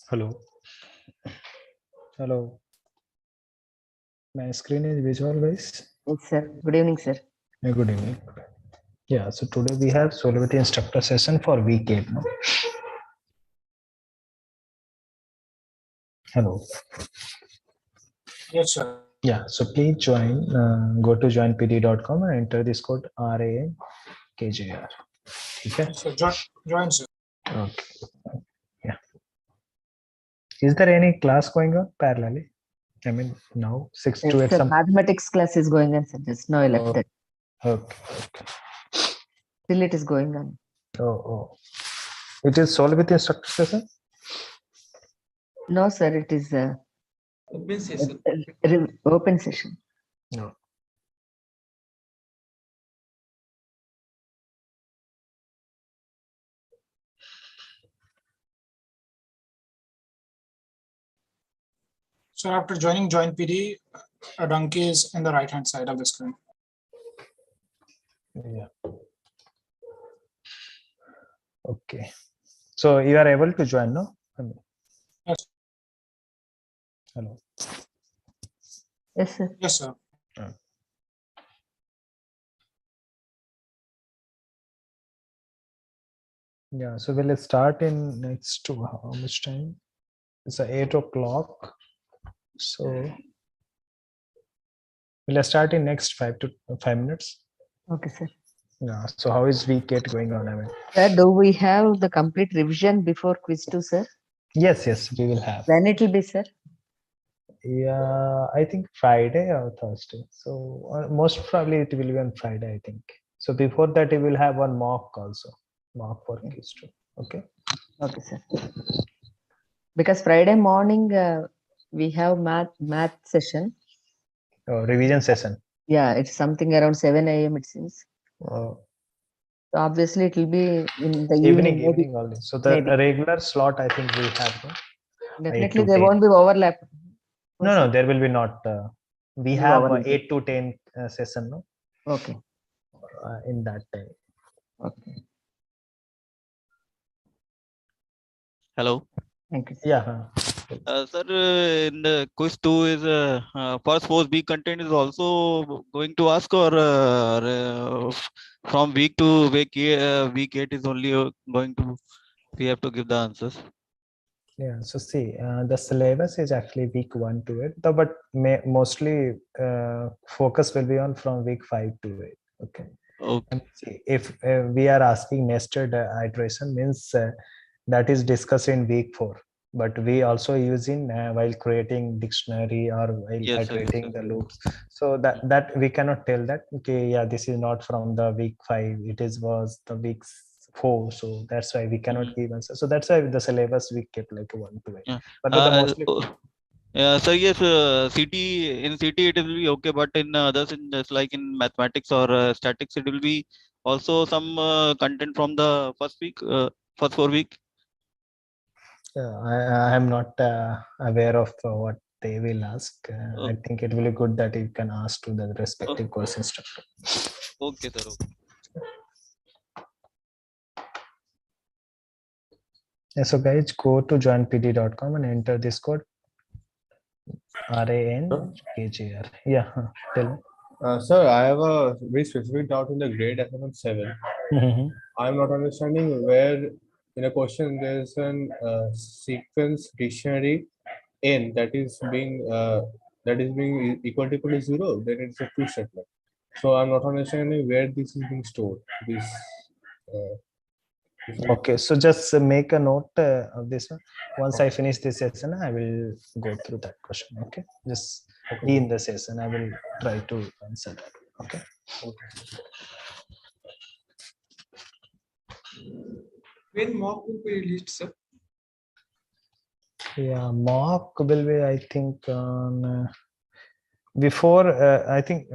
Hello. Hello. My screen is visual, guys. Yes, sir. Good evening, sir. Yeah, good evening. Yeah, so today we have Solidity instructor session for week 8. No? Hello. Yes, sir. Yeah, so please join. Go to joinpd.com and enter this code RANKJR. Okay. Yes, sir. Join, sir. Okay. Yeah. Is there any class going on parallelly? I mean, now 6 to 8 Yes, sir. some. Mathematics class is going on, sir. Just now I left that. Okay. Okay. Still it is going on. Oh. It is Solidity instructor session? No, sir. It is Open session. open session. No. So after join PD, a donkey is in the right hand side of the screen. Yeah. Okay. So you are able to join, no? Yes, Hello. Yes, sir. yes, sir. Yeah, so will it start in next to how much time? It's 8 o'clock. So will I start in next 5 minutes? Okay, sir. Yeah. So how is week 8 going on? I mean, Sir, do we have the complete revision before quiz 2, sir? yes, we will have. When it will be, sir? Yeah, I think Friday or Thursday. So most probably it will be on Friday, I think. So before that, we will have one mock also. Mock for quiz 2. Okay. Okay, sir. Because Friday morning we have math session. Revision session. Yeah, it's something around 7 a.m. it seems. Oh. So obviously it will be in the Evening maybe. only. So the Maybe. regular slot, I think we have. No? 8 Definitely to there 10. won't be overlap. No, there will be not. We No have overlap. 8 to 10 session, no? Okay. In that time. Okay. Hello. Thank you, sir. Yeah. Sir, in the quiz 2 is for suppose week content is also going to ask, or from week to week, week 8 is only going to, we have to give the answers. Yeah. So see, the syllabus is actually week 1 to 8, but mostly focus will be on from week 5 to 8. Okay. Okay. And see, if we are asking nested iteration, means that is discussed in week 4. But we also use in while creating dictionary or while Yes, sir, iterating yes, sir. the loops. So that we cannot tell that, okay, yeah, this is not from the week 5, it was the week 4. So that's why we cannot give answer. So that's why the syllabus we kept like 1 to 8. Yeah. But the mostly. So yes, CT in CT it will be okay, but in others, in just like in mathematics or statics, it will be also some content from the first week, first 4 week. I am not aware of what they will ask. I think it will be good that you can ask to the respective course instructor. Okay, sir. Okay. Yeah, so guys, go to joinpd.com and enter this code RANKJR. Yeah, tell me. Sir, I have a very specific doubt in the grade assignment 7. I'm not understanding where in a question there's an sequence dictionary n that is being equal to 0. Then it's a true statement. So I'm not understanding where this is being stored. Okay, so just make a note of this one. Once I finish this session, I will go through that question. Okay, just be in the session. I will try to answer that. Okay. When mock will be released, sir? Yeah, mock will be, I think, on before. I think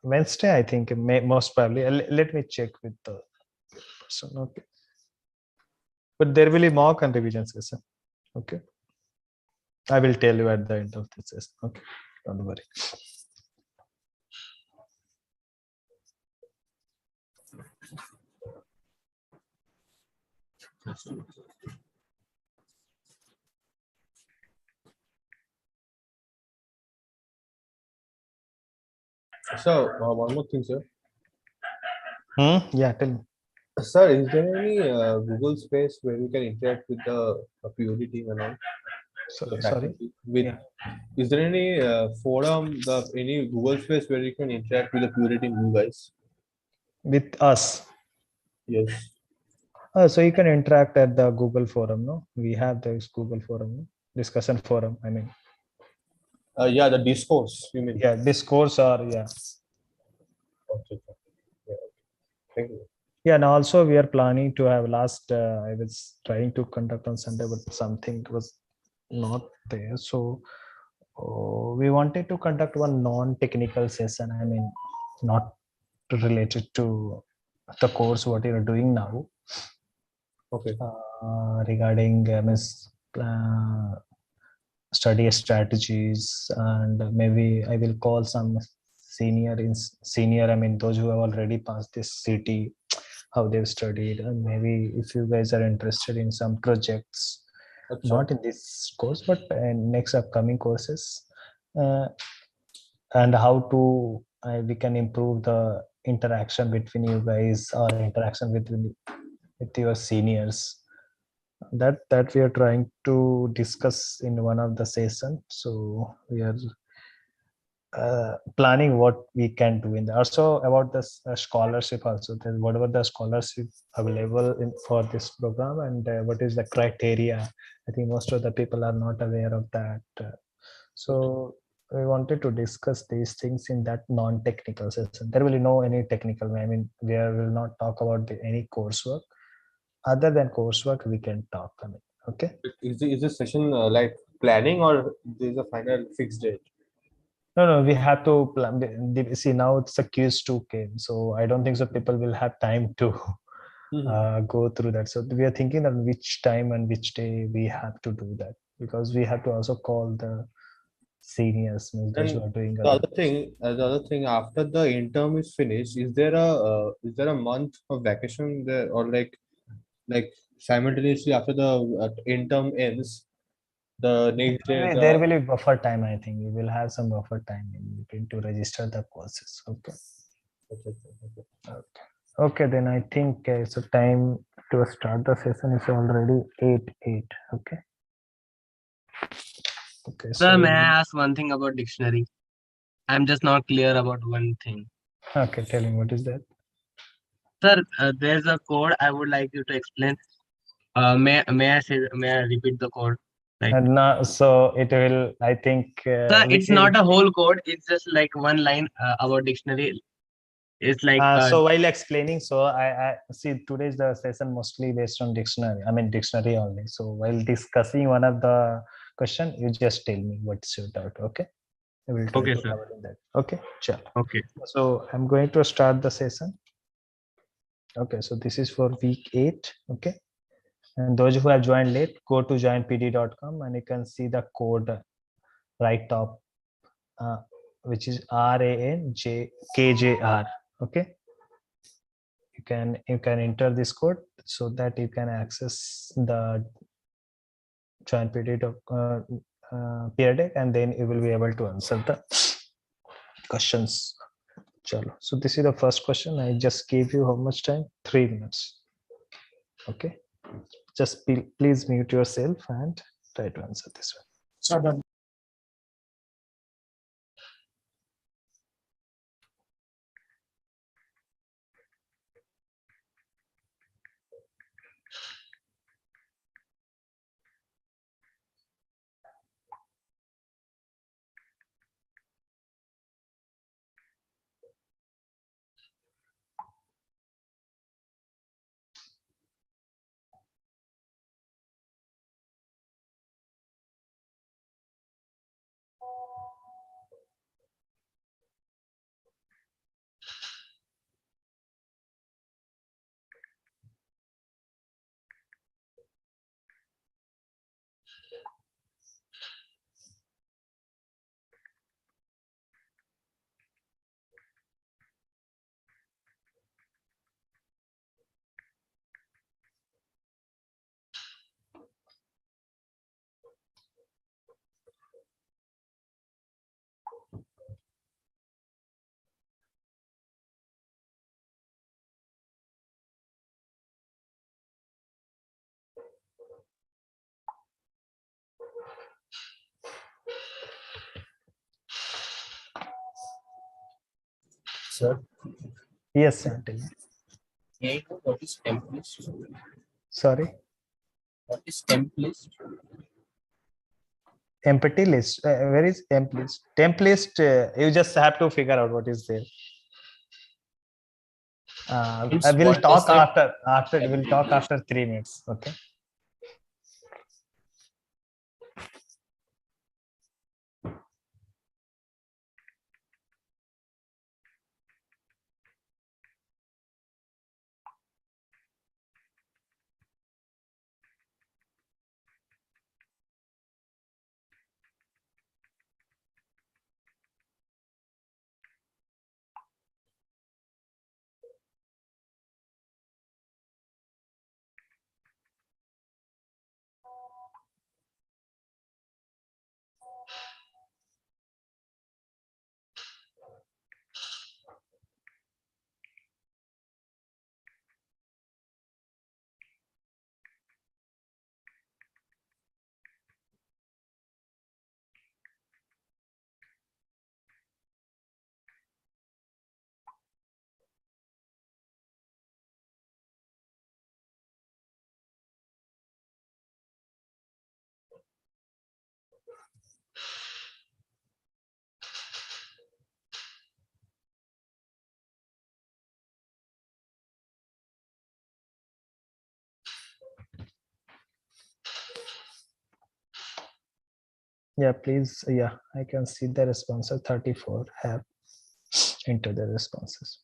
Wednesday. I think most probably. Let me check with the person. Okay. But there will be mock and revision session. Okay. I will tell you at the end of the session. Okay. Don't worry. So one more thing, sir. Yeah, tell me. Sir, is there any Google space where you can interact with the POD team and all? The Sorry. faculty? With Yeah. is there any forum, any Google space where you can interact with the POD team, you guys? With us. Yes. So you can interact at the Google forum, no? We have this Google forum, no? Discussion forum, I mean. Yeah, the discourse. You mean? Yeah, discourse or yeah. Okay. Yeah. Thank you. Yeah, and also we are planning to have I was trying to conduct on Sunday, but something was not there. So we wanted to conduct one non-technical session. I mean, not related to the course what you're doing now. Okay. Regarding study strategies, and maybe I will call some senior. I mean, those who have already passed this CT, how they've studied, and maybe if you guys are interested in some projects, Acha. not in this course, but in next upcoming courses, and how to we can improve the interaction between you guys or interaction with your seniors. That we are trying to discuss in one of the session. So we are planning what we can do in there. Also about this scholarship also, whatever the scholarship available for this program, and what is the criteria. I think most of the people are not aware of that. So we wanted to discuss these things in that non-technical session. There will be no any technical. I mean, we will not talk about any coursework. Other than coursework, we can talk. I mean, okay. Is this session like planning or there's a final fixed date? No, we have to plan. See, now it's a quiz 2 came, so I don't think so. People will have time to go through that. So we are thinking on which time and which day we have to do that, because we have to also call the seniors, means those who And are doing the other. other thing, after the interim is finished, is there a month of vacation there, or like simultaneously after the interim ends, the next day There will be buffer time. I think we will have some buffer time in between to register the courses. Okay. Okay, then I think it's a time to start the session. It's already 8:08. Okay. Okay. Sir, So may I ask one thing about dictionary? I'm just not clear about one thing. okay, tell me what is that. Sir, there's a code I would like you to explain. May I repeat the code? Like, And now, so it will. I think. sir, it's not a whole code. It's just like one line about dictionary. It's like So while explaining, so I see today's the session mostly based on dictionary. I mean dictionary only. So while discussing one of the question, you just tell me what's your doubt. Okay. I will try okay, to sir. cover in that. Okay. Sure. Okay. So I'm going to start the session. Okay. So this is for week 8. Okay. And those who have joined late, go to joinpd.com and you can see the code right top, which is RANJKJR. Okay. You can enter this code so that you can access the joinpd peer deck, and then you will be able to answer the questions. Chalo. So this is the first question. I just gave you how much time? 3 minutes. Okay. Just please mute yourself and try to answer this one. So done. sir. Yes, Anthony. Hey, what is temp list? Sorry. What is temp list? Empty list. Where is temp list? Temp list. You just have to figure out what is there. I will What talk is that? after. We'll talk after 3 minutes. Okay. Yeah, please. Yeah, I can see the responses. 34 have entered the responses.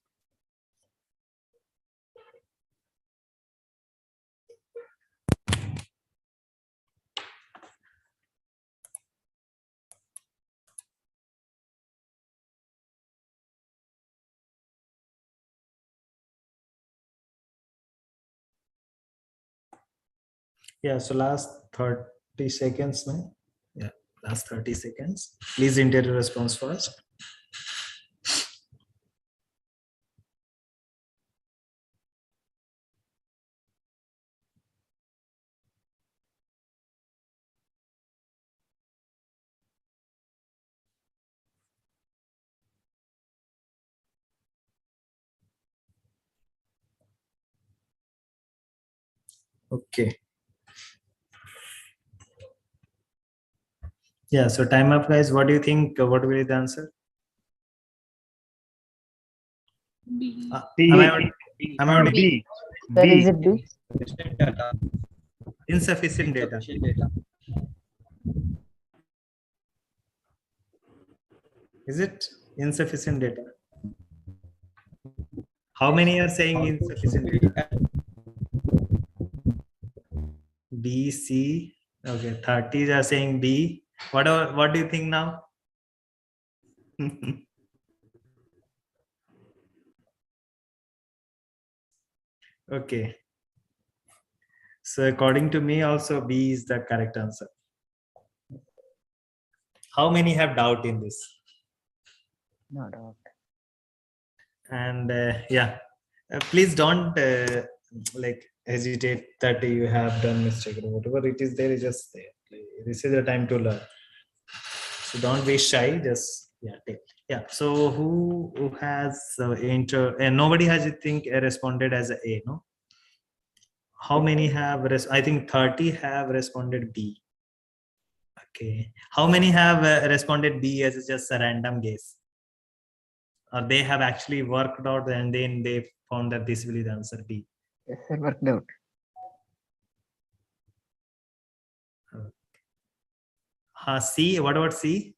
Yeah, so last 30 seconds now. Yeah, last 30 seconds. Please enter the response first. Okay. Yeah, so time up, guys. What do you think? What will be the answer? Am I audible? B. Sir, is it B? Insufficient data. Is it insufficient data? How many are saying insufficient data? B, C. Okay, 30s are saying B. What do you think now? Okay. So according to me, also B is the correct answer. How many have doubt in this? No doubt. And yeah, please don't like hesitate that you have done mistake or whatever it is there is just there. This is the time to learn. So don't be shy. Just take. Yeah. So who has and nobody has, I think, responded as a no. How many have I think 30 have responded B. Okay. How many have responded B as just a random guess? Or they have actually worked out and then they found that this will be the answer B. Yes, sir, worked out. C, what about C?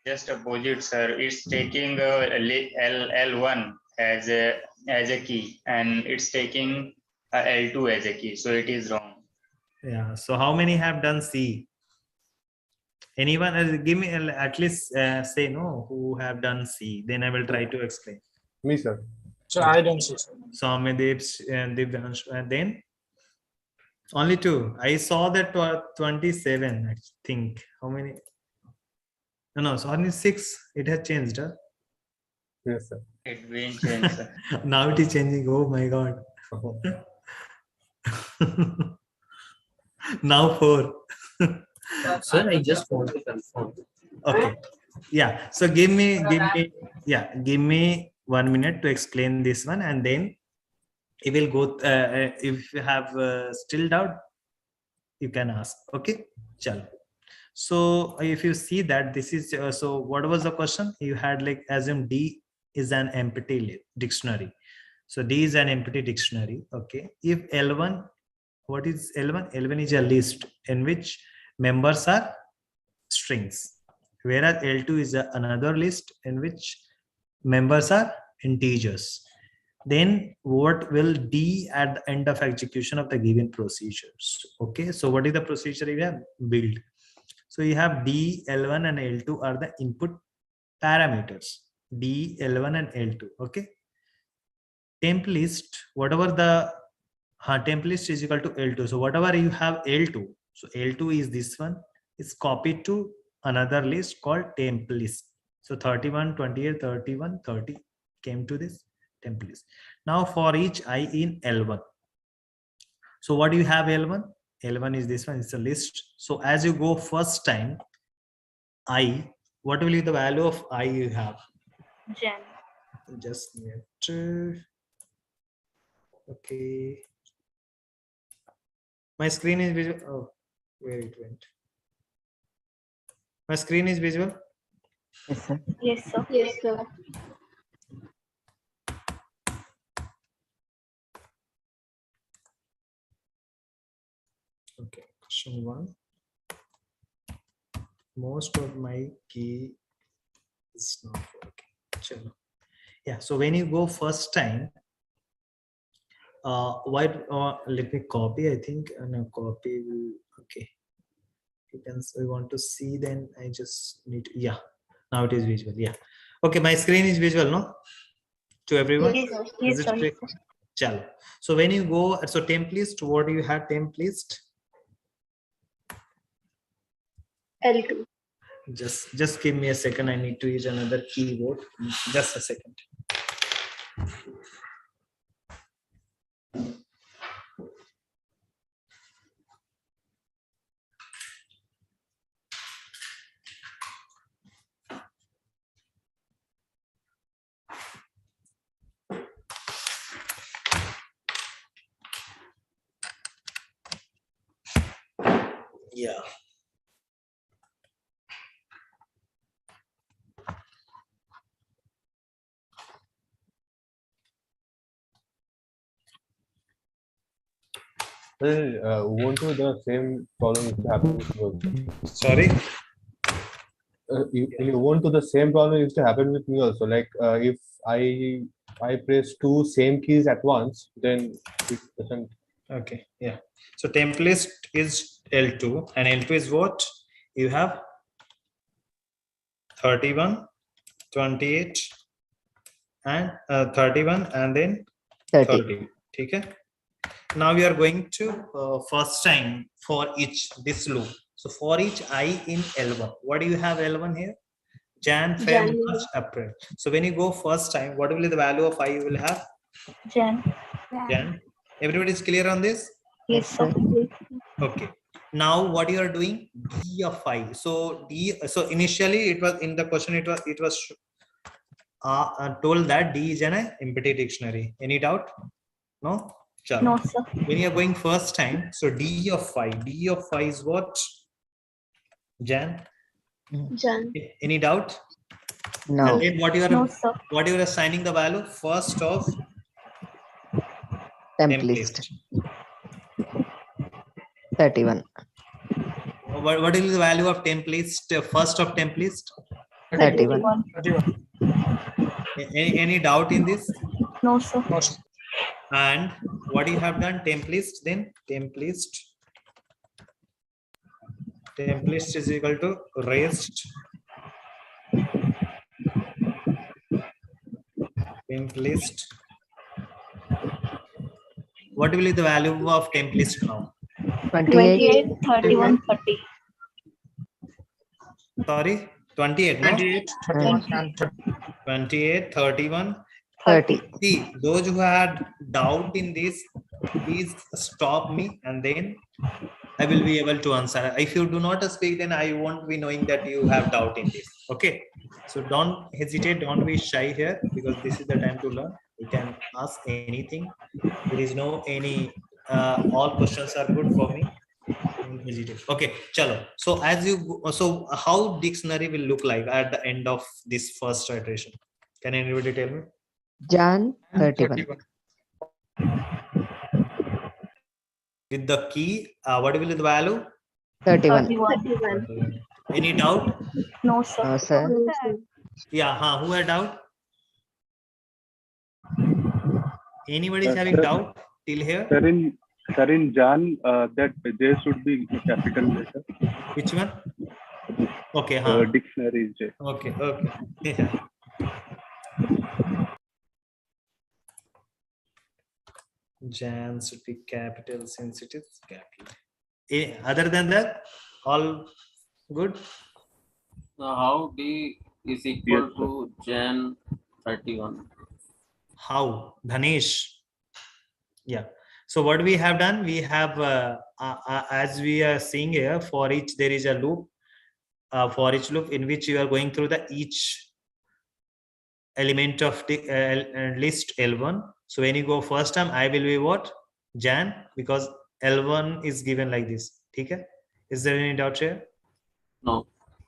Just opposite, sir. It's taking L1 as a key, and it's taking L2 as a key, so it is wrong. Yeah. So how many have done C? Anyone else? Give me at least say no who have done C. Then I will try to explain. Me, sir. So I don't see, sir. So Amidip and Divyansh, and then only 2. I saw that 27. I think. How many? No, so only 6. It has changed. Huh? Yes, sir. It will change, sir. Now it is changing. Oh my god. Now 4. Sir, I just want to confirm. Okay. Yeah. So give me, give me 1 minute to explain this one, and then it will go. If you have still doubt, you can ask. Okay. Chalo. So if you see that this is so what was the question you had, like assume D is an empty dictionary. So D is an empty dictionary. Okay. If L1, what is L1? L1 is a list in which members are strings, whereas L2 is another list in which members are integers. Then what will D at the end of execution of the given procedures? Okay. So what is the procedure you have? Build. So you have D, L1 and L2 are the input parameters. D, L1 and L2. Okay. Temp list, whatever the temp list is equal to L2. So whatever you have L2, so L2 is this one, is copied to another list called temp list. So 31, 28, 31, 30 came to this temp list. Now for each I in L1. So what do you have L1? L1 is this one, it's a list. So as you go first time, I, what will be the value of I you have? Jan. Just a minute. Okay. My screen is visual. Oh, where it went. My screen is visual. Yes, sir. Yes, sir. Yes, sir. Okay. Question 1. Most of my key is not working. Chalo. Yeah. So when you go first time, let me copy. I think no copy will. Okay. You can. So we want to see. Then I just need. To, yeah. Now it is visual. Yeah. Okay. My screen is visual. No. To everyone. Yes, sir. Yes, Is it sir. clear? Chalo. So when you go, so temp list, what do you have temp list? L2. Just give me a second. I need to use another keyboard. Just a second. Yeah. Well, Ubuntu, the same problem used to happen with me also. Sorry. In Ubuntu, the same problem used to happen with me also. Like if I press two same keys at once, then it doesn't. Okay. Yeah. So temp list is L2, and L2 is what you have 31, 28, and 31, and then 30. Okay. Now we are going to first time for each this loop. So for each I in L1, what do you have L1 here? Jan, Feb, Jan. March, April. So when you go first time, what will be the value of I you will have? Jan. Jan. Everybody is clear on this? Yes, sir. Okay. Now what you are doing? D of I. So D. So initially it was in the question. It was told that D is an empty dictionary. Any doubt? No. Chalo. No, sir. When you are going first time, so D of I. D of I is what? Jan. Jan. Any doubt? No. And then what you are No, sir. assigning the value? First of Temp list. 31. What is the value of temp list? First of temp list? 31. 31. Any doubt in this? No, sir. No, sir. And what you have done? Temp list. Then temp list. Temp list is equal to raised temp list. What will be the value of temp list now? 28, 31, 30. Sorry, 28. No? 28, 31, and 30. 28, 31. 30. See, those who had doubt in this, please stop me and then I will be able to answer. If you do not speak, then I won't be knowing that you have doubt in this. Okay. So don't hesitate, don't be shy here, because this is the time to learn. You can ask anything. There is no any, all questions are good for me. Don't hesitate. Okay, chalo. So as you, so how dictionary will look like at the end of this first iteration? Can anybody tell me? Jan 31. With the key, what will be the value? 31. 31. Any doubt? No, sir. No, sir. Yeah, who had doubt? Anybody is having Sir. doubt till here? Sir, in Jan, that J should be a capital letter. Which one? Okay, Dictionary J. Okay. Yeah. Jan should be capital since it is capital. Other than that, all good? How D is equal to Jan 31? How? Dhanesh. Yeah. So what we have done, we have, as we are seeing here, for each there is a loop, for each loop in which you are going through the each element of the list L1. So when you go first time, I will be what? Jan, because L1 is given like this. Okay? Is there any doubt here? No.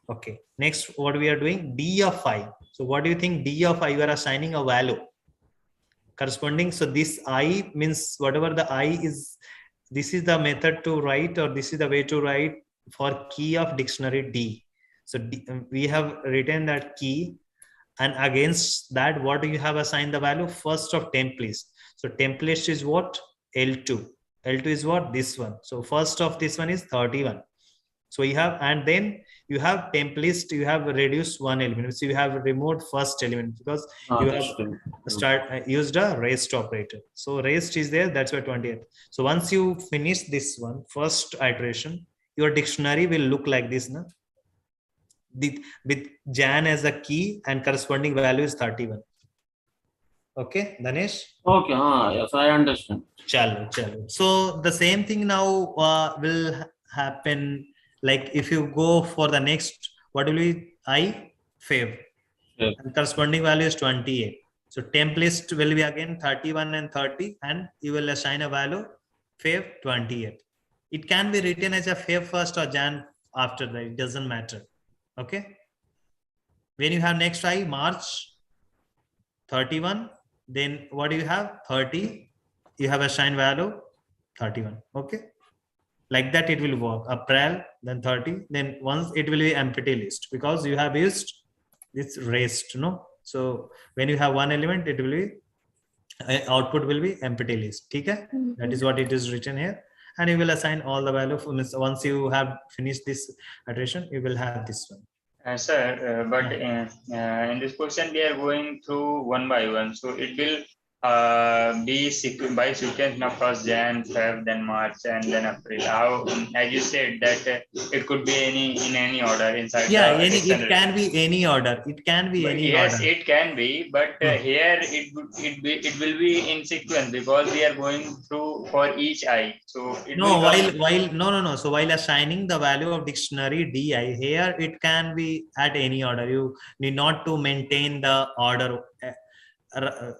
Okay. Next, what we are doing? D of I. So what do you think? D of I, you are assigning a value corresponding. So this I means whatever the I is, this is the method to write, or this is the way to write for key of dictionary D. So D, we have written that key, and against that, what do you have assigned the value? First of temp list. So temp list is what? L2. L2 is what? This one. So first of this one is 31. So you have, and then you have temp list, you have reduced one element. So you have removed first element because you have used a rest operator. So rest is there, that's why 28. So once you finish this one, first iteration, your dictionary will look like this now. With Jan as a key and corresponding value is 31. Okay, Dhanesh? Okay, yes, I understand. Chalo. So the same thing now will happen. Like if you go for the next, what will be I? Fav. Yes. And corresponding value is 28. So temp list will be again 31 and 30, and you will assign a value Fav 28. It can be written as a Fav first or Jan after that. It doesn't matter. Okay. When you have next I, March 31, then what do you have? 30. You have assigned value 31. Okay. Like that it will work. April, then 30, then once it will be empty list because you have used this rest, no? So when you have one element, it will be output will be empty list. Okay? That is what it is written here. And you will assign all the value for once you have finished this iteration, you will have this one. Sir, but in this question we are going through one by one, so it will be by sequence now, first Jan, Feb, then March, and then April. How, as you said that it could be in any order inside. Yeah, it can be any order. It can be any yes, order. it can be, but here it will be in sequence because we are going through for each I. So it No, will no. So while assigning the value of dictionary DI here, it can be at any order. You need not to maintain the order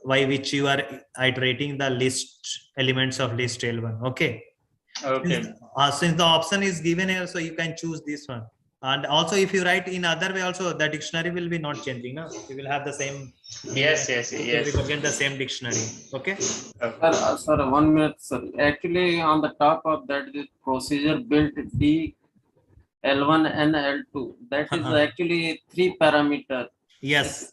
by which you are iterating the list elements of list L1. Okay. Okay. Since the option is given here, so you can choose this one. And also, if you write in other way, also the dictionary will be not changing. No, you will have the same. Yes. Again, the same dictionary. Okay. Sir, 1 minute, sir. Actually, on the top of that, this procedure built D L1 and L2. That is actually 3 parameter. Yes.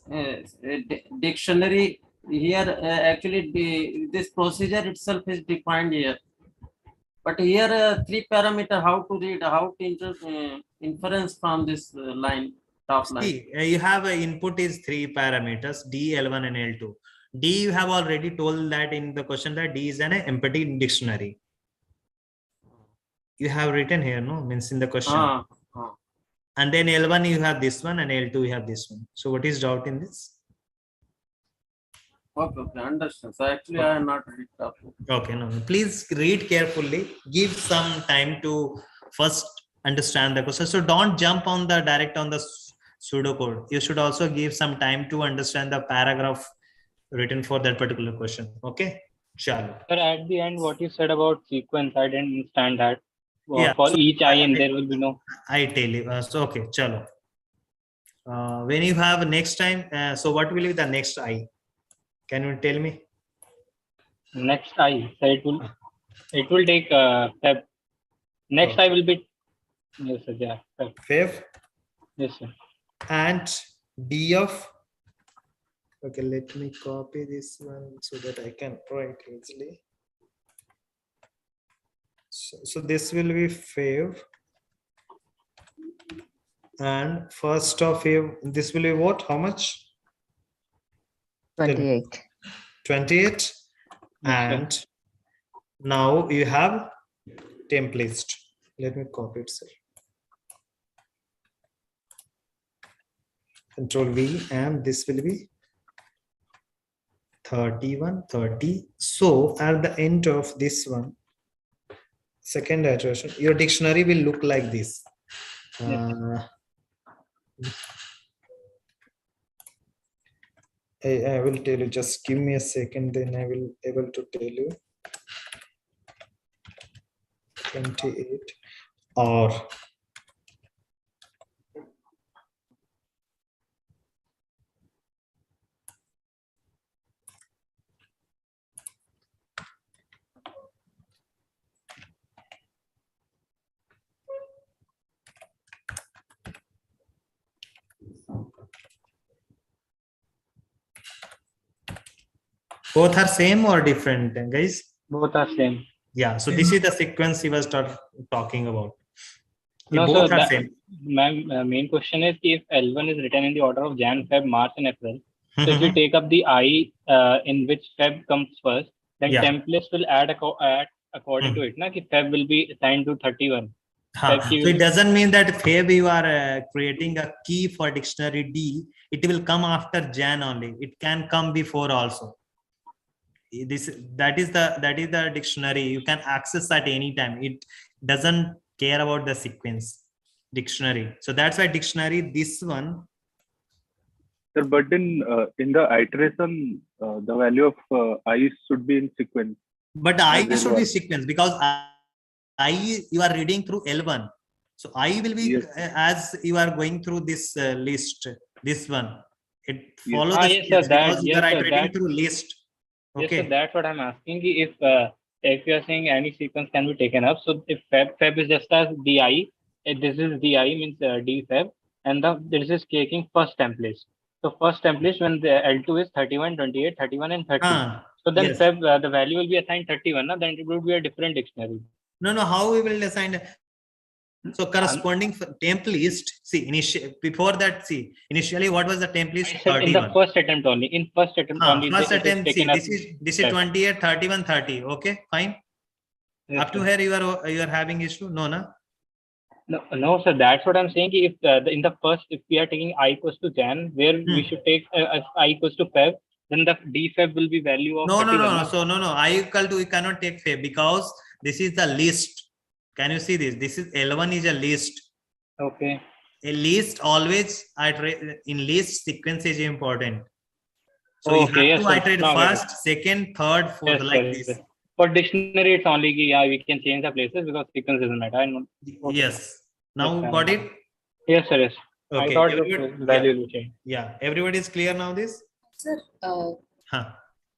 Dictionary here actually this procedure itself is defined here. But here 3 parameter, how to read, how to inference from this line, top line. See, you have input is 3 parameters, D, L1 and L2. D, you have already told that in the question that D is an empty dictionary. You have written here, no? Means in the question. And then L1 you have this one and L2 you have this one. So what is doubt in this? Okay, okay, understand. So actually, I am not read up. Okay, no, no. Please read carefully. Give some time to first understand the question. So don't jump on the direct on the pseudocode. You should also give some time to understand the paragraph written for that particular question. Okay, chalo. Sir, at the end, what you said about sequence, I didn't understand that. Yeah, For so each IN, there will be no. I tell you. So okay, chalo. When you have next time, so what will be the next I? Can you tell me? Next I, so it will take Feb. Next I will be, yes sir, yeah. Feb. Yes sir. And D of, okay, let me copy this one so that I can write easily. So this will be Feb. And first of Feb, this will be what? How much? 28. 28. And now you have temp list. Let me copy it, sir. Control V, and this will be 31, 30. So at the end of this one, second iteration, your dictionary will look like this. I will tell you, just give me a second, then I will able to tell you. 28 or both are same or different, guys? Both are same. Yeah, so this is the sequence he was talking about. No, both so are same. My main question is if L1 is written in the order of Jan, Feb, March, and April. So if you take up the I in which Feb comes first, then templates will add according to it. Na, ki Feb will be assigned to 31. So it doesn't mean that Feb you are creating a key for dictionary D. It will come after Jan only. It can come before also. That is the dictionary. You can access at any time. It doesn't care about the sequence dictionary. So that's why dictionary, this one. Sir, but in the iteration, the value of I should be in sequence. But I should be sequence because I you are reading through L1. So I will be as you are going through this list. This one, it follows the sequence because you are reading through list. Okay. Yes, so that's what I'm asking. If you are saying any sequence can be taken up, so if Feb is just as DI, this is DI means D Feb, and this is taking first template. So first template when the L2 is 31, 28, 31, and 30. So then Feb the value will be assigned 31. Then it will be a different dictionary. No. How we will assign? So corresponding temp list. See, before that, see, initially what was the temp list? 31. In the first attempt only. In first attempt only. First attempt. See, this is 28, 31, 30. Okay, fine. Yes, up to here, you are having issue. No, no, sir. That's what I'm saying. If in the first, if we are taking I equals to Jan, where we should take I equals to Feb, then the D Feb will be value of. No. So no. I equal to we cannot take Feb because this is the list. Can you see this? This is L1 is a list. Okay. A list always in list sequence is important. So you have to iterate first, second, third, fourth, like this. Yes. For dictionary, it's only we can change the places because sequence doesn't matter. Yes. Now got it? Yes, sir. Yes. Okay. I thought the value will change. Yeah. Everybody is clear now this? Sir,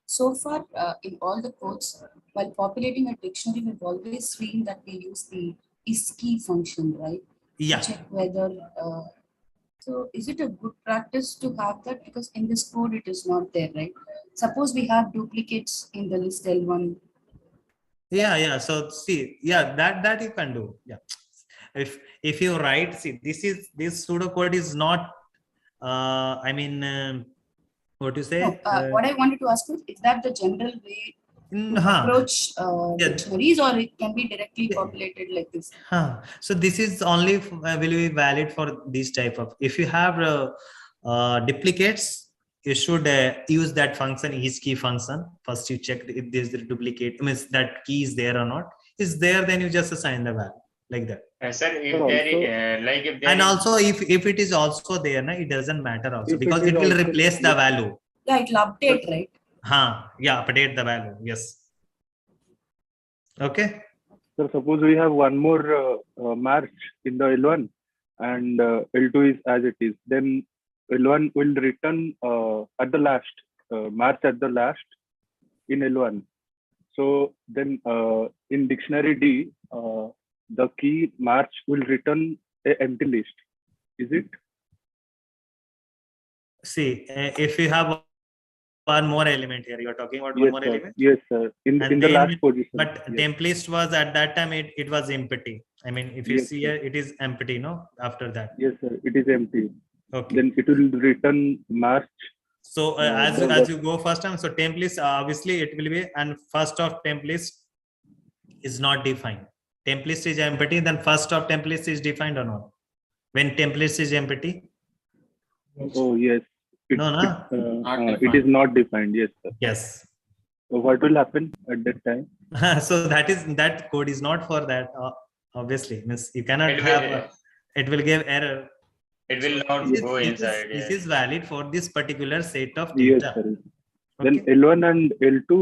so far in all the codes, while populating a dictionary, we've always seen that we use the is-key function, right? Yeah. To check whether, so is it a good practice to have that? Because in this code, it is not there, right? Suppose we have duplicates in the list L1. Yeah. So see, that you can do. Yeah. If you write, see, this pseudocode is not, what to say? No, what I wanted to ask is that the general way to approach dictionaries, or it can be directly populated like this? So this is only will be valid for this type of. If you have duplicates, you should use that function, each key function. First you check if there's the duplicate, means that key is there or not. Is there, then you just assign the value like that. Sir, if there is like if there And is, also if it is also there, na, it doesn't matter also, If because it it is will also replace the value. Yeah, it will update, right? Yeah, update the value. Yes. Okay. So suppose we have one more march in the L1 and L2 is as it is, then L1 will return at the last, march at the last in L1. So then in dictionary D, the key march will return a empty list. Is it? See, if you have one more element here, you are talking about Yes, one more sir. element. Yes, sir. In And the then, last position. but Yes. temp list was at that time, it was empty. I mean, if you Yes, see sir. here, it is empty, no, after that. Yes, sir. It is empty. Okay. Then it will return march. So as the- as you go first time, so temp list, obviously it will be, and first of temp list is not defined. Temp list is empty, then first of temp list is defined or not? When temp list is empty? Oh, yes. No, no. It is not defined. Yes, sir. Yes. So what will happen at that time? So that code is not for that. Obviously, means you cannot It have. will- It will give error. it will not This is- go this is- inside. This Yeah. is valid for this particular set of Yes, data. sir. Then L1 and L2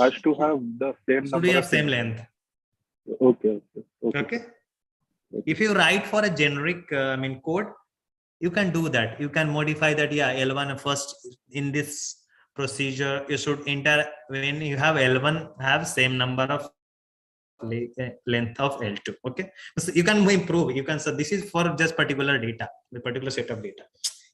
has to have the same Should number we have of same elements. length? Okay. Okay. Okay. If you write for a generic, code, you can do that. You can modify that. Yeah, L1 first in this procedure, you should enter when you have L1 have same number of length of L2. Okay, so you can improve. You can, so this is for just particular data, the particular set of data.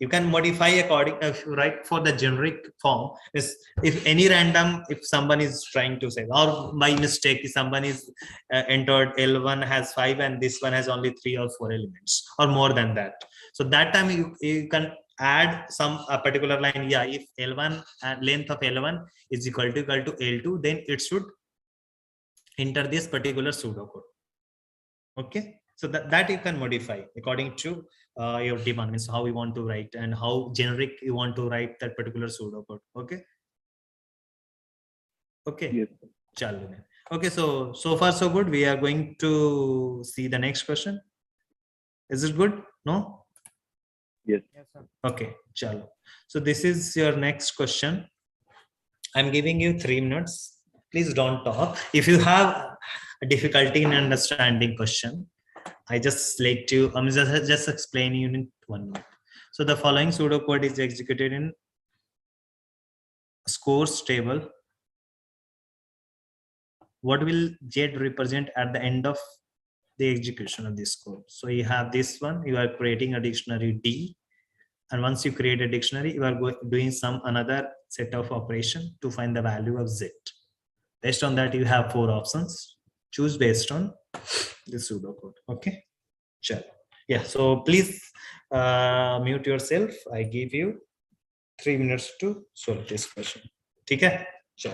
You can modify according, if you write for the generic form, is if any random, if someone is trying to say, or by mistake, if someone is entered L1 has 5 and this one has only 3 or 4 elements or more than that. So that time you can add some a particular line. Yeah, if L1 length of L1 is equal to L2, then it should enter this particular pseudocode. Okay, so that you can modify according to your demand, means how you want to write and how generic you want to write that particular pseudocode. Okay. Yes. Chalo then. Okay, so far so good. We are going to see the next question. Is it good? No? Yes. Okay, chalo. So this is your next question. I'm giving you 3 minutes. Please don't talk. If you have a difficulty in understanding question, I just like to just explain you in 1 minute. So the following pseudocode is executed in scores table. What will Z represent at the end of the execution of this code? So you have this one, you are creating a dictionary D, and once you create a dictionary, you are doing some another set of operation to find the value of Z. Based on that, you have 4 options. Choose based on the pseudocode. Okay. Sure. Yeah. So please mute yourself. I give you 3 minutes to solve this question. Okay. Sure.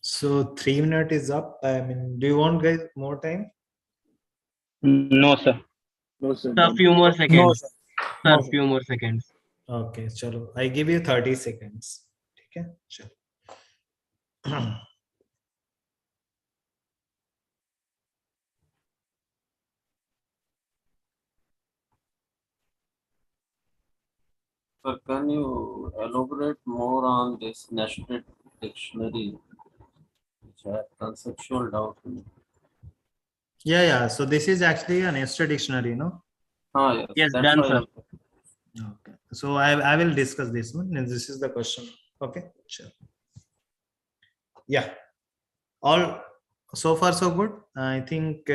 So 3 minutes is up. I mean, do you want guys more time? No, sir. No, sir. A few more seconds. sir. Sir, No, sir. few more seconds. Okay, chalo. I give you 30 seconds. Okay, chalo. So can you elaborate more on this nested dictionary, which I have conceptual doubt in? Yeah. So this is actually a nested dictionary, no? Ah, yes, Yes, that's done, why. sir. Okay. So I will discuss this one. And this is the question. Okay, sure. Yeah. All so far so good. I think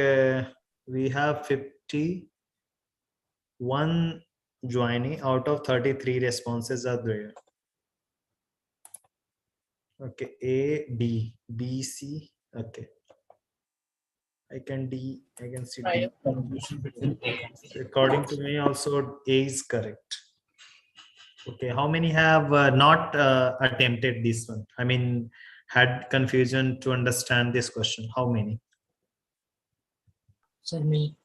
we have 51 joining out of 33 responses are there. Okay, A, B, B, C. Okay. I can see I D. have confusion between A and B. So according to me, also A is correct. Okay, how many have not attempted this one? I mean, had confusion to understand this question. How many? So me.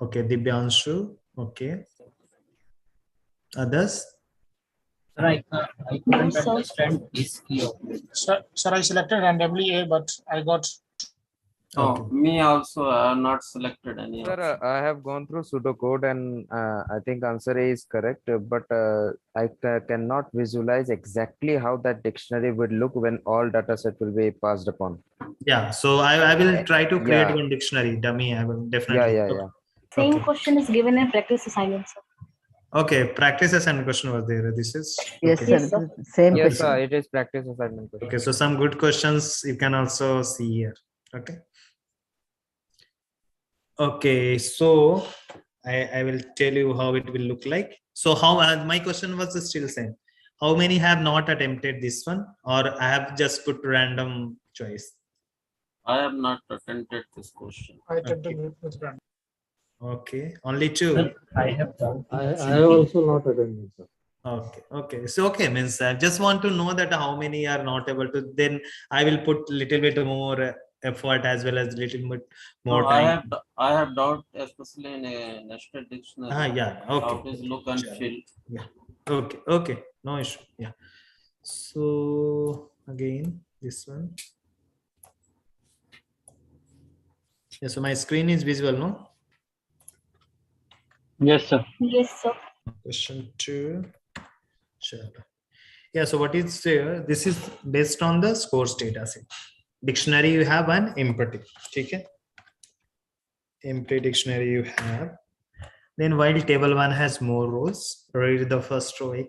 Okay, Dibyanshu. Okay. Others? Sir, I No, couldn't sir. understand this key. Sir, I selected randomly A, but I got. Okay. Oh, me also, I have not selected any. Sir, option. I have gone through pseudocode and I think answer A is correct, but I cannot visualize exactly how that dictionary would look when all data set will be passed upon. Yeah, so I will try to create Yeah. one dictionary, dummy. I will Yeah, definitely. yeah. Same Okay. question is given in practice assignment, sir. Okay, practice assignment question was there. This is Yes, okay. sir. Yes, sir. Same Yes, question. sir. It is practice assignment question. Okay, so some good questions you can also see here. Okay. Okay, so I will tell you how it will look like. So how my question was still same. How many have not attempted this one, or I have just put random choice? I have not attempted this question. I attempted with random. Okay, only 2. I have done. I also not attended, sir. Okay. So okay, means I just want to know that how many are not able to. Then I will put little bit more effort as well as little bit more No, time. I have doubt, especially in a nested dictionary. Ah, yeah. Okay. How it is look and Sure. feel. Yeah. Okay. No issue. Yeah. So again, this one. Yeah. So my screen is visible, no? Yes, sir. Yes, sir. Question 2. Sure. Yeah. So what is there? This is based on the scores data set. Dictionary you have an empty. Okay. Empty dictionary you have. Then while table 1 has more rows, read the first row X.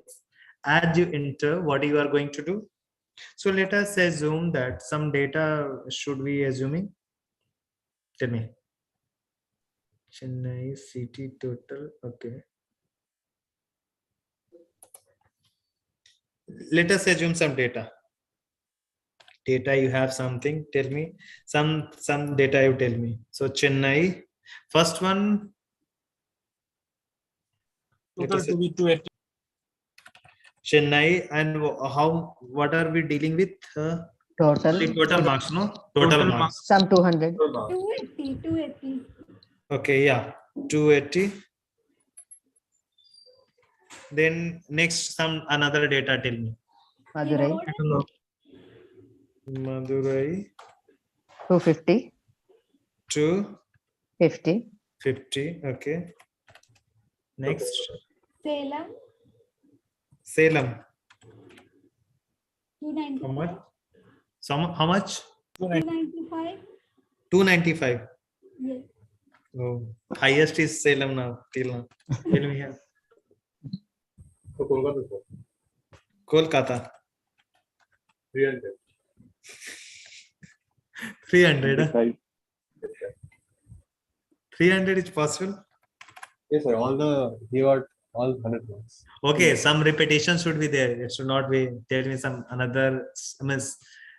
As you enter, what you are going to do? So let us assume that some data should we assuming? Tell me. Chennai city total. Okay. Let us assume some data. Data you have something. Tell me some data you tell me. So Chennai, first one. Total to be 280. Chennai, and what are we dealing with? Total Marks, no? Total marks. some 200. 280. Okay, yeah, 280. Then next another data, tell me. Madurai 250. 250. 50. Okay. Next. Salem. 295. 295. How much? How much? 295. 295. Yes. Oh, highest is Salem now till now. Tell me here. Kolkata. 300. 300. 300 is possible. Yes, sir. He got all 100 marks. Okay, some repetition should be there. It should not be. Tell me some another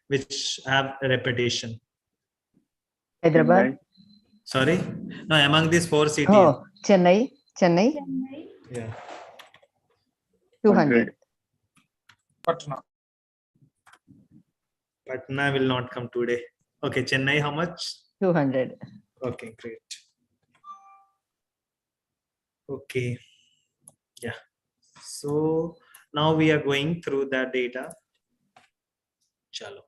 which have a repetition. Hyderabad. Sorry, no. Among these 4 cities. Oh, Chennai. Yeah. 200. Patna. Patna will not come today. Okay, Chennai, how much? 200. Okay, great. Okay. Yeah. So now we are going through the data. Chalo.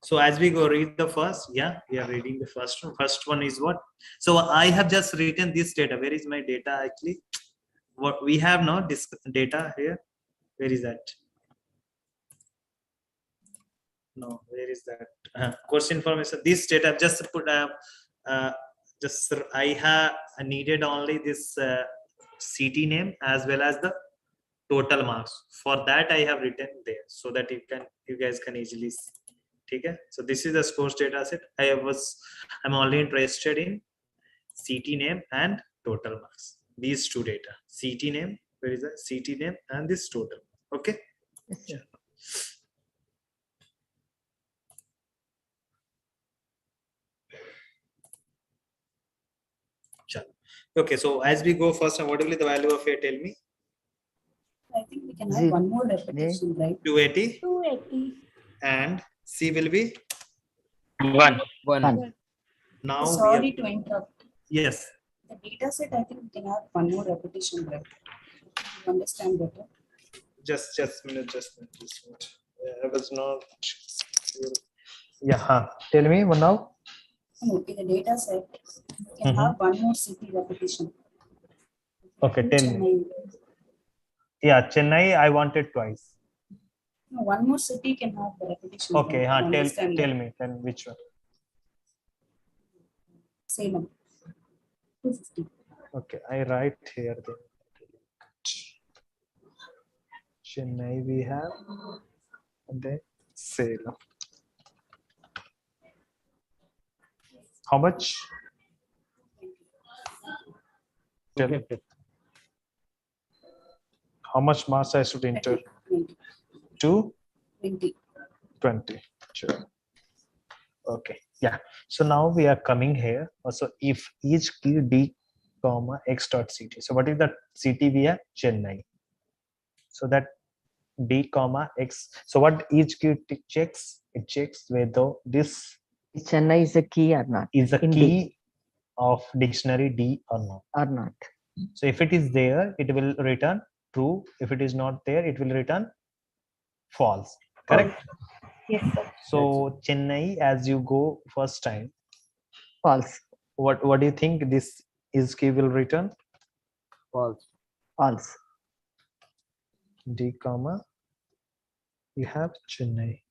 So as we go read the first, yeah, we are reading the first one. First one is what? So I have just written this data. Where is my data actually? What we have now, this data here. Where is that? No, where is that? Course information. This data I've just put just I needed only this CT name as well as the total marks. For that I have written there so that you guys can easily see. Okay? So this is the scores data set. I'm only interested in CT name and total marks. These two data. CT name, where is the CT name and this total. Okay. Yes, Okay, so as we go first, what will be the value of A? Tell me. I think we can have one more repetition, right? 280. 280. And C will be 1. now. Sorry to interrupt. Yes. The data set, I think we can have one more repetition, right? You understand better. Just minute. I was not. Yeah. Tell me now. No, in the data set, we can have one more city repetition. Okay, tell me. Yeah, Chennai, I wanted twice. No, one more city can have the repetition. Okay, right? tell me which one. Salem. 250. Okay, I write here then. Chennai we have, and then Salem. How much? Tell me. How much marks I should enter? 20. 20. Sure. Okay. Yeah. So now we are coming here. Also, if each key D, comma X dot CT. So what is the CT we have? Chennai. So that D, comma X. So what each key checks? It checks whether this Chennai is a key or not. is a In key D. of dictionary D or not. Or not. So if it is there, it will return true. If it is not there, it will return false. Correct? Yes, sir. So Chennai, as you go first time, false. What do you think this is key will return? False. False. D, comma. You have Chennai.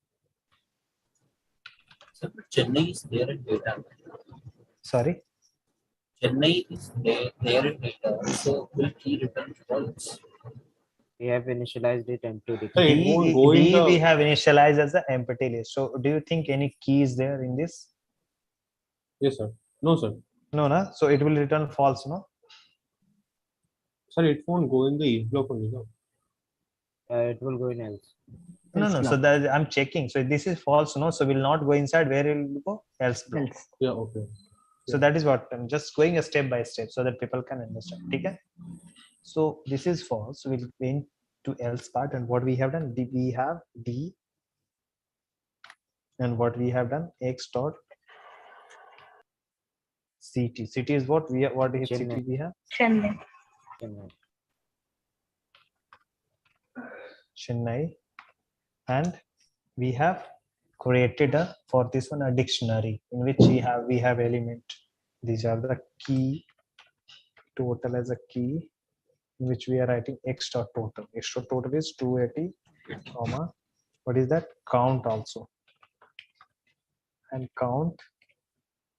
So Chennai is there in data. Sorry. Chennai is there in data. So will key return false? We have initialized it empty D, dictionary. we have initialized as an empty list. So do you think any key is there in this? Yes, sir. No, sir. No. So it will return false, no? Sir, it won't go in the if block only, no? It will go in else. No. So that I'm checking. So this is false, no? So will not go inside. Where it will go? Else block. Yeah, okay. So that is what I'm just going a step by step so that people can understand. Okay. So this is false. We'll go into else part, and what we have done, we have D, and what we have done, X dot CT. CT is what we have. What is CT we have? Chennai. Chennai, and we have created for this one a dictionary in which we have element. These are the key, total as a key, in which we are writing X dot total. X dot total is 280, comma. What is that? Count also. And count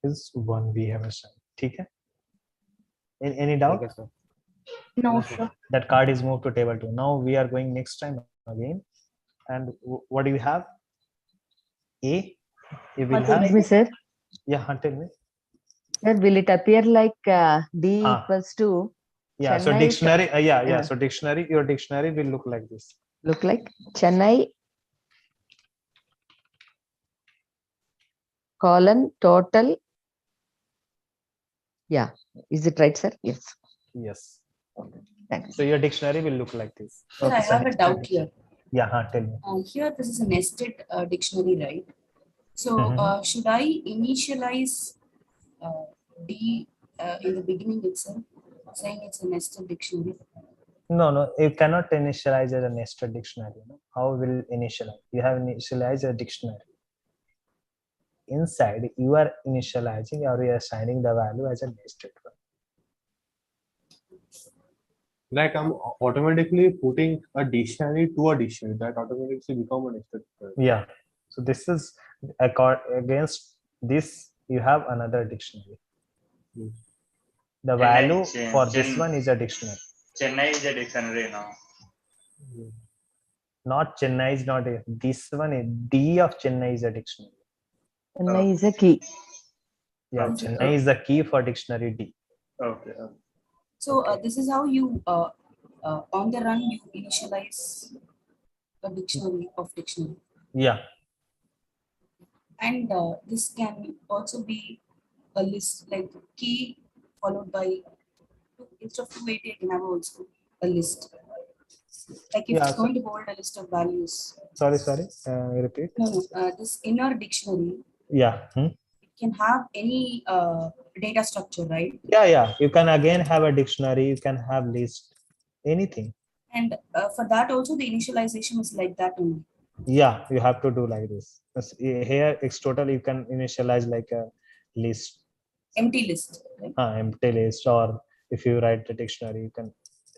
is 1 we have assigned. Okay? Any doubt? Okay, sir. No, sir. That card is moved to table 2. Now we are going next time again. And what do you have? A. You will have. Excuse me, sir. Yeah, tell me. Sir, will it appear like D equals to? Yeah, so Chennai, dictionary. So dictionary, your dictionary will look like this. Look like Chennai colon total. Yeah, is it right, sir? Yes. Yes. Thanks. So your dictionary will look like this. Sir, I have a doubt here. Yeah, tell me. Here, this is a nested dictionary, right? So should I initialize D in the beginning itself, saying it's a nested dictionary? No, you cannot initialize as a nested dictionary. No? How will initialize? You have initialized a dictionary. Inside, you are initializing or you are assigning the value as a nested one. Like I'm automatically putting a dictionary to a dictionary that automatically become a nested dictionary. Yeah. So this is against this, you have another dictionary. The value for this one is a dictionary. Chennai is a dictionary now. Not Chennai is not a, this one is D of Chennai is a dictionary. Chennai is a key. Yeah, Chennai is the key for dictionary D. Okay. So this is how you on the run you initialize a dictionary of dictionary. Yeah. And this can also be a list like key followed by instead of 280 I can have also a list. Like if Yeah, it's going to hold a list of values. Sorry. Repeat. No, this inner dictionary Yeah. it can have any data structure, right? Yeah. You can again have a dictionary. You can have list, anything. And for that also the initialization is like that only. Yeah, you have to do like this. Here, X total, you can initialize like a list. Empty list. Right? Empty list, or if you write the dictionary, you can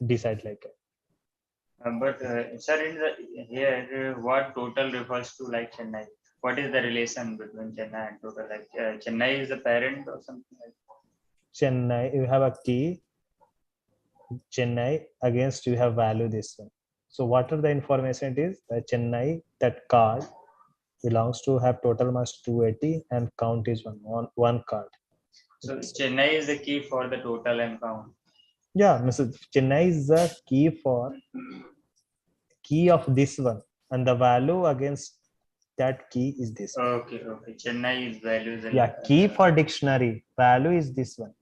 decide like it. But sir, in the here, what total refers to like Chennai? What is the relation between Chennai and total? Like Chennai is the parent or something like that? Chennai, you have a key. Chennai against you have value this one. So what are the information it is? Chennai, that card belongs to have total mass 280 and count is one card. So Chennai is the key for the total and count. Yeah, Mr. Chennai is the key of this one, and the value against that key is this one. Okay. Chennai is values. Yeah, key for dictionary value is this one.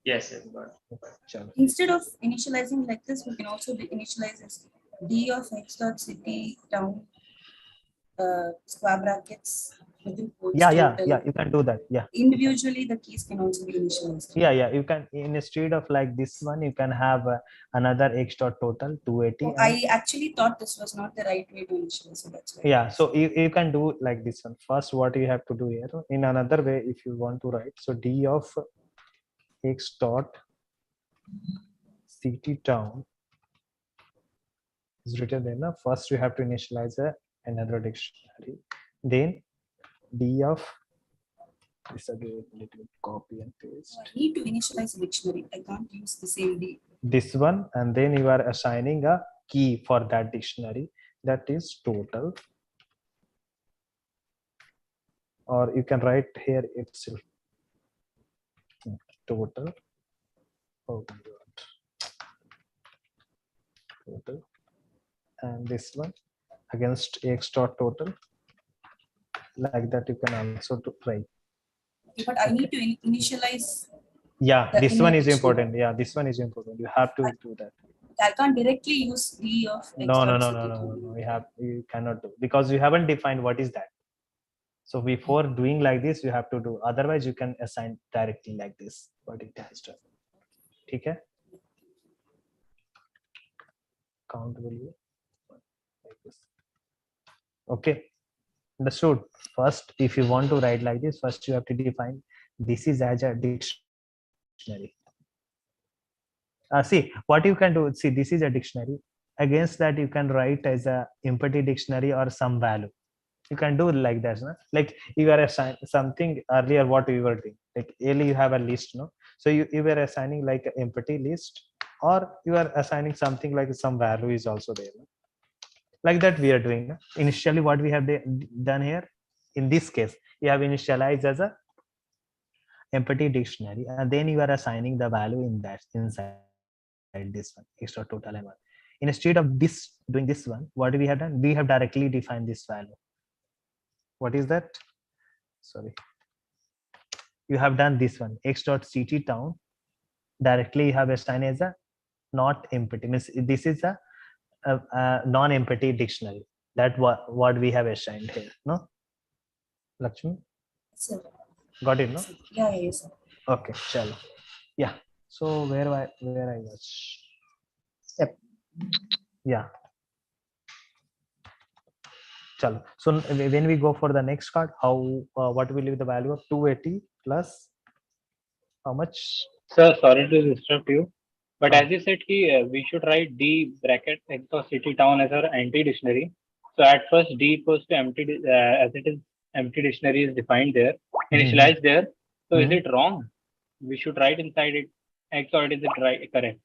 Yes, got it. Instead of initializing like this, we can also initialize as D of X dot city town square brackets within quotes. Yeah, you can do that. Yeah. Individually, the keys can also be initialized. Yeah, you can, instead of like this one, you can have another X dot total 280. Oh, I actually thought this was not the right way to initialize, so that's why. Yeah, so you can do like this one. First, what you have to do here, in another way, if you want to write, so D of X dot city town is written there. Now, first you have to initialize another dictionary. Then D of this again, little copy and paste. I need to initialize a dictionary. I can't use the same D. This one, and then you are assigning a key for that dictionary, that is total, or you can write here itself total. Oh my god, total, and this one against X dot total, like that you can also to write. But I need to initialize. Yeah, this one is dictionary. important. Yeah, this one is important. You have to do that. I can't directly use D of X No. dot city. You cannot do, because you haven't defined what is that. So before doing like this, you have to do. Otherwise, you can assign directly like this. What it has done. Okay. Count value like this. Okay. Understood. First, if you want to write like this, first you have to define this is as a dictionary. See what you can do. See, this is a dictionary. Against that, you can write as a empty dictionary or some value. You can do like that, no? Like you are assigning something earlier. What you were doing, like earlier you have a list, no? So you were assigning like an empty list, or you are assigning something like some value is also there, no? Like that we are doing, no? Initially what we have done here, in this case, you have initialized as a empty dictionary, and then you are assigning the value in that inside this one, extra total and one. Instead of this doing this one, what we have done, we have directly defined this value. What is that? Sorry, you have done this one, X dot city town, directly you have assigned as a not empty, means this is a non-empty dictionary. That what we have assigned here, no? Lakshmi, Sir. got it, no? Yeah, yes, sir. Okay, chalo. Yeah. So where I was? Step. Yeah. Chalo. So when we go for the next card, how what will be the value of 280 plus how much? Sir, sorry to disrupt you, but as you said, we should write D bracket X or city town as our empty dictionary. So at first D equals to empty as it is empty dictionary is defined there, initialized there. So is it wrong? We should write inside it X, or is it right correct?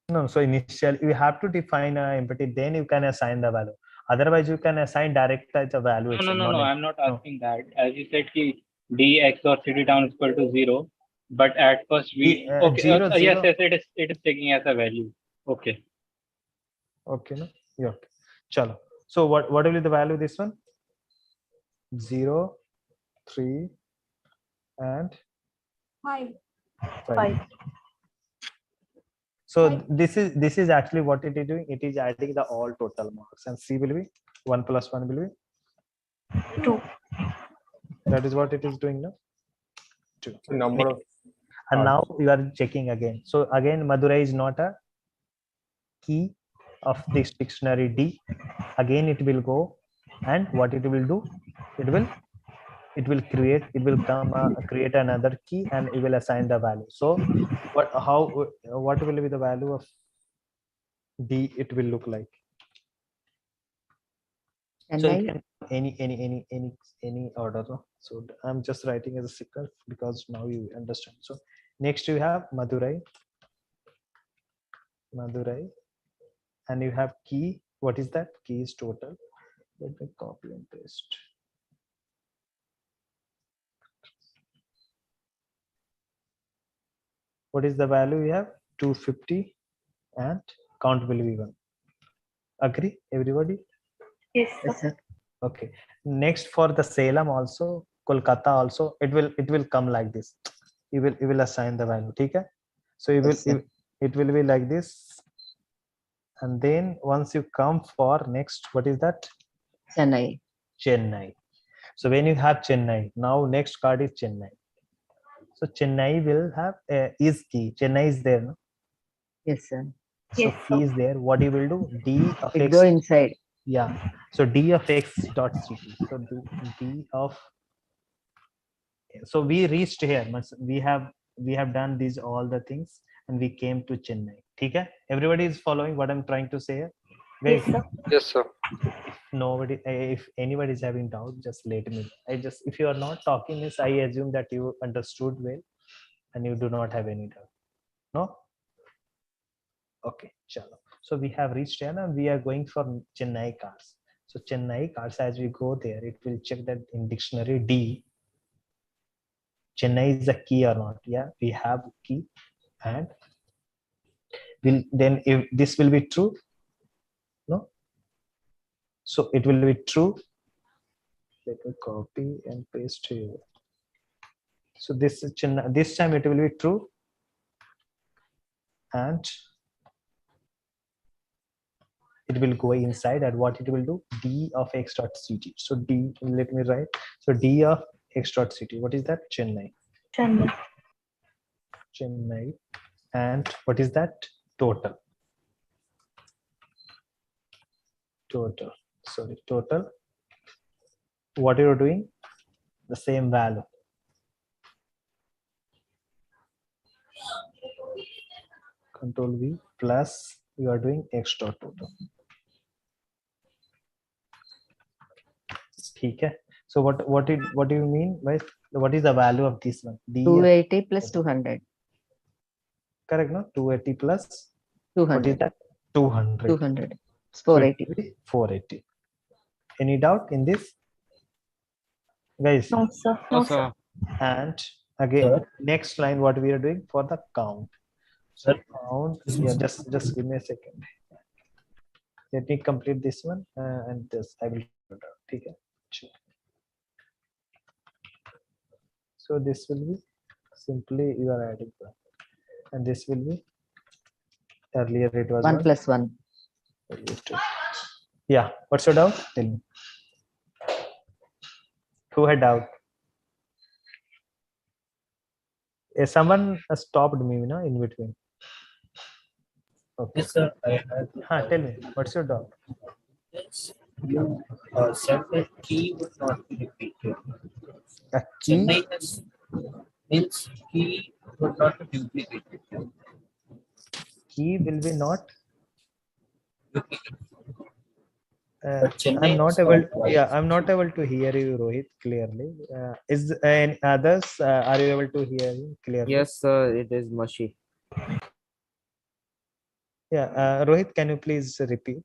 No, so initially you have to define empty, then you can assign the value. Otherwise, you can assign direct as a value. No. I'm not asking that. As you said, D X or city town is equal to 0. But at first we okay. Zero, Yes, zero. it is taking as a value. Okay. Okay, no? Yeah. Chalo. So what will be the value this one? 0, 3, and 5. 5. So this is actually what it is doing. It is adding the all total marks, and C will be 1 plus 1 will be 2. That is what it is doing now. 2. Number of and now you are checking again. So again, Madurai is not a key of this dictionary D. Again, it will go, and what it will do, it will create another key, and it will assign the value. So what will be the value of D? It will look like. So you can any order. No? So I'm just writing as a sequence because now you understand. So next you have Madurai, and you have key. What is that? Key is total. Let me copy and paste. What is the value you have? 250, and count will be 1. Agree, everybody? Yes, sir. Okay. Next for the Salem also, Kolkata also, it will come like this. You will assign the value. Okay? So it will be like this. And then once you come for next, what is that? Chennai. So when you have Chennai, now next card is Chennai. So Chennai will have is key. Chennai is there. No? Yes, sir. So key is there. What you will do? D of It X. go inside. Yeah. So D of X dot CT. So D of. So we reached here. We have done these all the things, and we came to Chennai. Okay? Everybody is following what I'm trying to say here. Guys, Yes, sir. if anybody is having doubt, just let me know. If you are not talking, I assume that you understood well and you do not have any doubt. No? Okay, chalo. So we have reached here and we are going for Chennai cars. So Chennai cars, as we go there, it will check that in dictionary D, Chennai is a key or not. Yeah, we have key, and then if this will be true, no? So it will be true. Let me copy and paste here. So this is Chennai. This time it will be true, and it will go inside, and what it will do? D of X dot CT. So D, let me write. So D of X dot CT. What is that? Chennai. And what is that? Total. Sorry, total. What you are doing? The same value. Control V plus you are doing X dot total. Okay. So what do you mean by what is the value of this one? D 280 plus 200. Correct, no? 280 plus 200. What is that? 200. 200. It's 480. 480. Any doubt in this? Guys? No, sir. No, sir. And again, next line, what we are doing for the count. So count, yeah, just give me a second. Let me complete this one and this I will. Okay. So this will be simply you are adding one, and this will be earlier it was 1 plus 1. Yeah. What's your doubt? Tell me. Who had doubt? Someone stopped me, in between. Okay. Yes, sir. Tell me, what's your doubt? Yes, you said that key would not be repeated. A Chennai key? means key would not be duplicated. Key will be not. But Chennai I'm not was able. not twice. Yeah, I'm not able to hear you, Rohit, clearly. Is any others? Are you able to hear him clearly? Yes, sir, it is mushy. Yeah, Rohit, can you please repeat?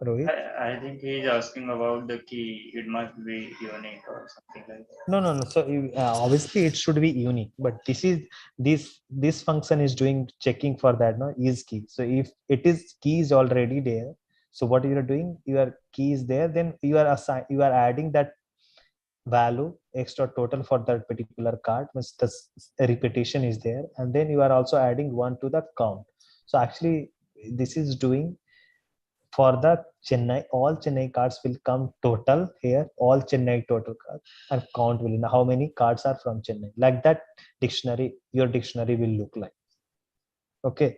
Rohit? I think he is asking about the key. It must be unique or something like that. No. So obviously it should be unique, but this function is doing checking for that. No, is key. So if it is key is already there, so what you are doing, your key is there, then you are adding that value extra total for that particular card, means the repetition is there, and then you are also adding one to the count. So actually this is doing for the Chennai, all Chennai cards will come total here, all Chennai total cards, and count will how many cards are from Chennai. Like that dictionary, your dictionary will look like. Okay.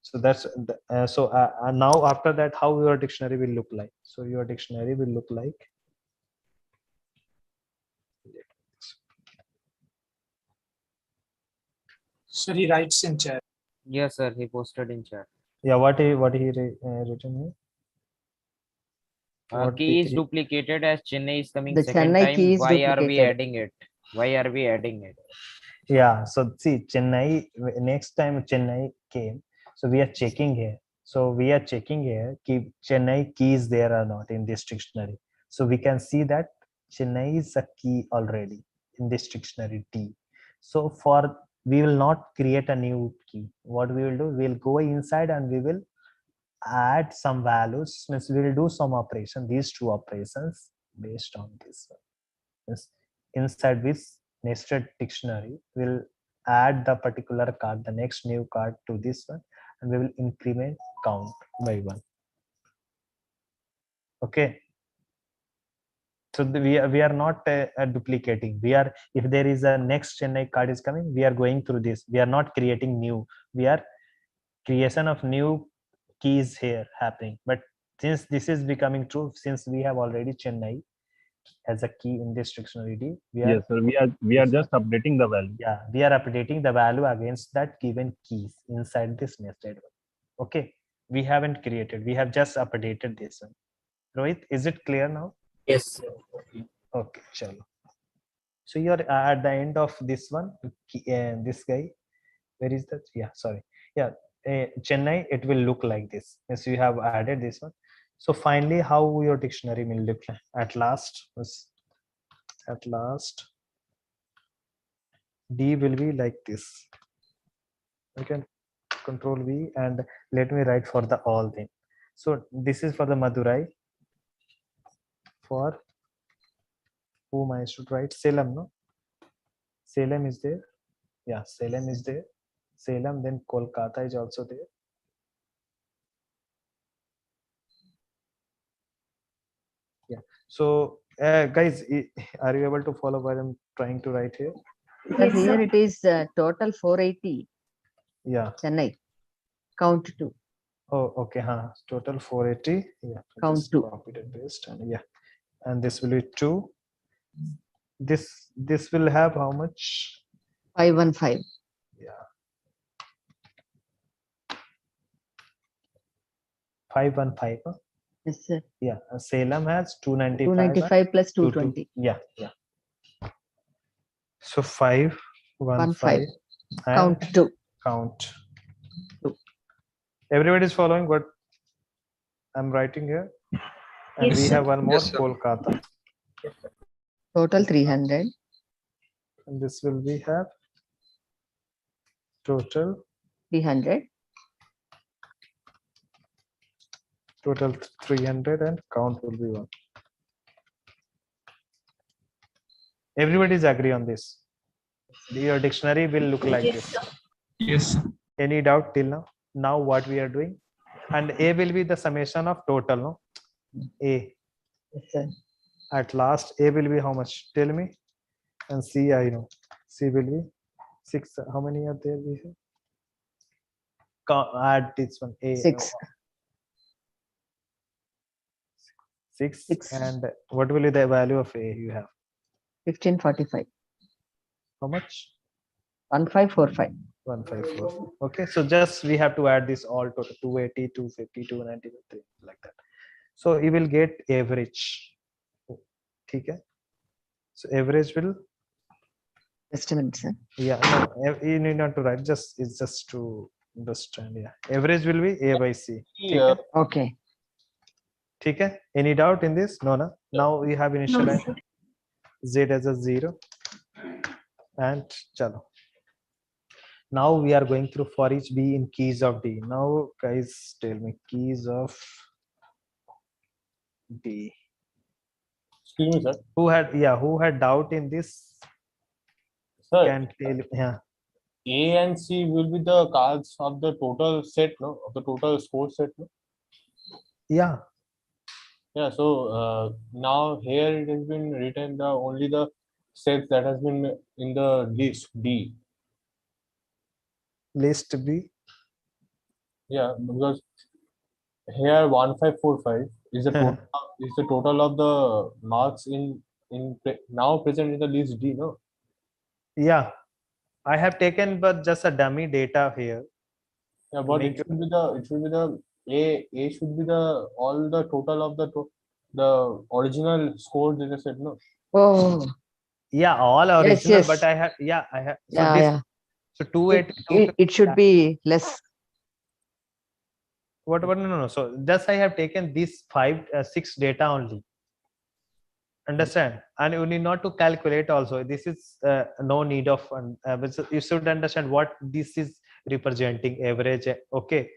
So that's now after that, how your dictionary will look like. So your dictionary will look like. So he writes in chat. Yes, sir, he posted in chat. Yeah, what he written here? What Key is he- duplicated as Chennai is coming The second Chennai time. key is Why are we duplicated. adding it? Why are we adding it? Yeah, so see, Chennai, next time Chennai came, so we are checking here. So we are checking here, Chennai key is there or not in this dictionary. So we can see that Chennai is a key already in this dictionary T. So we will not create a new key. What we will do, we'll go inside and we will add some values, means we will do some operation, these two operations based on this one. Means inside this nested dictionary, we'll add the particular card, the next new card to this one, and we will increment count by one. Okay. So we are not duplicating. We are, if there is a next Chennai card is coming, we are going through this. We are not creating new. We are creation of new keys here happening. But since this is becoming true, since we have already Chennai as a key in this dictionary D, Yes, sir. We are just updating the value. yeah, we are updating the value against that given keys inside this nested one. Okay, we haven't created, we have just updated this one. Rohit, is it clear now? Yes, sir. Okay, chalo. So you're at the end of this one, this guy, where is that? Yeah, sorry. Yeah, Chennai, it will look like this. Yes, you have added this one. So finally, how your dictionary will look like at last? D will be like this. You can control V and let me write for the all thing. So this is for the Madurai. For whom I should write Salem, no? Salem is there. Yeah, Salem is there. Salem, then Kolkata is also there. Yeah. So guys, are you able to follow what I'm trying to write here? Sir, here it is total 480. Yeah. Chennai. Count 2. Oh, okay. Total 480. Yeah. Count Just 2. Copied and paste, and yeah. And this will be 2. This will have how much? 515. Yeah. 515. Huh? Yes, sir. Yeah. Salem has 295. 295 plus 220. Yeah. So 515. Count 2. Count 2. Everybody is following what I'm writing here? And Yes, we sir. have one more, Yes, sir. Kolkata. Total 300. And this will be have total 300. Total 300 and count will be 1. Everybody is agree on this. Your dictionary will look like this. Yes. Any doubt till now? Now what we are doing? And A will be the summation of total, no? A. Yes, sir. At last, A will be how much? Tell me. And C, I know. C will be 6. How many are there? We have? Add this one. A. 6. 6. 6. And what will be the value of A you have? 1545. How much? 1545. 154. Okay, so just we have to add this all total 280, 250, 290, like that. So you will get average. Okay. So average will. Just a minute, sir. Yeah, no, you need not to write. Just it's just to understand. Yeah, average will be A by C. Yeah. Okay. Okay. Any doubt in this? No, no. Now we have initialized sir. Z as a 0, and chalo. Now we are going through for each B in keys of D. Now, guys, tell me keys of D. Excuse me, sir. Who had doubt in this? Sir, Can tell. Yeah. A and C will be the cards of the total set, no? Of the total score set, no? Yeah. Yeah. So now here it has been written the only the sets that has been in the list D. List B. Yeah, because here 1545 is the total of the marks now present in the list D, no? Yeah, I have taken but just a dummy data here. Yeah, but it should be the A should be the all the total of the original score data set, no? Oh. Yeah, all Yes, original, yes. but I have so Yeah, this yeah. so 280 It should be less. what no. So just I have taken these 6 data only. Understand? And you need not to calculate also. This is no need of but you should understand what this is representing average. Okay,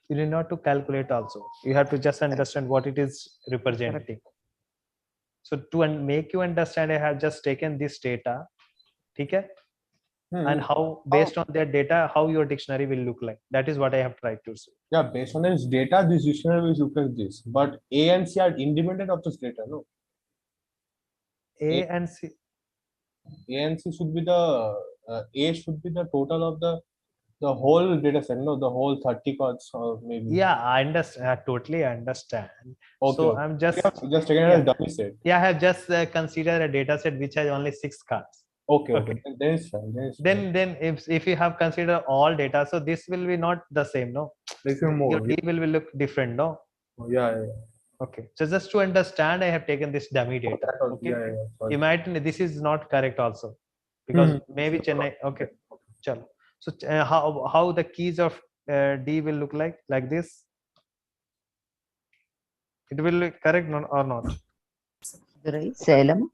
you need not to calculate also. You have to just understand what it is representing. So to make you understand, I have just taken this data, okay, and how based on that data how your dictionary will look like. That is what I have tried to say. Yeah, based on this data, this dictionary will look like this. But A and C are independent of this data, no? A and C. A and C should be the A should be the total of the whole data set, no? The whole 30 cards or maybe. Yeah, I understand. I totally understand. Okay, So okay. I'm just taken yeah. as dummy set. Yeah, I have just considered a data set which has only 6 cards. Okay. Then it's fine. Then if you have considered all data, so this will be not the same, no? Your D will look different, no? Yeah. Okay, so just to understand, I have taken this dummy data. Okay, Sorry. imagine this is not correct also, because maybe Chennai. Okay, chalo. So how the keys of D will look like this? It will look correct or not? Right. Salem.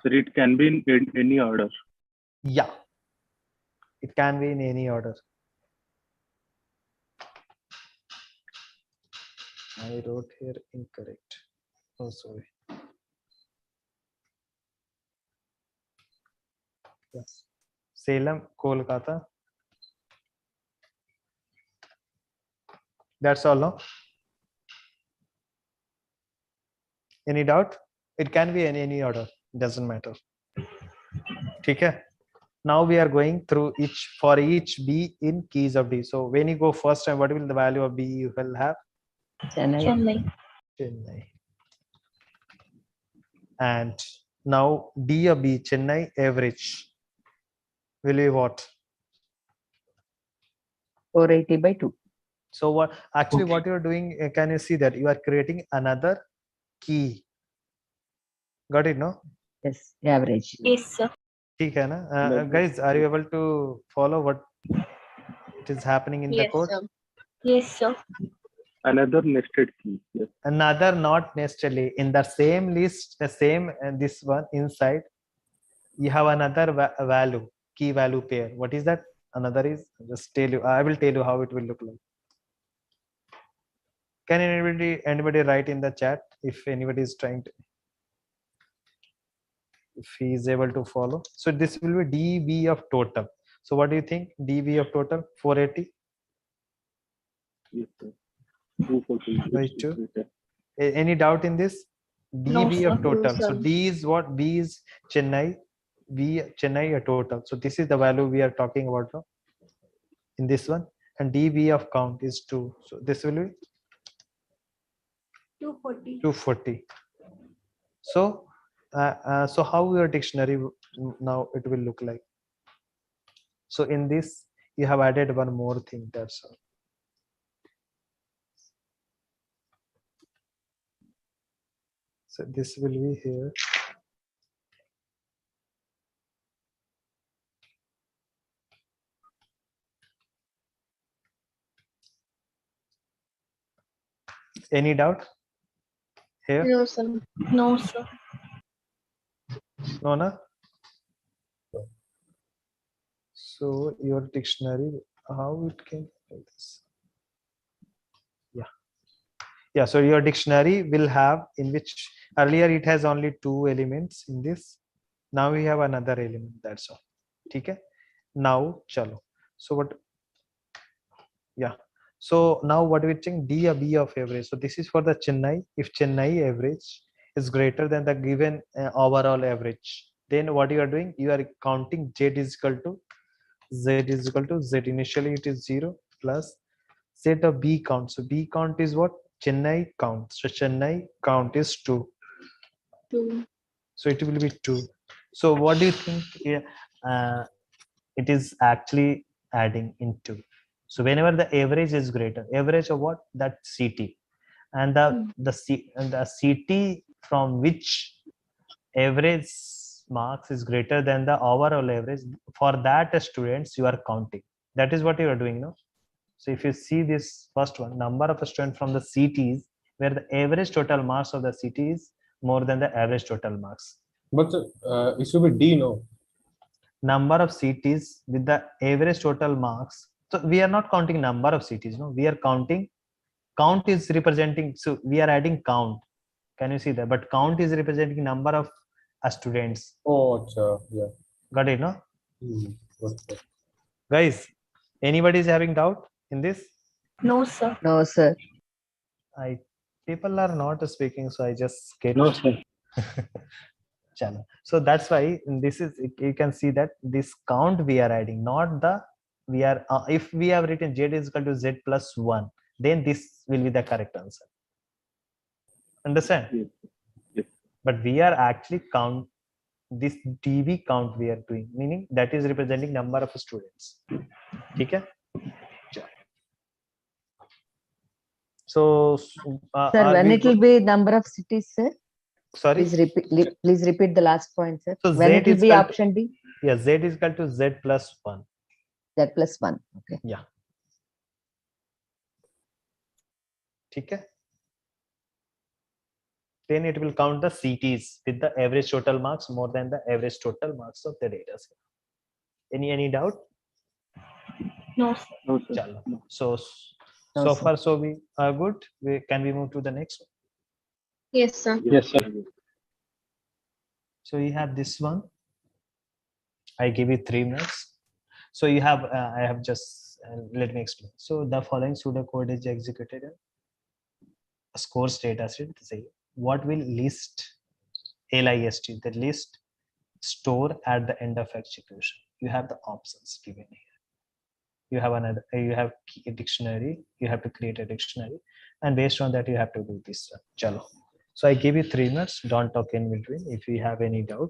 So it can be in any order. Yeah, it can be in any order. I wrote here incorrect. Oh, sorry. Yes. Salem, Kolkata. That's all, no? Any doubt? It can be in any order. Doesn't matter. Okay. Now we are going through for each B in keys of D. So when you go first time, what will the value of B you will have? Chennai. And now D of B, Chennai average will be what? 480 by 2. So what what you're doing, can you see that you are creating another key? Got it, no? Yes, average. Yes, sir. Okay, na? Guys, are you able to follow what it is happening in the Yes, code? sir. Yes, sir. Another nested key. Yes. Another not necessarily in the same list, the same and this one inside. You have another value, key value pair. What is that? Another is just tell you. I will tell you how it will look like. Can anybody write in the chat if anybody is trying to, if he is able to follow? So this will be dB of total. So what do you think? dB of total 480. Yes, sir. 240 by is 2. greater. Any doubt in this? No, DB sir. of No, total. So sir. D is what? B is Chennai. B Chennai a total. So this is the value we are talking about now in this one. And DB of count is 2. So this will be 240. 240. So so how your dictionary now it will look like? So in this you have added one more thing, that's all. So this will be here. Any doubt here? No, sir. No, sir. No, no. So your dictionary, how it can like this? Yeah, so your dictionary will have, in which earlier it has only 2 elements in this. Now we have another element, that's all. Okay. Now chalo. So what? Yeah. So now what we think, D or B of average. So this is for the Chennai. If Chennai average is greater than the given overall average, then what you are doing, you are counting Z is equal to Z. Initially it is 0 plus Z of B count. So B count is what? Chennai count. So Chennai count is 2. 2. So it will be 2. So what do you think? Yeah, it is actually adding into. So whenever the average is greater, average of what? That CT, and the CT from which average marks is greater than the overall average, for that students you are counting. That is what you are doing now. So if you see this first one, number of students from the CTs where the average total marks of the CT is more than the average total marks. But it should be D, no? Number of CTs with the average total marks. So we are not counting number of CTs, no, we are counting, count is representing, so we are adding count. Can you see that? But count is representing number of students. Oh, yeah. Got it, no? Okay. Guys, anybody is having doubt in this? No, sir. No, sir. People are not speaking, so I just get. No, sir. Channel. So that's why this is, you can see that this count we are adding, not the, we are if we have written Z is equal to Z plus 1, then this will be the correct answer. Understand? Yes. Yes. But we are actually count, this DB count we are doing, meaning that is representing number of students. Okay. So Sir, when it will be number of cities, sir? Sorry. Please repeat the last point, sir. So when Z it will is be equal option D? Yeah, Z is equal to Z plus 1. Z plus 1. Okay. Yeah. Okay. Then it will count the CTs with the average total marks more than the average total marks of the data set. Any doubt? No, sir. No, sir. Chalo. No. So No, sir. far so we are good. Can we move to the next one? Yes, sir. Yes, sir. So you have this one. I give you 3 minutes. So you have I have just let me explain. So the following pseudocode is executed in a scores data set. Say what will list the list store at the end of execution. You have the options given here. You have you have a dictionary, you have to create a dictionary, and based on that you have to do this. Chalo. So I give you 3 minutes, don't talk in between. If you have any doubt,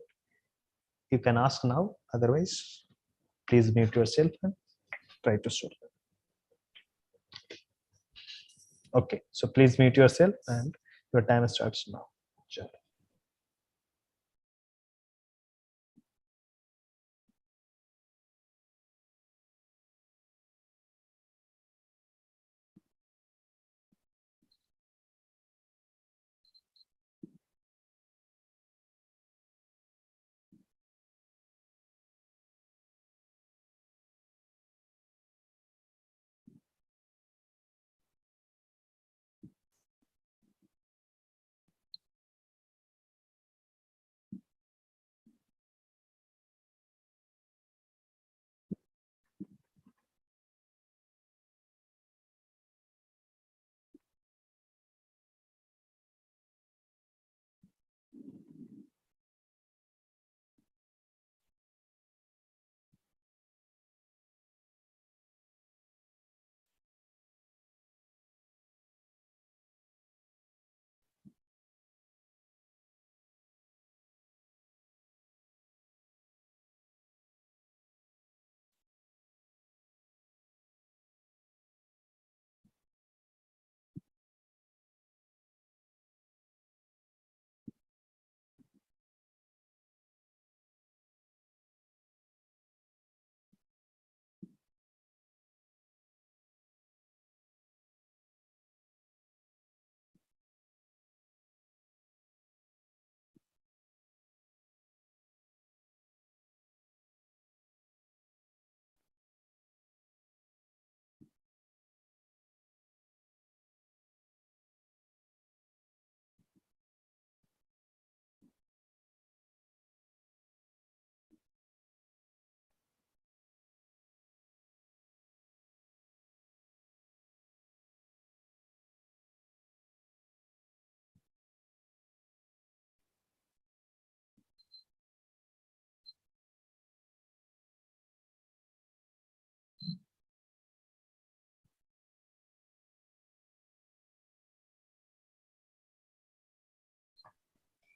you can ask now, otherwise please mute yourself and try to solve it. Okay, so please mute yourself and your time starts now. Chalo.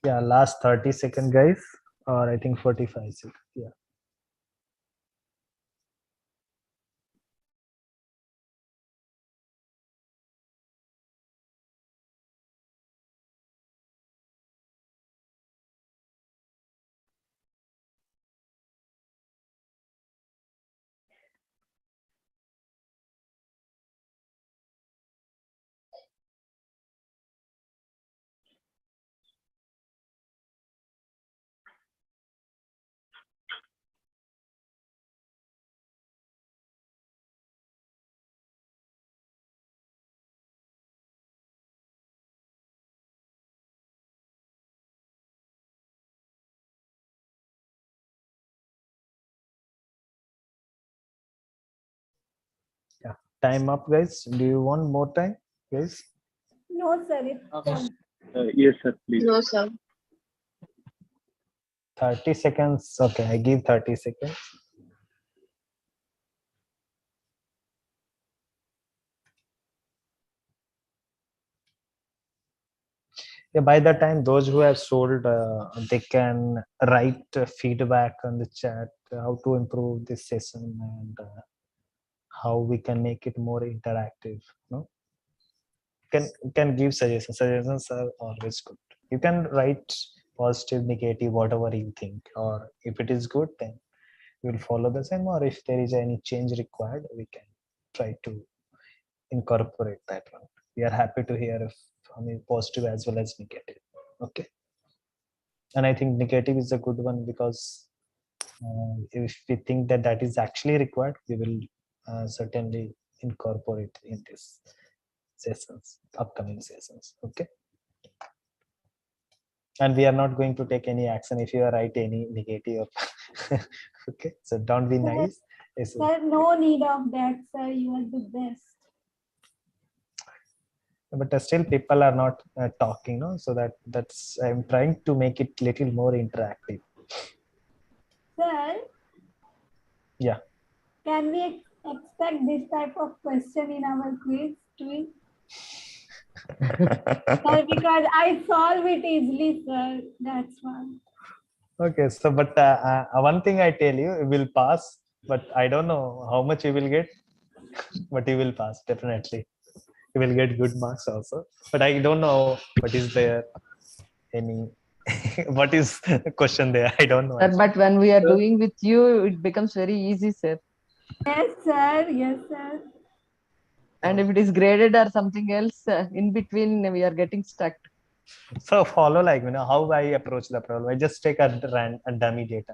Yeah, last 30 seconds, guys, or I think 45 seconds. Yeah. Yeah. Time up, guys. Do you want more time, guys? No, sir. It's done. Yes, sir, please. No, sir. 30 seconds. Okay, I give 30 seconds. Yeah, by the time those who have sold, they can write feedback on the chat, how to improve this session and how we can make it more interactive. No, can give suggestions. Suggestions are always good. You can write positive, negative, whatever you think, or if it is good, then we will follow the same. Or if there is any change required, we can try to incorporate that one. We are happy to hear if positive as well as negative. Okay. And I think negative is a good one because if we think that that is actually required, we will certainly incorporate in this sessions, upcoming sessions. Okay. And we are not going to take any action if you are write any negative. Okay. So don't be nice. Sir, no need of that, sir. You are the best. But still people are not talking, no, so that's I'm trying to make it little more interactive. Sir, Yeah. can we expect this type of question in our quiz too? Sir, because I solve it easily, sir. That's why. Okay, so but one thing I tell you, you will pass, but I don't know how much you will get, but you will pass definitely. You will get good marks also, but I don't know what is there any what is the question there. I don't know. Sir, but when we are doing with you, it becomes very easy, sir. Yes, sir. Yes, sir. And if it is graded or something else, in between we are getting stuck. So follow like how I approach the problem. I just take a dummy data.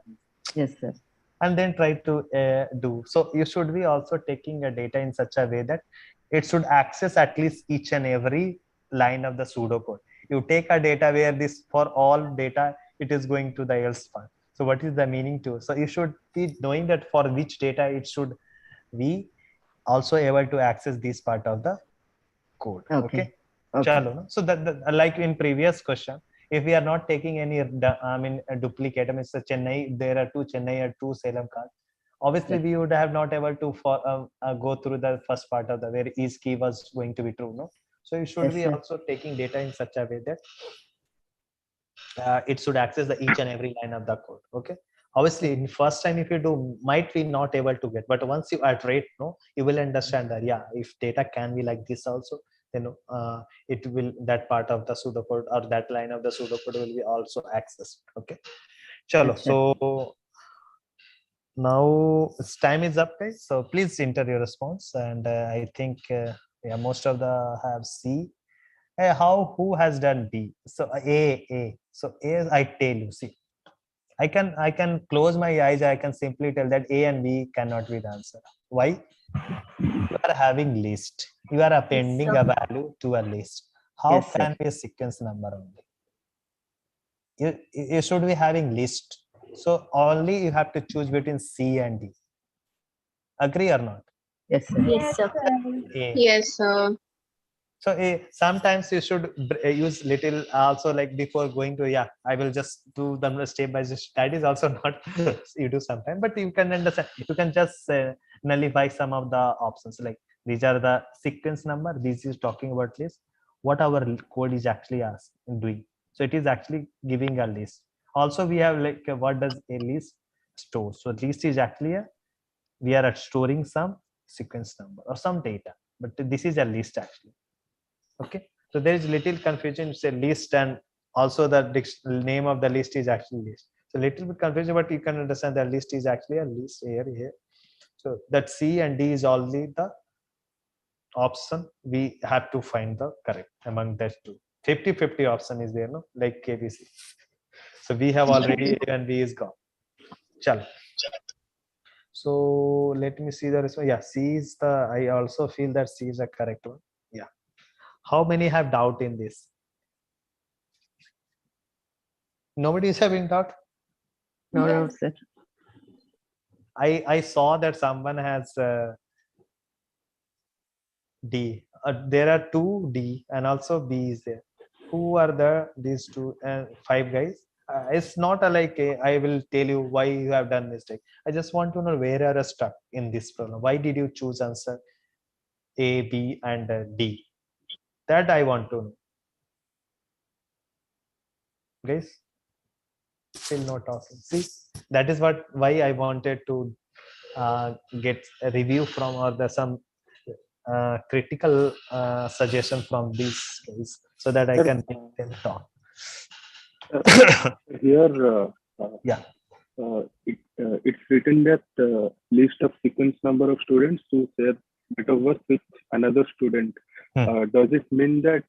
Yes, sir. And then try to do. So you should be also taking a data in such a way that it should access at least each and every line of the pseudocode. You take a data where this for all data, it is going to the else part. So what is the meaning to? So you should be knowing that for which data it should be also able to access this part of the code. Okay. Chalo, no? So that like in previous question, if we are not taking any a duplicate, I mean Chennai, there are two Chennai or two Salem cards. Obviously we would have not able to go through the first part of the where each key was going to be true, no? So you should Yes, be sir. also taking data in such a way that it should access the each and every line of the code. Okay. Obviously in first time if you do, might be not able to get, but once you iterate, no, you will understand that yeah, if data can be like this also, then it will, that part of the pseudocode or that line of the pseudocode will be also accessed. Okay. Chalo. So now its time is up, guys. So please enter your response, and I think yeah, most of the have C. Who has done B? So A. So A, I tell you, see, I can close my eyes. I can simply tell that A and B cannot be the answer. Why? You are having list. You are appending a value to a list. How Yes, can be a sequence number only? You should be having list. So only you have to choose between C and D. Agree or not? Yes, sir. Yes, sir. A. Yes, sir. So sometimes you should use little also like before going to, yeah, I will just do them step by step. That is also not you do sometime, but you can understand. You can just nullify some of the options. Like these are the sequence number. This is talking about list. What our code is actually doing. So it is actually giving a list. Also, we have like what does a list store? So list is actually we are storing some sequence number or some data, but this is a list actually. Okay, so there is little confusion. It's a list, and also the name of the list is actually list. So little bit confusion, but you can understand that list is actually a list here. So that C and D is only the option. We have to find the correct among that two. 50-50 option is there, no? Like KBC. So we have already A and B is gone. Chal. So let me see the response. Yeah, C is the. I also feel that C is the correct one. Yeah. How many have doubt in this? Nobody is having doubt. No Yes. doubt, sir. I saw that someone has D. There are two D and also B is there. Who are these two and five guys? It's not I will tell you why you have done mistake. I just want to know where are you stuck in this problem. Why did you choose answer A, B, and D? That I want to know. Guys, still not talking. See, that is why I wanted to get a review from or some critical suggestion from these guys so that I Sir, can make them talk. Here, Yeah. it's written that list of sequence number of students who share date of birth with another student. Does it mean that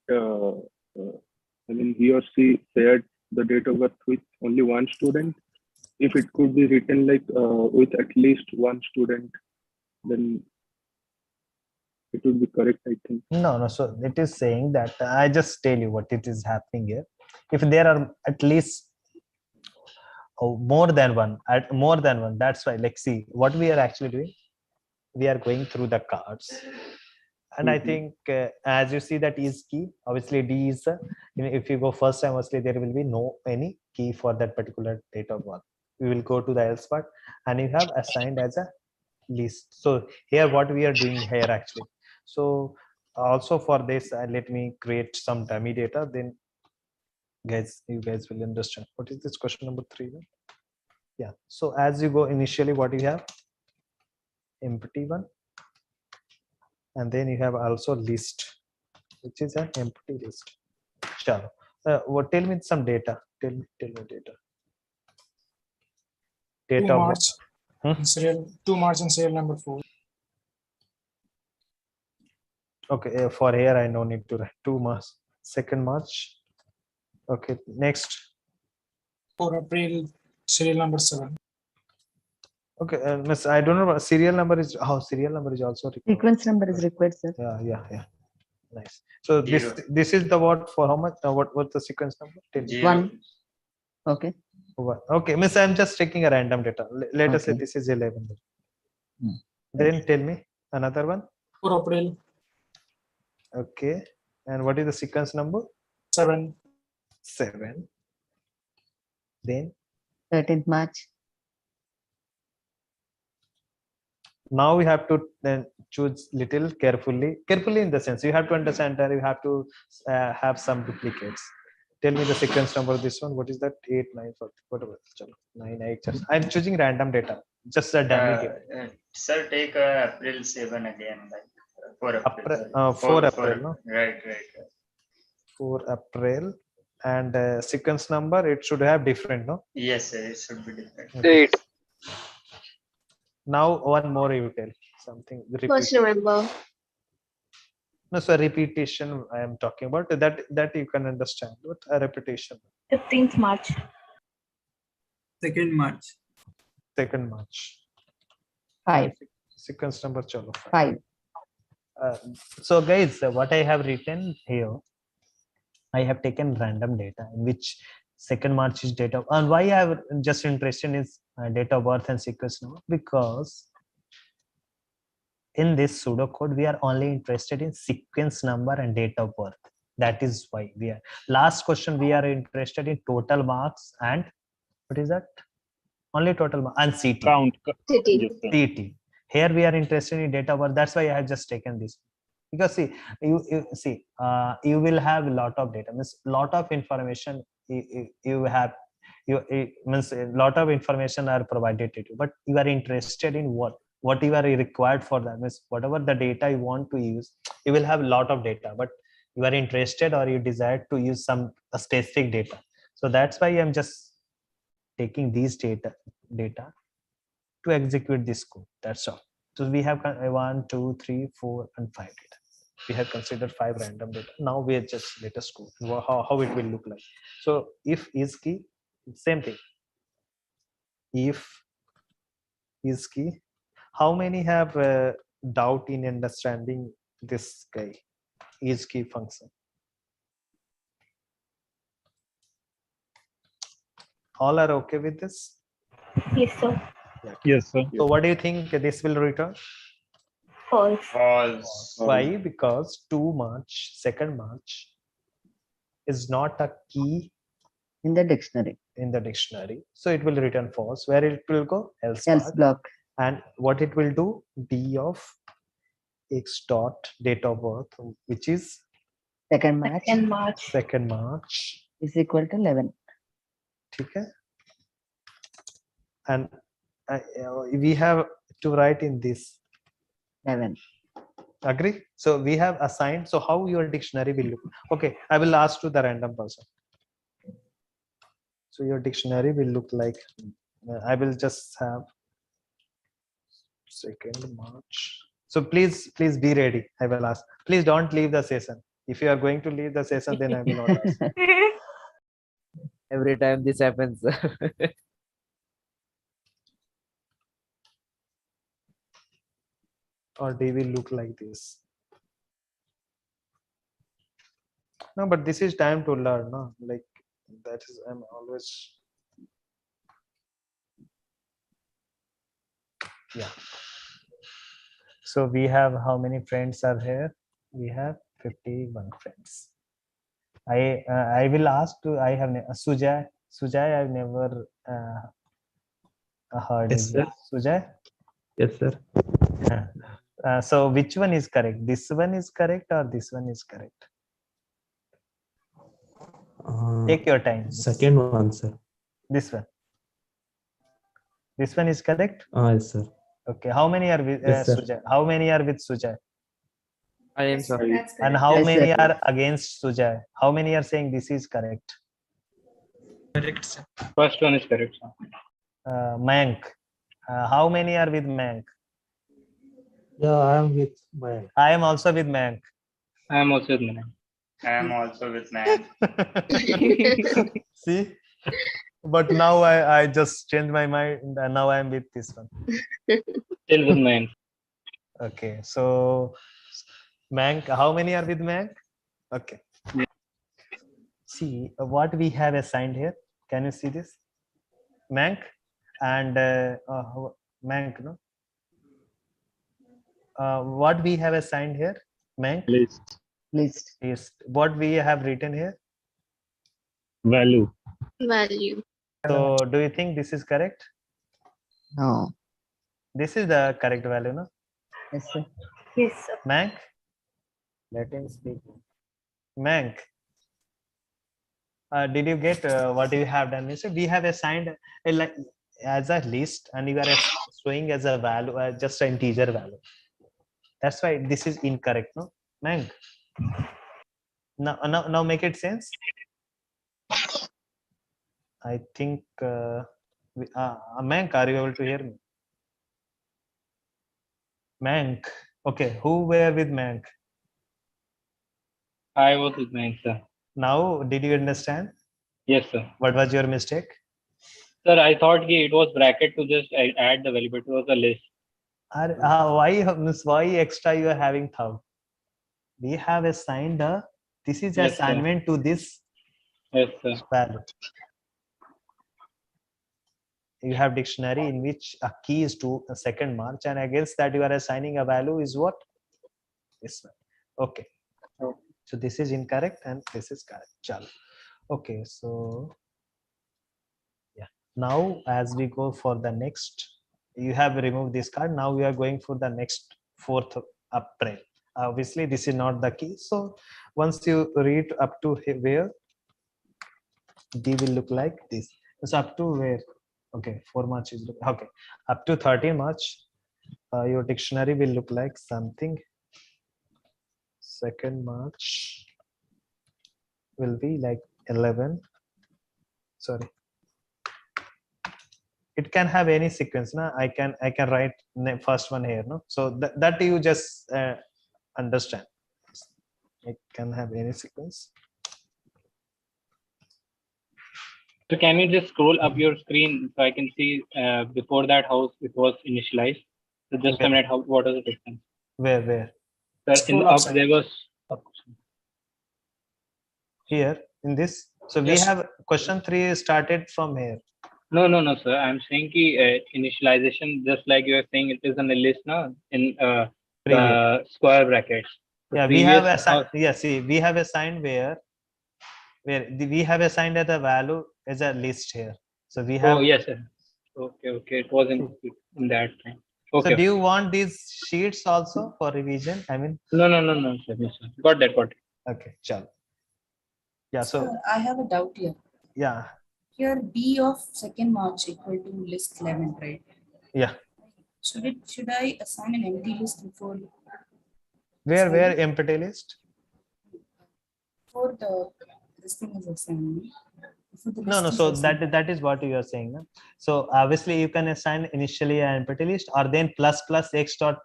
I mean he or she shared the date of birth with only one student? If it could be written like with at least one student, then it would be correct, I think. No. So it is saying that I just tell you what it is happening here. If there are at least more than one, that's why. Like, see what we are actually doing. We are going through the cards, and I think as you see that is key. Obviously, D is if you go first time, obviously there will be no any key for that particular date of birth. We will go to the else part, and you have assigned as a list. So here what we are doing here actually. So also for this let me create some dummy data, then you guys will understand what is this question number 3 then? Yeah, so as you go initially what you have empty one, and then you have also list which is an empty list. Sure. What tell me some data, tell me data. 2 March and serial 2 March and serial number 4. Okay, for here I no need to write 2 March, 2nd March. Okay, next. 4 April, serial number 7. Okay, miss, I don't know what serial number is. How serial number is also required. Sequence number is required, sir. Yeah. Nice. So this is the what for how much? What's the sequence number? Tell me. 1. Okay. 1. Okay, miss, I'm just taking a random data. Let us say this is 11. Then tell me another one. 4 April. Okay, and what is the sequence number? 7. Then 13th March. Now we have to then choose little carefully in the sense you have to understand that you have to have some duplicates. Tell me the sequence number of this one. What is that? 8, 9, 40, whatever. 9, 8. I'm choosing random data. Just a dummy data. Sir, take April 7 again. Like 4 April. 4 April, no? Right. 4 April. And sequence number, it should have different, no? Yes, sir, it should be different. Okay. 8. Now one more you tell something. 1st November. No, so repetition I am talking about that you can understand. What a repetition? 15th March. 2nd March. 2nd March. 5. Sequence number chalo. 5. So guys, what I have written here, I have taken random data in which 2nd March is date of, and why I have just interested is date of birth and sequence number, because in this pseudocode we are only interested in sequence number and date of birth. That is why we are last question we are interested in total marks and what is that? Only total mark and CT. Count. CT. Here we are interested in date of birth. That's why I have just taken this. Because see, you will have a lot of data, means lot of information you have it means a lot of information are provided to you, but you are interested in what you are required for that means whatever the data you want to use, you will have a lot of data, but you are interested or you desire to use some specific data. So that's why I'm just taking these data to execute this code. That's all. So we have 1, 2, 3, 4, and 5 data. We have considered 5 random data. Now we are just let us go how it will look like. So if is key, same thing. If is key, how many have doubt in understanding this guy is key function? All are okay with this? Yes, sir. Yes, sir. So what do you think this will return? False. False. Why? Because 2 March, 2nd March is not a key In the dictionary. in the dictionary. So it will return false. Where it will go? Else Else part. block. And what it will do? D of x dot date of birth, which is 2nd March 2nd March. 2nd March. is equal to 11. Okay. And we have to write in this 11. Agree? So we have assigned. So how your dictionary will look? Okay, I will ask to the random person. So your dictionary will look like. I will just have 2nd March. So please be ready. I will ask. Please don't leave the session. If you are going to leave the session, then I will not ask. Every time this happens. Or they will look like this. No, but this is time to learn. No, like that is. I'm always. Yeah. So we have how many friends are here? We have 51 friends. I will ask to. I have Sujay. Sujay, I've never heard Yes, his sir. name. Sujay. Yes, sir. So which one is correct? This one is correct or this one is correct? Take your time. Second one, sir. This one. This one is correct? Yes, sir. Okay. How many are with Yes, sir. Sujay? How many are with Sujay? I am sir. And how Yes, many sir. are against Sujay? How many are saying this is correct? Correct, sir. First one is correct, sir. Mayank. How many are with Mayank? Yeah, I am with my. I am also with Mayank. I am also with Manan. I am also with man. See? But now I just changed my mind and now I am with this one. Still with Mayan. Okay. So Mayank, how many are with Mayank? Okay. See what we have assigned here. Can you see this? Mayank and Mayank, no? What we have assigned here? Mayank? List. Is what we have written here? Value. Value. So do you think this is correct? No. This is the correct value, no? Yes, sir. Yes, sir. Mank? Let him speak. Mank. Did you get what you have done? So we have assigned as a list and you are showing as a value, just an integer value. That's why this is incorrect, no? Mank. Now make it sense. I think Mank, are you able to hear me? Mank. Okay, who were with Mank? I was with Mayan, sir. Now, did you understand? Yes, sir. What was your mistake? Sir, I thought it was bracket to just add the value, but it was a list. Why extra you are having thou? We have assigned this is Yes, sir. assignment to this Yes, sir. value. You have dictionary in which a key is to a 2nd March and against that you are assigning a value is what? This one. Okay. So this is incorrect and this is correct. Chalo. Okay, so yeah. Now as we go for the next, you have removed this card. Now we are going for the next 4th April. Obviously this is not the key. So once you read up to where D will look like this. So up to where? Okay, 4 March is okay. Up to 13 March, your dictionary will look like something. 2nd March will be like 11. Sorry. It can have any sequence. No? I can write first one here. No, so that you just understand. It can have any sequence. So can you just scroll up your screen so I can see before that how it was initialized? So just a minute, what is the difference? Where? Sir, in the up there was here in this. So we have question 3 started from here. No, sir. I'm saying initialization, just like you are saying, it is on a list now in the square brackets. Yeah, we have assigned. Yeah, see, we have assigned where we have assigned as a value as a list here. So we have. Oh yes, sir. Okay. It was in that time. Okay. So do you want these sheets also for revision? I mean. No, sir. Yes, sir. Got that. Okay, chal. Yeah. So Sir, I have a doubt here. Yeah. Here D of 2nd March equal to list 11, right? Yeah. Should I assign an empty list before? Where empty list? For this thing is assigned. No. So that is what you are saying. No? So obviously you can assign initially an empty list, or then plus x dot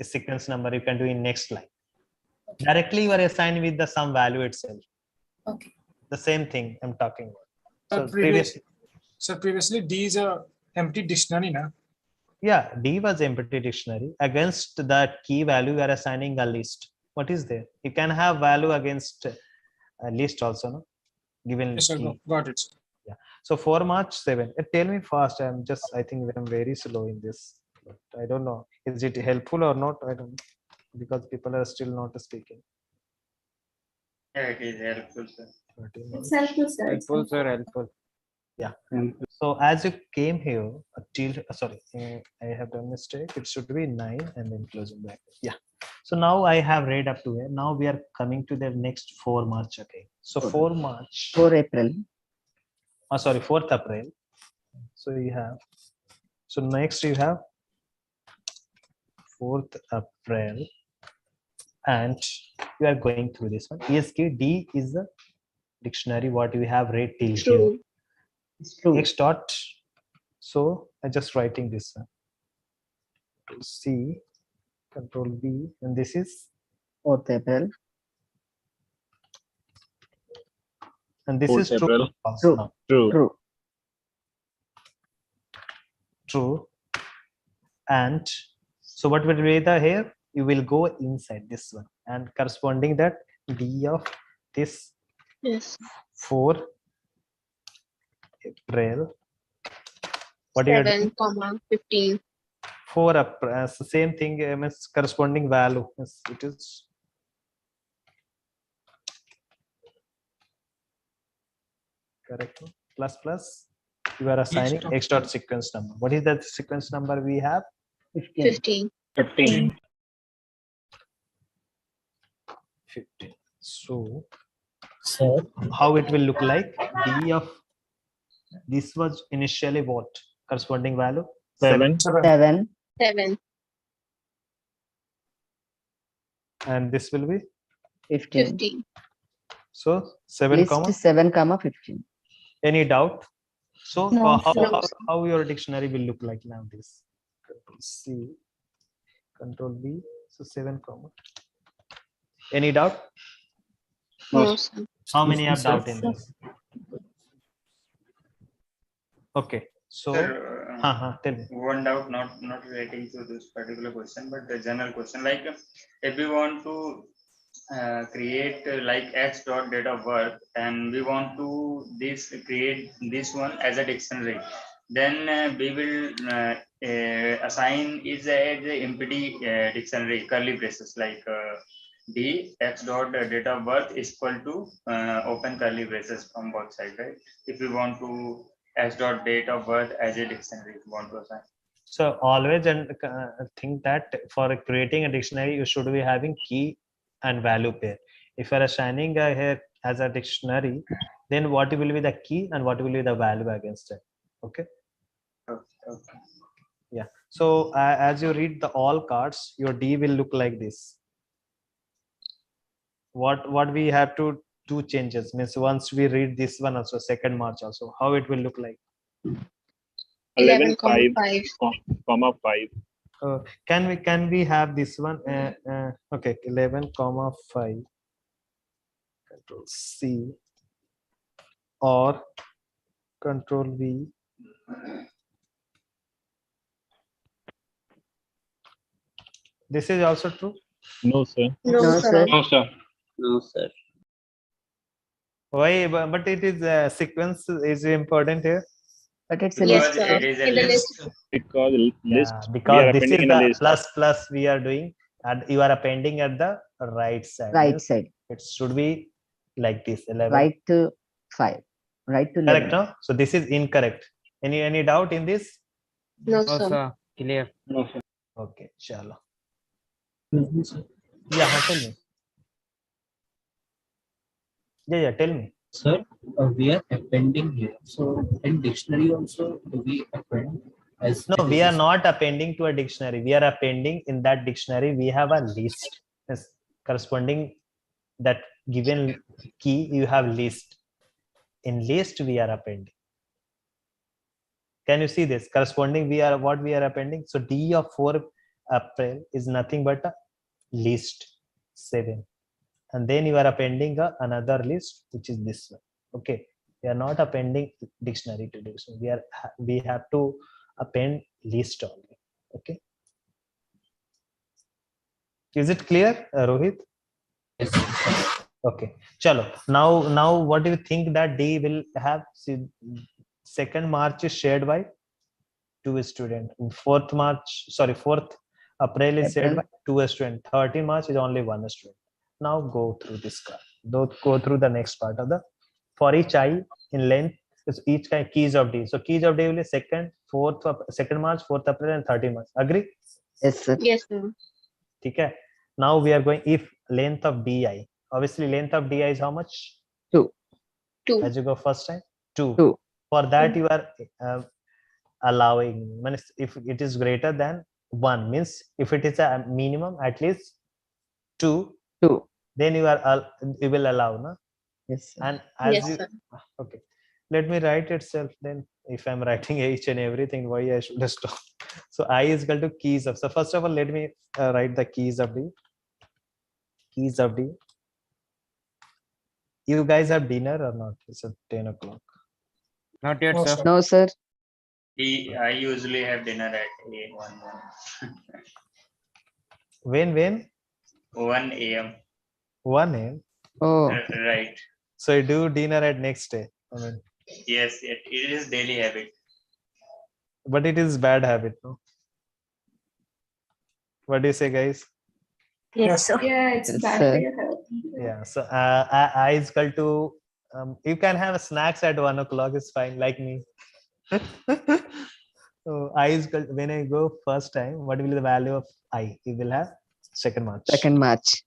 sequence number you can do in next line. Okay. Directly you are assigned with the some value itself. Okay. The same thing I'm talking about. So previously D is a empty dictionary, na? Yeah, D was empty dictionary. Against that key value, we are assigning a list. What is there? You can have value against a list also, no? Given Yes, sir, key. got it. Yeah. So 4 March 7. Tell me fast. I think I'm very slow in this. But I don't know. Is it helpful or not? I don't know. Because people are still not speaking. Yeah, it is helpful, sir. It's helpful, sir. Helpful, sir. Helpful. Yeah. So as you came here till sorry, I have done mistake. It should be 9 and then closing bracket. Yeah. So now I have read up to here. Now we are coming to the next 4 March again. So 4 March. 4 April. Sorry, 4th April. So you have. So next you have 4th April, and you are going through this one. ESKD is the dictionary what we have read till here. X dot. So I just writing this one. C, Control V, and this is 4th April. And this is true. True. And so what will be the here? You will go inside this one and corresponding that D of this 4 April. What 7, 15. 4 April. Same thing means corresponding value. It is correct. Plus. You are assigning X dot sequence number. What is that sequence number we have? 15. 15. So how it will look like? D of this was initially what? Corresponding value? 7. And this will be 15. So 7 List comma 7 comma 15. Any doubt? So No, how your dictionary will look like now? This Control C, Control V. So 7 comma. Any doubt? No, sir. How many have doubt in this? Okay. So Sir, tell me. one doubt, not relating to this particular question, but the general question. Like if we want to create like X dot date of birth, and we want to create this one as a dictionary, then we will assign is a empty dictionary curly braces like D X dot date of birth is equal to open curly braces from both sides, right? If we want to X dot date of birth as a dictionary, if we want to assign. So always think that for creating a dictionary, you should be having key and value pair. If you are assigning here as a dictionary, then what will be the key and what will be the value against it. Okay. Okay. Yeah. So as you read the all cards, your D will look like this. What we have to do changes means once we read this one also, second march also, how it will look like. 11,5. Comma 5. Can we have this one? Okay, 11,5. Control C or Control V. This is also true. No, sir. No, sir. No, sir. No, sir. Why? But it is sequence is important here. But it's a Because list. it is a In the list. list. Because list. Yeah, We because are this appending is in a the list. plus we are doing, and you are appending at the right side. Right Means side. it should be like this. 11. Right to 5. Right to 11. Correct, no? So this is incorrect. Any doubt in this? No, No, sir. sir. Clear. No, sir. Okay, chalo. Yeah, tell me. Yeah, tell me. Sir, we are appending here. So in dictionary also, do we append as No, it we is are not appending to a dictionary. We are appending in that dictionary. We have a list. Yes, corresponding that given key, you have list. In list, we are appending. Can you see this? Corresponding, we are what we are appending. So D of 4 April is nothing but a list 7. And then you are appending another list, which is this one. Okay. We are not appending dictionary to dictionary. We have to append list only. Okay. Is it clear, Rohit? Yes. Okay. Chalo. Now what do you think that D will have? See, second March is shared by 2 students. 4th April is shared by 2 students. 13 March is only 1 student. Now go through this card. Go through the next part of the, for each I in length, is each kind keys of D. So keys of D will be 2nd, 2nd March, 4th April, and 13 March. Agree? Yes, sir. Yes, sir. Okay. Now we are going if length of DI. Obviously, length of DI is how much? 2. 2. As you go first time, 2. 2. For that, you are allowing, if it is greater than 1, means if it is a minimum at least 2, then you will allow, no? Yes, sir. And as Yes, you, sir. okay, let me write itself then. If I'm writing each and everything, why I should stop? So I is equal to keys of. So first of all, let me write the keys of D. Keys of D. You guys have dinner or not? It's at 10 o'clock. Not yet, No, sir. sir. No, sir. I usually have dinner at 1 When? 1 a.m. 1 a.m. Oh. Right. So you do dinner at next day. I mean, Yes, it is daily habit. but it is bad habit, no? What do you say, guys? Yes, sir. Yeah, it's Yes, bad sir. for your health. Yeah. So I is equal to. You can have snacks at 1 o'clock. It's fine, like me. So I is equal, when I go first time, what will be the value of I? You will have 2nd March. 2nd March.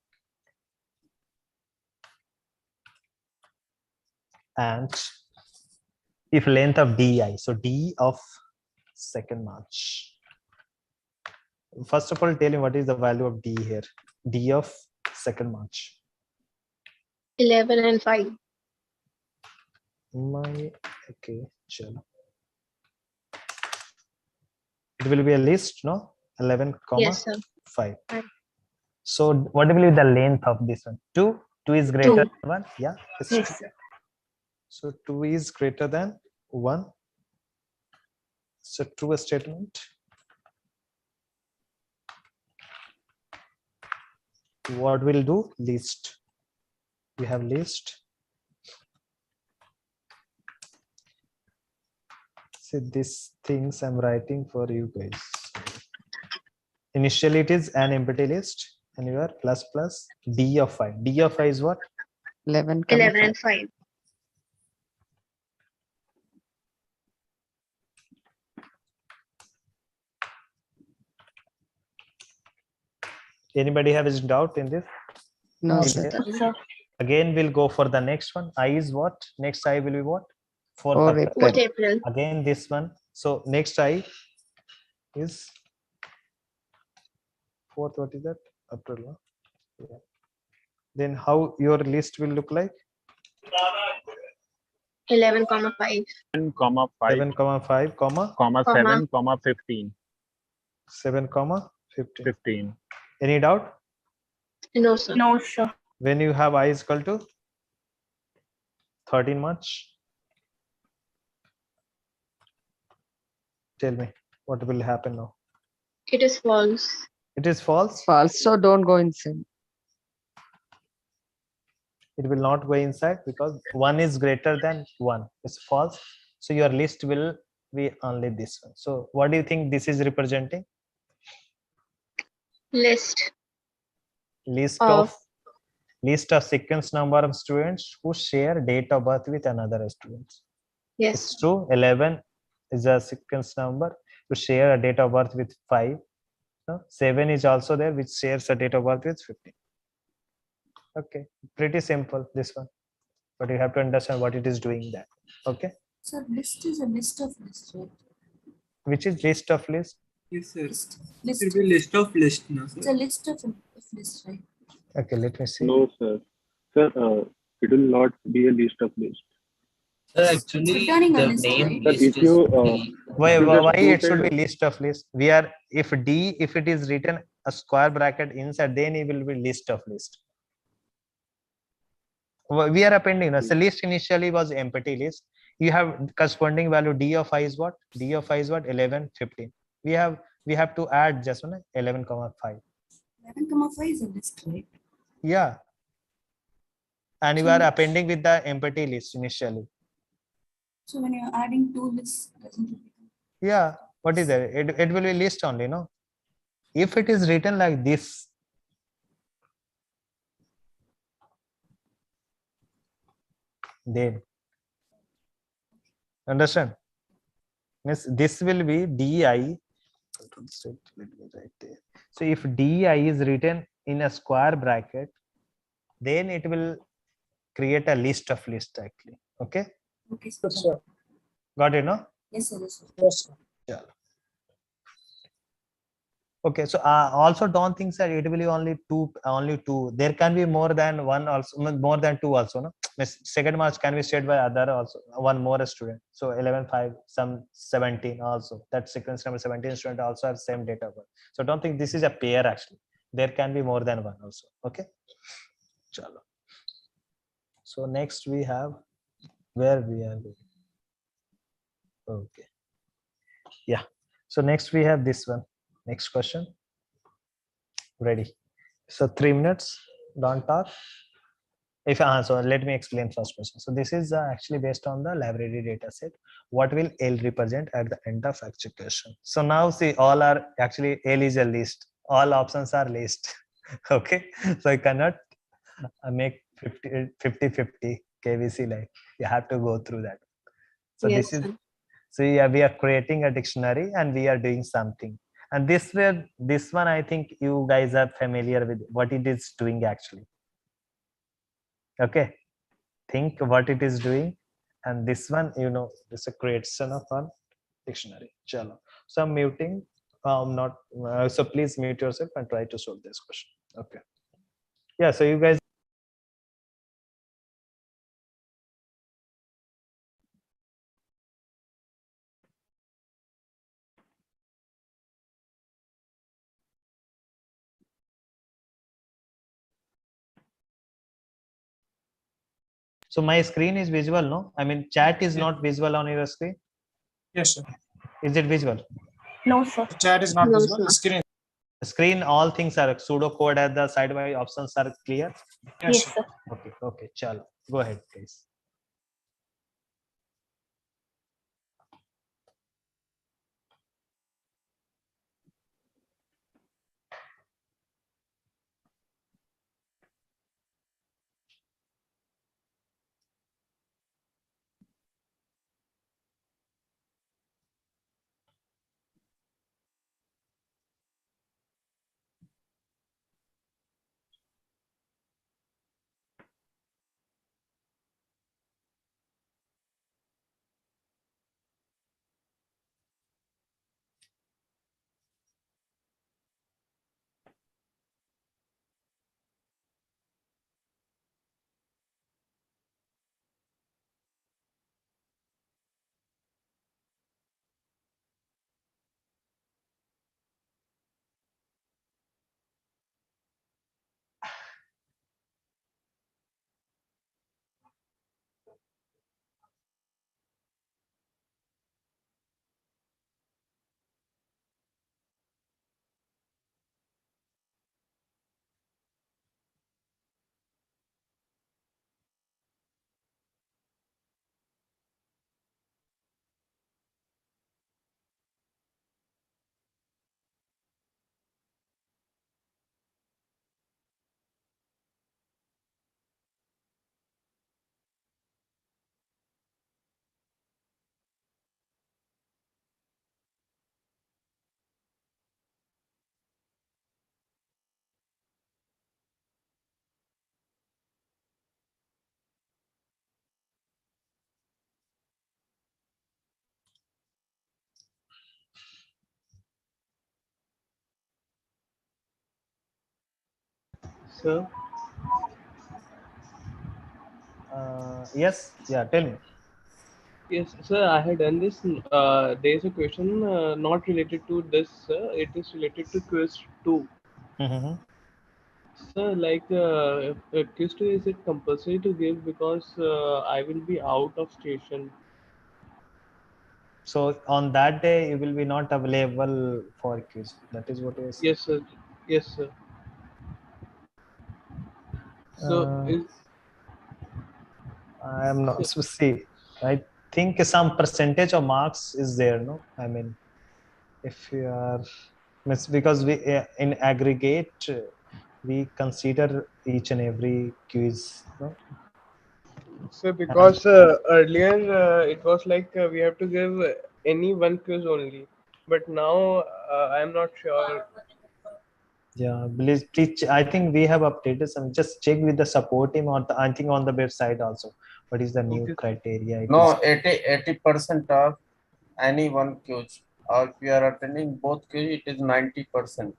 And if length of DI, so D of 2nd March. First of all, tell me what is the value of D here. D of 2nd March. 11 and 5. Okay, chalo. It will be a list, no? 11, Yes, sir. 5. 5. So what will be the length of this one? 2? 2 is greater than 1? Yeah. It's Yes, 2. sir. So 2 is greater than 1. So true statement. What will do? List. We have list. See, these things I'm writing for you guys. Initially it is an empty list and you are plus D of 5. D of 5 is what? 11, 11 and 5. Anybody have a doubt in this? No, In sir. here? Sir. Again, we'll go for the next one. I is what? Next I will be what? 4th 4 April. 4th April. Again, this one. So next I is 4th. What is that? April. Huh? Yeah. Then how your list will look like? 11, 5. 7, 5, 7, 5, comma Comma. 7, 15. 7, 15. 15. Any doubt? No, sir. No, sir. When you have I is equal to 13 March, tell me what will happen now. It is false. It is false. False, so don't go inside. It will not go inside because 1 is greater than 1. It's false. So your list will be only this one. So what do you think this is representing? List List of of sequence number of students who share date of birth with another students. yes. It's true. 11 is a sequence number to share a date of birth with 5. 7 is also there, which shares a date of birth with 15. Okay, pretty simple this one, but you have to understand what it is doing that. Okay, So list is a list of lists, right? which is list of list? Yes, sir. List. It will be list of list, no, It's sir. a list of lists, right? Okay, let me see. No, sir. Sir, it will not be a list of lists. So actually, returning a the list, name right? Sir, list if is you Why if you just why it put should be it, list of list? We are, if D, if it is written a square bracket inside, then it will be list of list. We are appending. So list initially was empty list. You have corresponding value D of I is what? D of I is what? 11, 15. We have to add just one 11, 5. 11, 5 is a list, right? Yeah. And you are appending with the empty list initially. So when you're adding two lists, doesn't it become? Yeah. What is that? It will be list only, no? If it is written like this, then understand? Means this will be DI. Let me write there. So if DI is written in a square bracket, then it will create a list of list actually. Okay. Okay, sir. Got it, no? Yes, sir. Yes, sir. Yes, sir. Yeah. Okay, so also don't think that it will be only two. There can be more than one also, more than two also. No, second march can be shared by other also, one more student. So 11, 5, some 17 also. That sequence number 17 student also have same date of birth. So don't think this is a pair actually. There can be more than one also. Okay. Chalo. So next we have where we are going. Okay. Yeah. So next we have this one. Next question. Ready. So 3 minutes. Don't talk. If so let me explain first question. So this is actually based on the library data set. What will L represent at the end of execution? So now see, all are actually L is a list. All options are list. Okay. So I cannot make 50 KVC, like you have to go through that. So Yes, this is, sir. so yeah, we are creating a dictionary and we are doing something. And this one, I think you guys are familiar with what it is doing actually. Okay, think what it is doing. And this one, it's a creation of a dictionary. Chalo. So I'm muting. Not so please mute yourself and try to solve this question. Okay. Yeah. So you guys. So my screen is visual, no? I mean, chat is not visual on your screen. Yes, sir. Is it visual? No, sir. The chat is not No, visible. sir. The screen. Screen, all things are pseudo code at the side by options are clear. Yes, Yes, sir. sir. Okay. Okay. Chalo. Go ahead, please. Sir, Yes, yeah, tell me. yes, sir, I had done this. There is a question not related to this, sir. It is related to quiz 2. Mhm. Sir, like quiz 2, is it compulsory to give because I will be out of station? So on that day, you will be not available for quiz. That is what you are saying. Yes, sir. Yes, sir. So Uh, is I am not. so, So see, I think some percentage of marks is there. No, I mean, if you are, means because we in aggregate we consider each and every quiz. No, so and because earlier it was like we have to give any one quiz only, but now I am not sure. yeah, please. I think we have updated some. Just check with the support team or I think on the website also. What is the new Okay. criteria? It is No, 80% of any one quiz. Or if you are attending both quiz, it is 90%.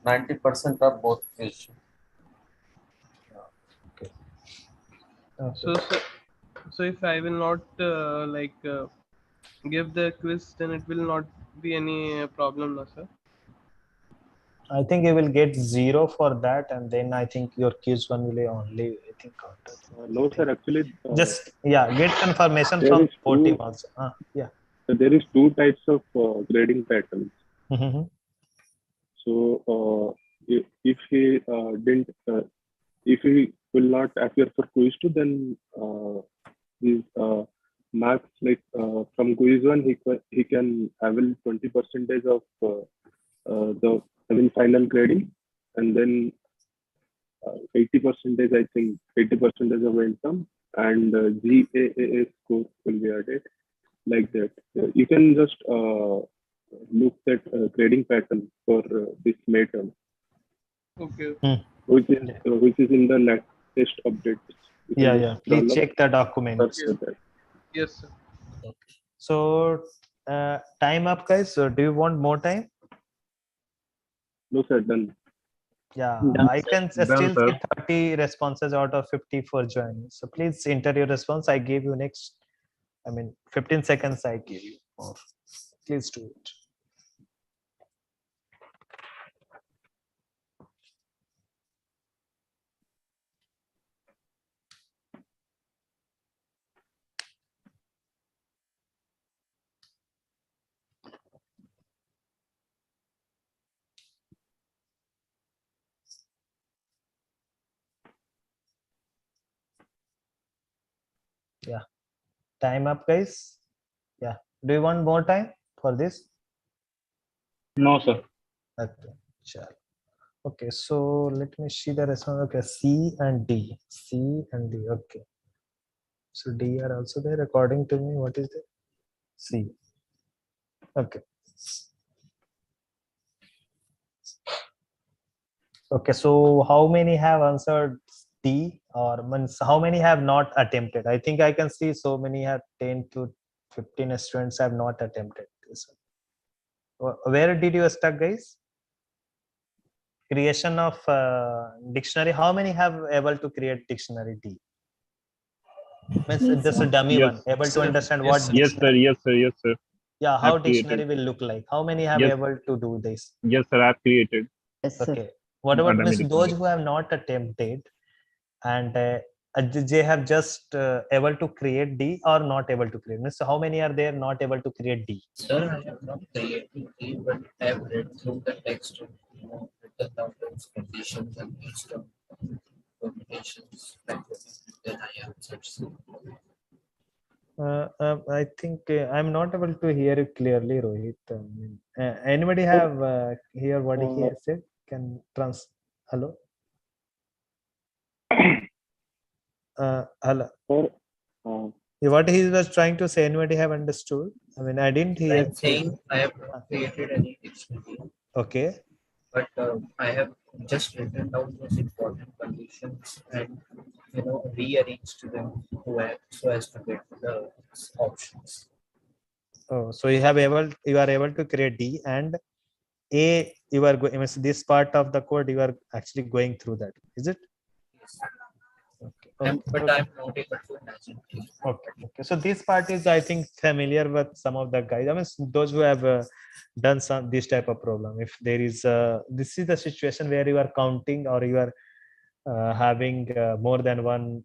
90% of both quiz. So, so if I will not give the quiz, then it will not be any problem, no, sir. I think you will get 0 for that, and then I think your quiz one will only I think counted. No, sir. Actually, Just get confirmation there from is support team two. also. Yeah. There is two types of grading patterns. Mhm. So if he didn't, if he will not appear for quiz 2, then his marks from quiz 1 he can avail 20% of the final grading, and then 80% I think 80% of income and GAA score will be added like that. You can just look at grading pattern for this matter, Okay. which is in the latest update. You can Yeah, just yeah. Please download check the search documents. for that. Yes, sir. So time up, guys. So do you want more time? No, sir, done. Yeah, Done, I sir. can Done, still sir. see 30 responses out of 50 for joining. So please enter your response. I gave you next, 15 seconds I give you. Or please do it. Yeah, time up, guys. Yeah, do you want more time for this? No, sir. Okay, sure. Okay, so let me see the response. Okay, C and D. C and D. Okay. So D are also there according to me. What is it? C. Okay. Okay, so how many have answered D, or means how many have not attempted? I think I can see so many have 10 to 15 students have not attempted this one. Where did you stuck, guys? Creation of dictionary. How many have able to create dictionary D? Means Me, this is sir. dummy Yes. one. Able to Sir. understand Yes, what sir. Yes, sir. dictionary. Yes, sir. Yes, sir. Yeah, how I've created. dictionary will look like. How many have Yes. able to do this? Yes, sir. I've created. Yes, sir. Okay. What about Dummy means those dictionary. who have not attempted and they have just able to create D or not able to create? Means how many are there not able to create D? Sir, I have not created it, but I have read through the text, written down those conditions and based on combinations, then I answered. I think I'm not able to hear you clearly, Rohit. Anybody have hear what he has said? Can hello? Hello. What he was trying to say, anybody have understood? I didn't hear. I'm saying I have not created any dictionary, Okay. but I have just written down those important conditions and rearranged them so as to get the options. Oh, so you are able to create D, and A, you are going, this part of the code, you are actually going through that, is it? Okay. But Okay. I'm not able to imagine. Okay. So this part is, I think, familiar with some of the guys. I mean, those who have done some this type of problem. If there is, this is the situation where you are counting or you are having more than one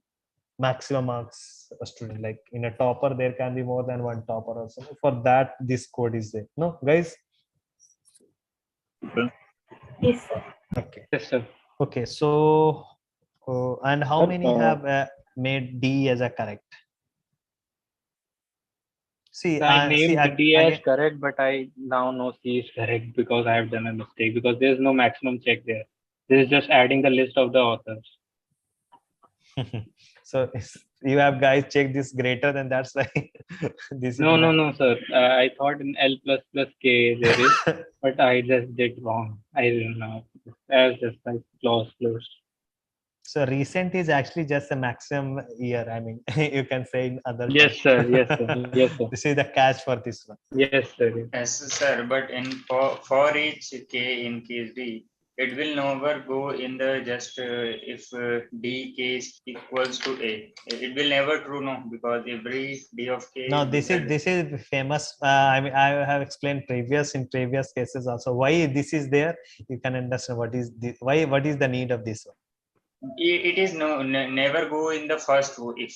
maximum marks a student. Like in a topper, there can be more than one topper also. For that, this code is there. No, guys. Yes, sir. Okay. Yes, sir. Okay. So, and how Sir, many have made D as a correct? See, I see named D as again. correct, but I now know C is correct because I have done a mistake, because there is no maximum check there. This is just adding the list of the authors. So you have guys checked this greater than that's why this is No, sir. I thought in L plus plus K there is, but I just did wrong. I don't know. I was just like close. So recent is actually just a maximum year. I mean, you can say in other Yes, terms. sir. Yes, sir. Yes, sir. This is the catch for this one. Yes, sir. Yes, sir. But in for each K in case D, it will never go in the just if D K is equals to A. It will never true, no, because every D of K. Now is this is famous. I mean, I have explained in previous cases also why this is there. You can understand what is the why. What is the need of this one? It is never go in the first row if.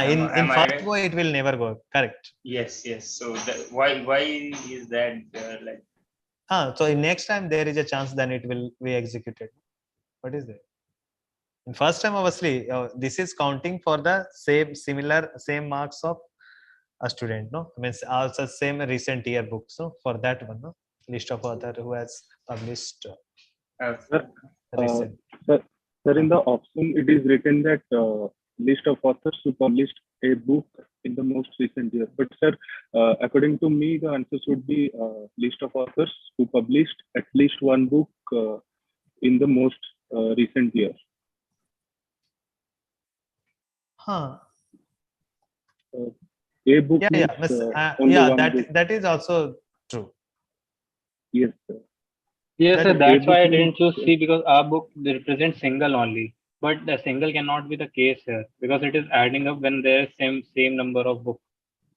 In first row it will never go. Correct. Yes. So why is that like? So in next time there is a chance then it will be executed. What is it? In first time, obviously, this is counting for the same marks of a student. No, means also same recent year book. So for that one, no, list of author who has published recent. Sir, in the option, it is written that list of authors who published a book in the most recent year. But sir, according to me, the answer should be list of authors who published at least one book in the most recent year. A book means only one book. That is also true. Yes, sir. Yes, sir. That's why I didn't choose C, because our book represents single only. But the single cannot be the case here because it is adding up when there is same number of books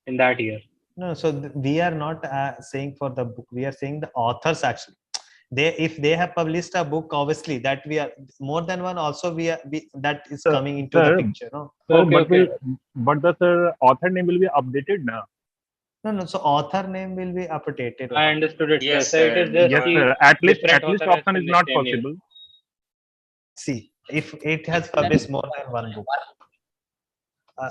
in that year. No, so we are not saying for the book. We are saying the authors actually. If they have published a book, obviously that we are more than one. Also, that is coming into the picture. No. But the author name will be updated now. No. So author name will be updated. I understood it. Yes, sir. It is just Yes, sir. At least option is not possible. See, if it has published more than one book.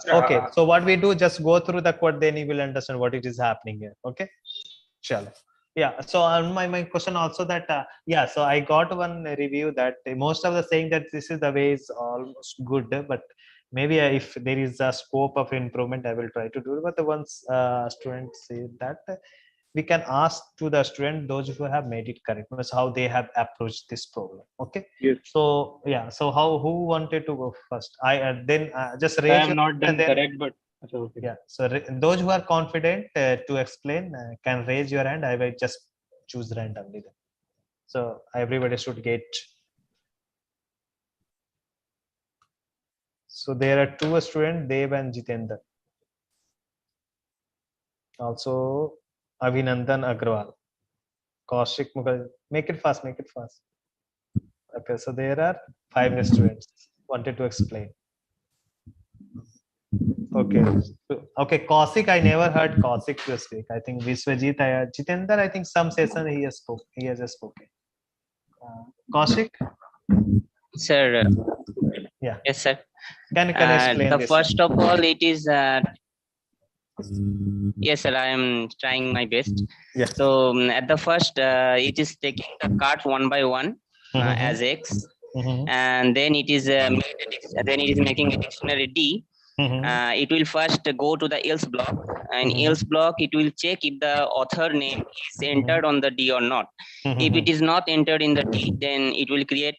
Okay, so what we do, just go through the code, then you will understand what it is happening here. Okay, sure. Yeah, so on my question also that so I got one review that most of the saying that this is the way is almost good, but maybe if there is a scope of improvement, I will try to do it. But the once students say that we can ask to the student those who have made it correct, how they have approached this problem. Okay. Yes. So who wanted to go first? I then just raise. I am not done correct, but okay. Yeah. So those who are confident to explain can raise your hand. I will just choose randomly then. So everybody should get. So there are two students, Dev and Jitendra. Also Abhinandan Agrawal. Kaushik Mukhal. Make it fast. Okay, so there are 5 students wanted to explain. Okay. Kaushik, I never heard Kaushik to speak. I think Vishwajit, Jitendra, I think some session he has spoken. Kaushik? Sir. Yeah. Yes, sir. Can you explain the this? First of all, it is yes, sir. I am trying my best. Yeah. So at the first, it is taking the card one by one as X, and then it is making a dictionary D. It will first go to the else block, and else block it will check if the author name is entered on the D or not. If it is not entered in the D, then it will create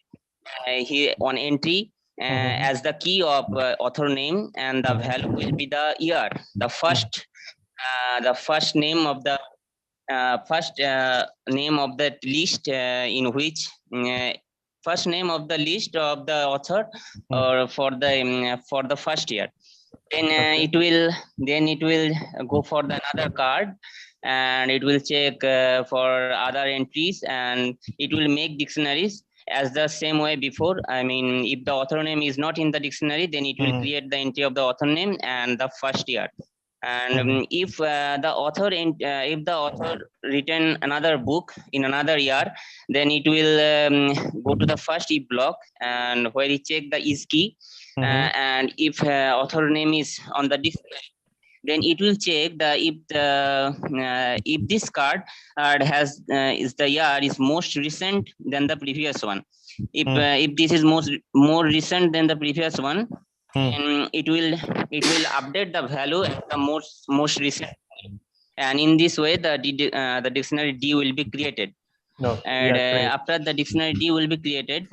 here one entry as the key of author name, and the value will be the year, the first name of the first name of that list in which first name of the list of the author or for the first year. Then it will go for the another card, and it will check for other entries, and it will make dictionaries as the same way before. I mean, if the author name is not in the dictionary, then it will create the entry of the author name and the first year. And if the author written another book in another year, then it will go to the first if block, and where it check the is key. And if author name is on the dictionary, then it will check if this card has is the year is most recent than the previous one. If this is more recent than the previous one, then it will update the value at the most recent, and in this way the dictionary D will be created. No, And yeah, great. after the dictionary D will be created,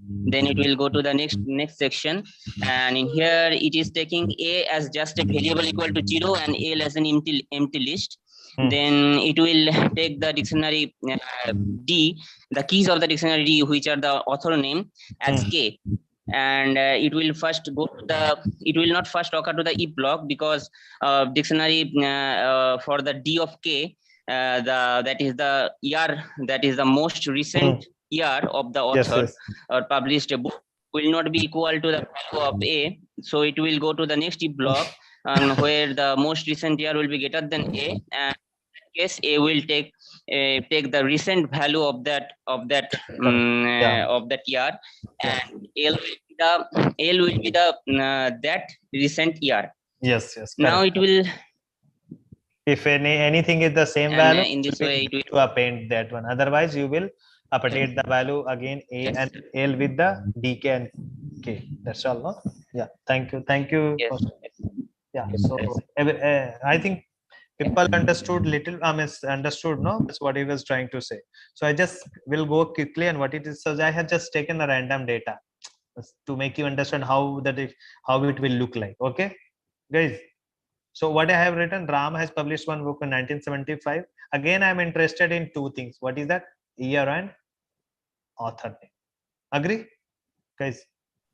then it will go to the next section, and in here it is taking A as just a variable equal to 0 and L as an empty list. Then it will take the dictionary D, the keys of the dictionary D, which are the author name, as K. And it will first go to it will not first occur to the if block, because dictionary for the D of K, that is the year, that is the most recent year of the author or published a book, will not be equal to the value of A. So it will go to the next if block, where the most recent year will be greater than A, and in case A will take the recent value of that year, and L will be the that recent year. Yes, Now correct. it will, if anything is the same and value, in this way it will to append that one. Otherwise, you will update the value again A and L with the DK and K. That's all, no? Yeah. Thank you. Yeah. So I think people understood little. Understood, no? That's what he was trying to say. So I just will go quickly, and what it is. So I have just taken the random data to make you understand how it will look like. Okay, guys. So what I have written, Ram has published one book in 1975. Again, I am interested in two things. What is that? Year and author name. Agree, guys?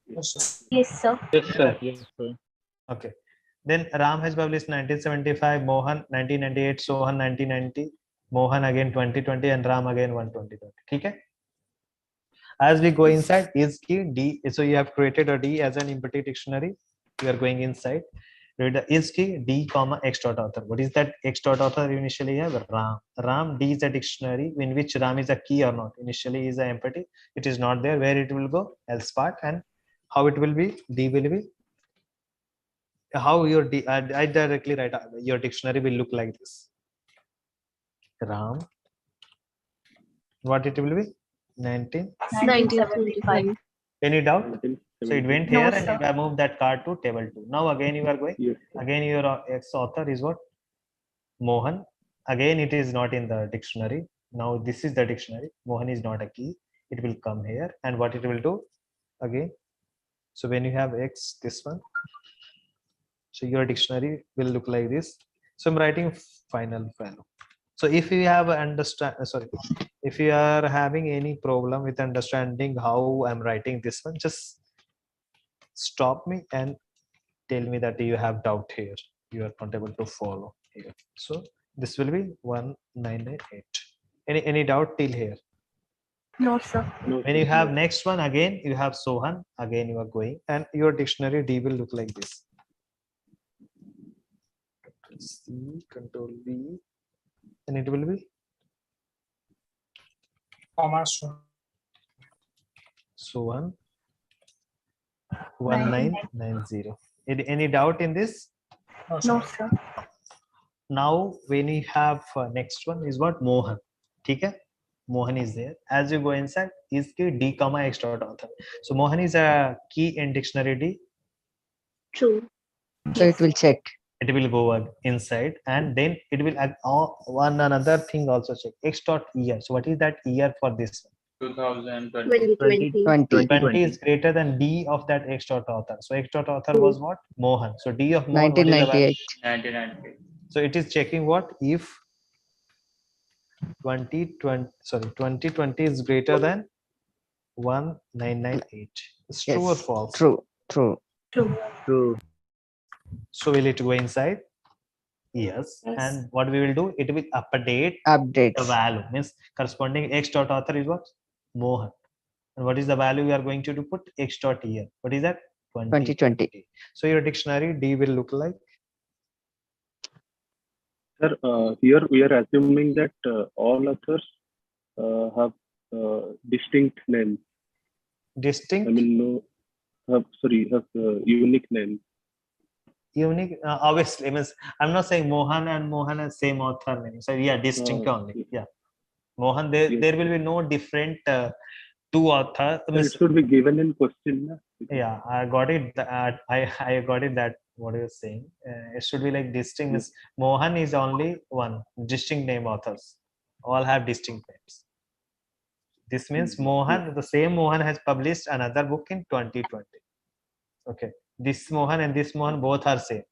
Yes, sir. Yes, sir. Yes, sir. Yes, sir. Okay. Then Ram has published 1975, Mohan 1998, Sohan 1990, Mohan again 2020, and Ram again 2020. Okay. As we go inside, is key D. So you have created a D as an empty dictionary. You are going inside. Read the is key D comma X dot author. What is that X dot author? Initially have Ram. Ram D is a dictionary in which Ram is a key or not. Initially is an empty. It is not there. Where it will go? Else part, and how it will be? D will be. How your D? I directly write your dictionary will look like this. Ram. What it will be? 1975. Any doubt? So it went No, here, sir. and I moved that card to table 2. Now again you are going. Yes. Again your ex author is what? Mohan. Again it is not in the dictionary. Now this is the dictionary. Mohan is not a key. It will come here, and what it will do again. So when you have X, this one. So your dictionary will look like this. So I'm writing final value. So if you have if you are having any problem with understanding how I'm writing this one, just stop me and tell me that you have doubt here. You are not able to follow here. So this will be 1998. Any doubt till here? No, sir. When you have next one, again you have Sohan, again you are going, and your dictionary D will look like this. C, Control V, and it will be Sohan 1990. Any doubt in this? No, sir. Now when you have next one is what? Mohan. Okay? Mohan is there. As you go inside, is key D comma X dot author. So Mohan is a key in dictionary D. True. So it will check. It will go inside, and then it will add one another thing also check. X dot year. So what is that year for this? 2020. 20 is greater than D of that X dot author. So X dot author was what? Mohan. So D of Mohan. 1998. 1998. So it is checking what? If 2020 is greater than 1998. It's true or Yes. false? True. True. True. So will it go inside? Yes. Yes. And what we will do, it will update Updates. the value. Means corresponding x dot author is what? Mohan. And what is the value we are going to do? Put x dot year. What is that? 2020. So your dictionary D will look like? Sir, here we are assuming that all authors have distinct names. Distinct? I mean, no, have unique names. Unique, obviously. Means I'm not saying Mohan has same author name. So yeah, distinct only. Yeah. Mohan, there will be no different two authors. It should be given in question. Na? Yeah, I got it. I got it that what you're saying. It should be like distinct. Means Mohan is only one distinct name authors. All have distinct names. This means Mohan, the same Mohan has published another book in 2020. Okay. This Mohan and this Mohan both are same.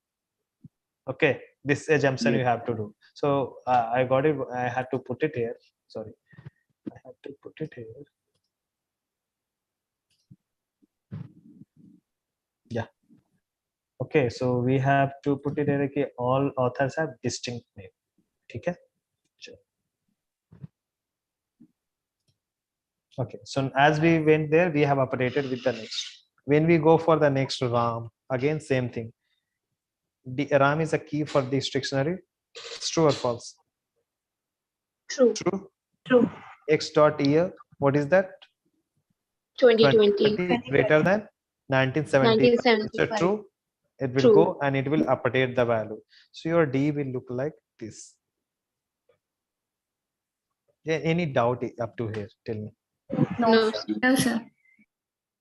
Okay. This assumption you have to do. So I got it. I had to put it here. Sorry. I have to put it here. Yeah. Okay, so we have to put it here. Okay, all authors have distinct name. Okay. Sure. Okay, so as we went there, we have operated with the next. When we go for the next Ram, again same thing. Ram is a key for this dictionary. It's true or false? True. True. True. X dot year. What is that? 2020. Greater than 1975. So 1975. true. It will True. go and it will update the value. So your D will look like this. Yeah, any doubt up to here? Tell me. No, sir. No, sir.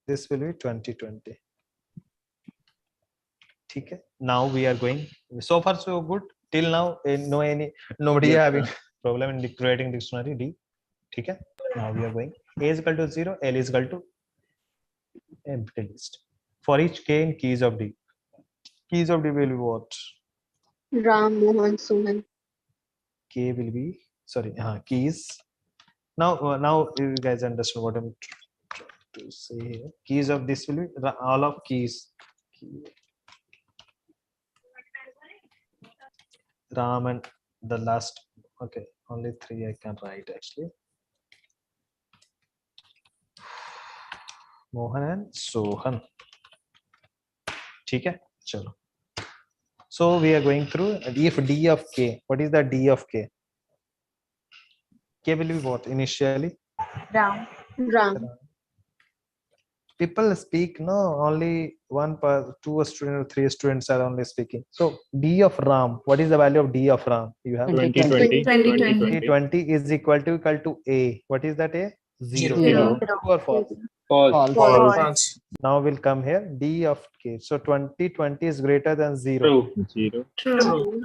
This will be 2020. Okay. Now we are going. So far so good. Till now, nobody Yes, having problem in creating dictionary D. Okay. Now we are going. A is equal to 0. L is equal to empty list. For each K in keys of D. Keys of D will be what? Ram, Mohan, Suman. K will be keys. Now you guys understand what I'm trying to say here. Keys of this will be all of keys. Ram and the last. Okay, only 3 I can write actually. Mohan and Sohan. Okay, chalo. So we are going through if D of K. What is the D of K? K will be what initially? Ram. Ram. People speak only one per 2 student or 3 students are only speaking. So D of Ram, what is the value of D of Ram? You have 2020. 2020 is equal to A. What is that A? 0. Zero. True or false? False. False. Now we'll come here D of K. So 2020 is greater than 0. True. 0. True.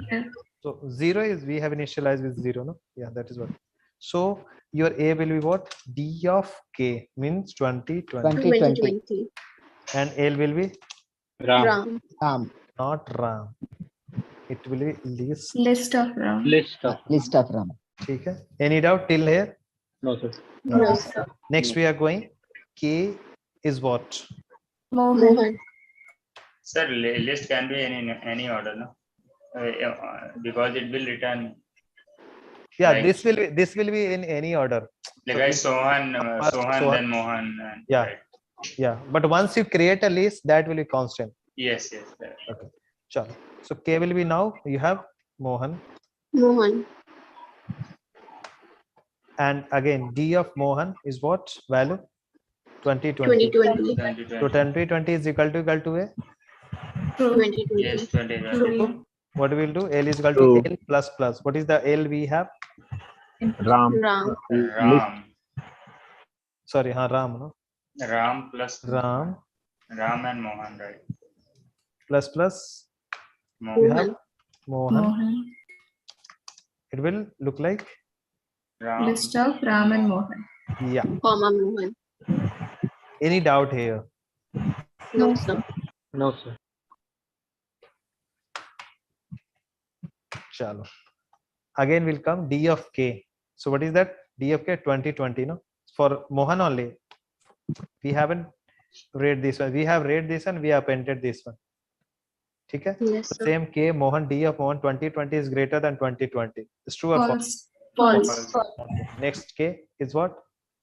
So 0 is we have initialized with 0, no? Yeah, that is what. So your A will be what? D of K means 2020. 2020. And L will be Ram. Ram. not Ram. It will be list. List of Ram. List of. List of Ram. Okay. Any doubt till here? No, sir. No, sir. Next we are going. K is what? Mohan. Sir, list can be in any order, no? Because it will return. Yeah, like, this will be in any order. like So Sohan, Sohan. then Mohan. Yeah. Right. Yeah. But once you create a list, that will be constant. Yes. Right. Okay. Sure. So K will be now you have Mohan. Mohan. And again D of Mohan is what value? 2020. 2020. So 2020 is equal to A. 2020. Yes, 2020. What we will do? L is equal True. to L plus plus. What is the L we have? Ram. Ram. Ram. Sorry, Ram, no? Ram plus Ram Ram and Mohan, right? plus plus. Mohan. We have Mohan. Mohan. It will look like Ram. List of Ram and Mohan. yeah. Comma Mohan. Any doubt here? No, sir. No, sir. Chalo. Again will come D of K. So what is that? D of k 2020, no? For Mohan only. We haven't read this one. We have read this one. We have painted this one. Okay? Yes, The sir. same k Mohan, D of Mohan 2020 is greater than 2020. It's true or false? False. Okay. Next k is what?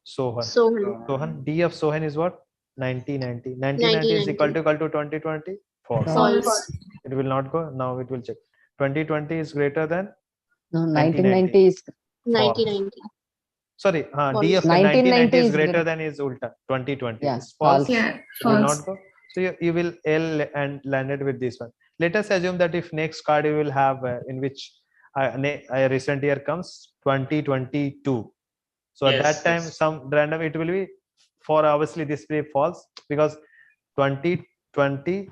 Sohan. Sohan. Sohan. D of Sohan is what? 1990. 1990 is equal to 2020. False. False. It will not go. Now it will check. 2020 is greater than No, 1990. 1990 is 1990. Sorry, D of 1990 1990 is is greater than is ulta 2020. Yeah, It's false. false. Yeah, It will false. not go. So you will L and landed with this one. Let us assume that if next card you will have in which a recent year comes 2022. So at that time some random it will be for obviously this will be false because 2020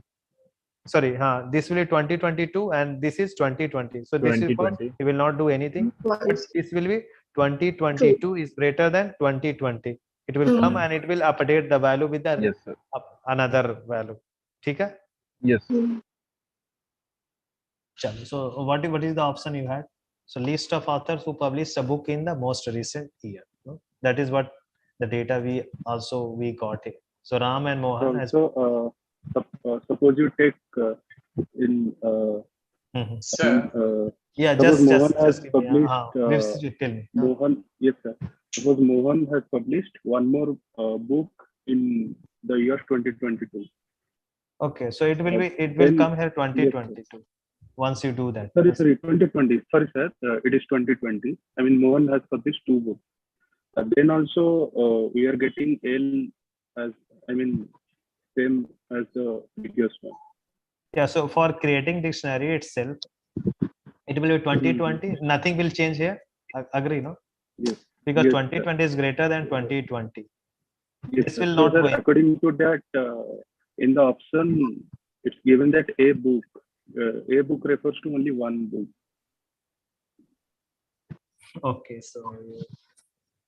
sorry this will be 2022 and this is 2020, so this is false. 2020. You will not do anything, but this will be 2022 is greater than 2020. It will come and it will update the value with the Yes, sir. another value. Okay? Yes. So what is the option you had? So list of authors who published a book in the most recent year, no? That is what the data we got here. So Ram and Mohan has So, suppose you take in Sir. Yeah, suppose Mohan has just give me, published tell me. Mohan, yes sir. Suppose Mohan has published one more book in the year 2022. Okay, so it will come here 2022. Yes, once you do that. sorry, 2020. Sorry, sir. It is 2020. I mean, Mohan has published two books. Then also we are getting L as, I mean, same as the previous one. Yeah, so for creating dictionary itself, it will be 2020. Nothing will change here. Agree, no? Yes. Because Yes, 2020 is greater than 2020. Yes, This sir. will So, not sir, go in. according to that, in the option, it's given that a book refers to only one book. Okay, so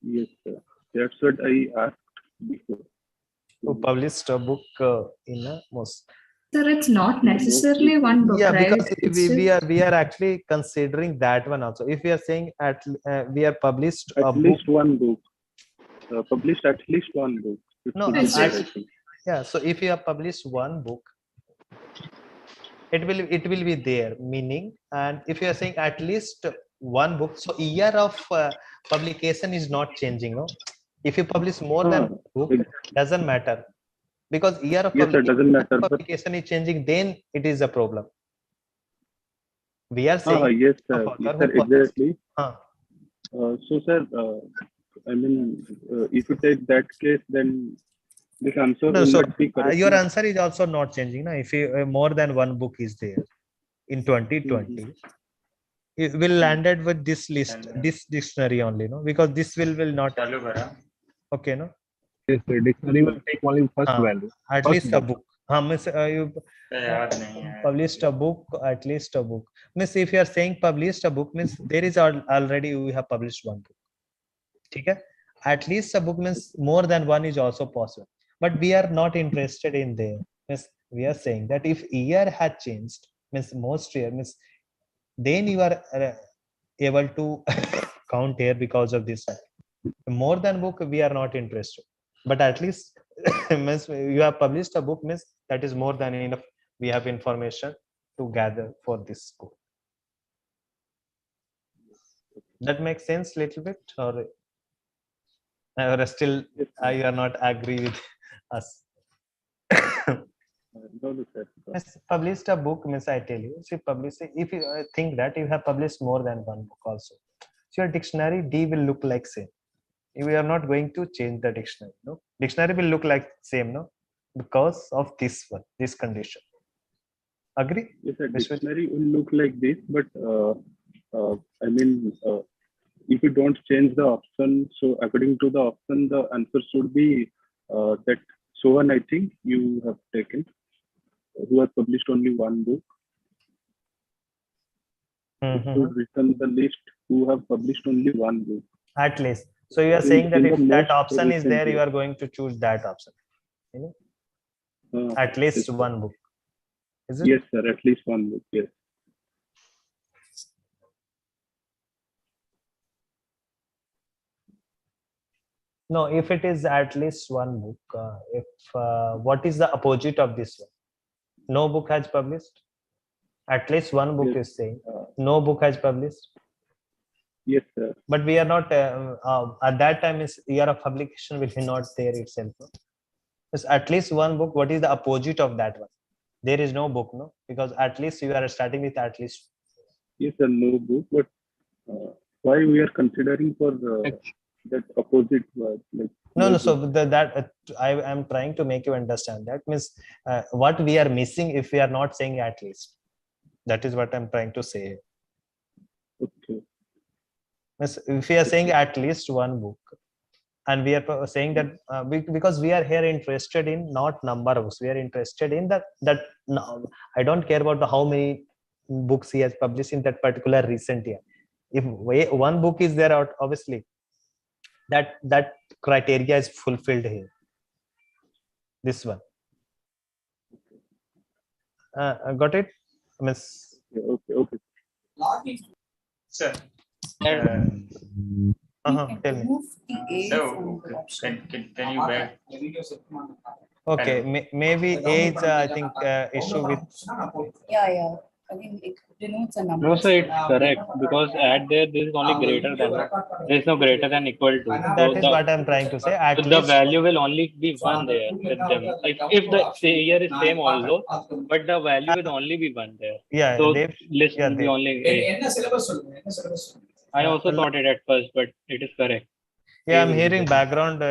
Yes, sir. That's what I asked before. who published a book in a most. Sir, it's not necessarily one book, Yeah, right? because It's we are actually considering that one also. If we are saying we are published a at book. least one book. Published at least one book. It No, should be there, I think. yeah. So if you have published one book, it will be there. Meaning, and if you are saying at least one book, so year of publication is not changing. No, if you publish more than one book, doesn't matter because year of Yes, sir, doesn't matter. But publication is changing. Then it is a problem. We are saying yes, sir. Yes, sir, exactly. So, sir, I mean, if you take that case, then this answer No, will so not be correct. your answer is also not changing. Na? If you, more than one book is there in 2020, it will landed with this list, this dictionary only, no? Because this will not. Okay, no. Yes, sir. Dictionary will take only first value. At First least a book. Means, you published a book. At least a book. Means if you are saying published a book, means there is already we have published one book. Okay? At least a book means more than one is also possible. But we are not interested in there. Means we are saying that if year had changed, means most year means then you are able to count here because of this. More than book we are not interested. But at least means you have published a book means that is more than enough. We have information to gather for this score. That makes sense little bit, or still you are not agree with us? Yes, published a book means I tell you. See, if you think that you have published more than one book also, so your dictionary D will look like same. We are not going to change the dictionary. No, dictionary will look like same. No, because of this one, this condition. Agree? Yes, sir. Dictionary will look like this, but I mean, if you don't change the option, so according to the option, the answer should be that Sohan, I think you have taken, who has published only one book. It should return the list who have published only one book. At least. So you are saying that if that option is there, you are going to choose that option. You know? At least one book. Is it? Yes, sir. At least one book. Yes. No, if it is at least one book, what is the opposite of this one? No book has published. At least one book is saying no book has published. Yes, sir. But we are not at that time is year of publication will be not there itself. No? It's at least one book. What is the opposite of that one? There is no book, no, because at least you are starting with at least. Yes, sir. No book, but why we are considering for that opposite word? Like No. So I am trying to make you understand. That means what we are missing if we are not saying at least. That is what I'm trying to say. Okay. If we are saying at least one book, and we are saying that because we are here interested in not number of books, we are interested in that no, I don't care about how many books he has published in that particular recent year. If one book is there, obviously that criteria is fulfilled here. This one. Got it, Miss? Okay. Sir. Tell me. So can you back? Okay, maybe age. I think issue with. Yeah. I mean, it denotes a number. No, sir, it's correct because at there is only greater than. There is no greater than equal to. That is what I'm trying to say. At the least value will only be one there with them. If the year is same also, but the value will only be one there. Yeah. So list will be only A. I also thought it at first, but it is correct. Yeah, I'm hearing background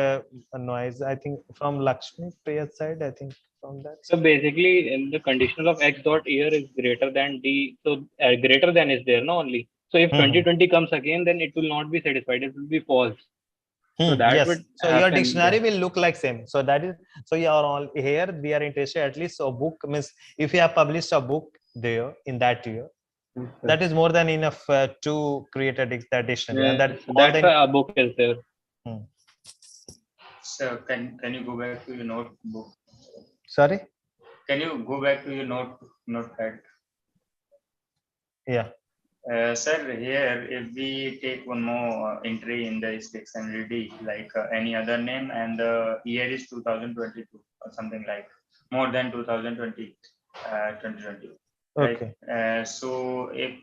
noise. I think from Lakshmi Priya's side. I think from that. So basically, in the conditional of X dot year is greater than D. So greater than is there, no only. So if 2020 comes again, then it will not be satisfied. It will be false. So that Yes. would So your dictionary will look like same. So that is so you are all here. We are interested at least a book means if you have published a book there in that year, that is more than enough to create a dictionary. Yeah, And that that's why a book is there. So can you go back to your notebook? Sorry. Can you go back to your notepad? Yeah. Sir, here if we take one more entry in the dictionary D, like any other name, and the year is 2022 or something like more than 2020. Okay. Right? So if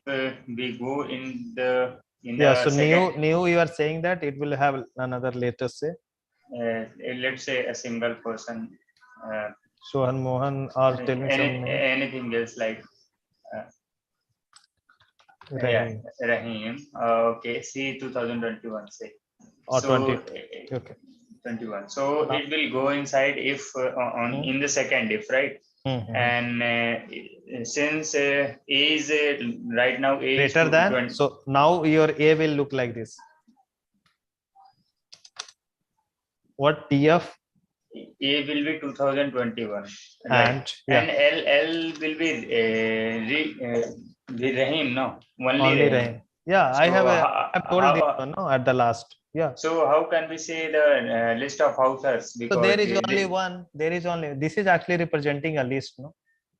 we go in the So second, new you are saying that it will have another letter say. Let's say a single person. Sohan Mohan or tell me some name. Anything else like. Rahim. Rahim. Okay, see 2021 say. Or so, 20. Okay. 21. So it will go inside if in the second if, right? And since A is right now A is greater than 20. So now your A will look like this. What TF? A will be 2021. And and L will be Rahim, no? Only Rahim. Yeah, so I've told this one, no, at the last. Yeah. So how can we say the list of authors? Because so there is only one. There is only. This is actually representing a list, no?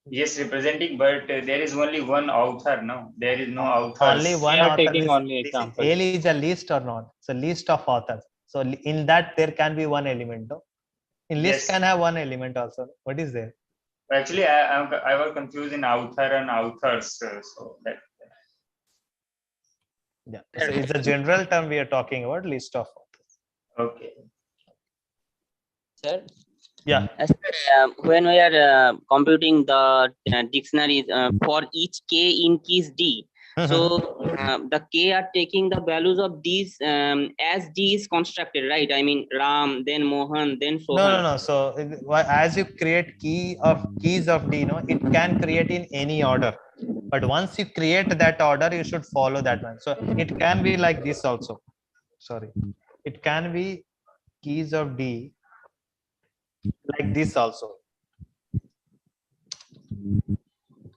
Yes, representing, but there is only one author, no? There is no authors. Only one author. Taking only example. L is a list or not? So list of authors. So in that there can be one element, no? In list can have one element also. What is there? Actually, I was confused in author and authors. So that. Yeah. So it's a general term we are talking about, list of authors. Okay. Sir. Yeah. When we are computing the dictionaries for each K in keys D, so the K are taking the values of these as D is constructed, right? I mean Ram, then Mohan, then Sohan. No. So as you create keys of D, no, it can create in any order. But once you create that order, you should follow that one. So it can be like this also. Sorry. It can be keys of D like this also.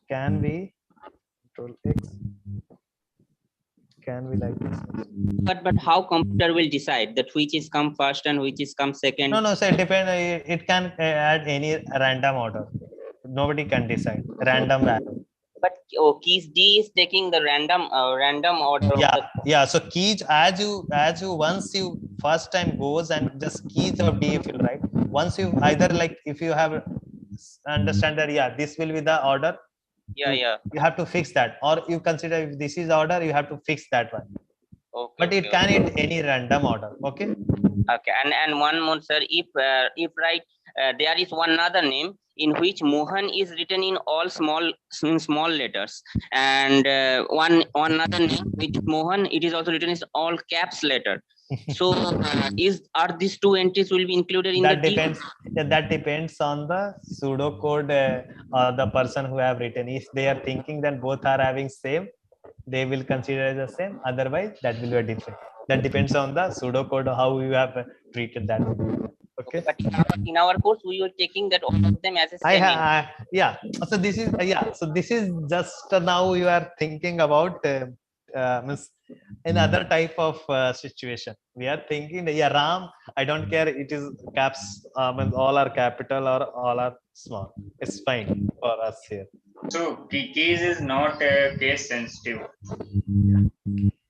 Can be Control X. Can be like this. But how computer will decide that which is come first and which is come second? No. So it depends. It can add any random order. Nobody can decide. Random value. But keys D is taking the random order. Yeah, Of yeah. So keys, as you once you first time goes and just keys of D you will write. Once you either like if you have understand that this will be the order. yeah. You have to fix that, or you consider if this is order, you have to fix that one. Okay. But it can in any random order. Okay. Okay, and one more, sir. If right, there is one other name in which Mohan is written in all small letters, and one other name which Mohan it is also written in all caps letter. So are these two entries will be included in That the depends. Yeah, that depends on the pseudocode or the person who have written. If they are thinking that both are having same, they will consider as the same. Otherwise, that will be different. That depends on the pseudocode how you have treated that. Okay. But in our course, we were taking that all of them as a same. Yeah. So this is So this is just now you are thinking about means another type of situation. We are thinking Ram. I don't care. It is caps. Means all are capital or all are small. It's fine for us here. So keys is not case sensitive.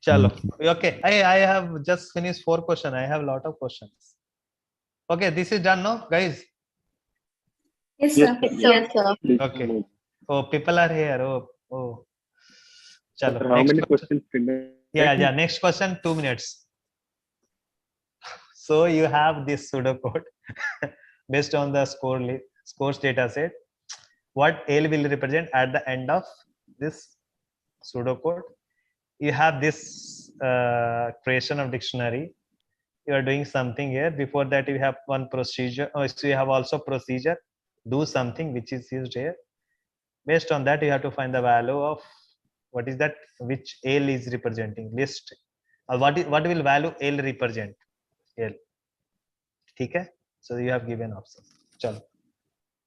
Chalo. Okay. I have just finished 4 questions. I have a lot of questions. Okay, this is done now, guys. Yes, Yes, sir. sir. Yes, sir. Okay. Oh, people are here. Oh. Chalo. Sir, how Next many question. questions remain? Yeah. Next question, 2 minutes. So you have this pseudocode based on the scores data set. What L will represent at the end of this pseudocode? You have this creation of dictionary. You are doing something here. Before that, you have one procedure. So you have also procedure. Do something which is used here. Based on that, you have to find the value of what is that which L is representing list. What will value L represent? L. Okay. So you have given option. Chalo.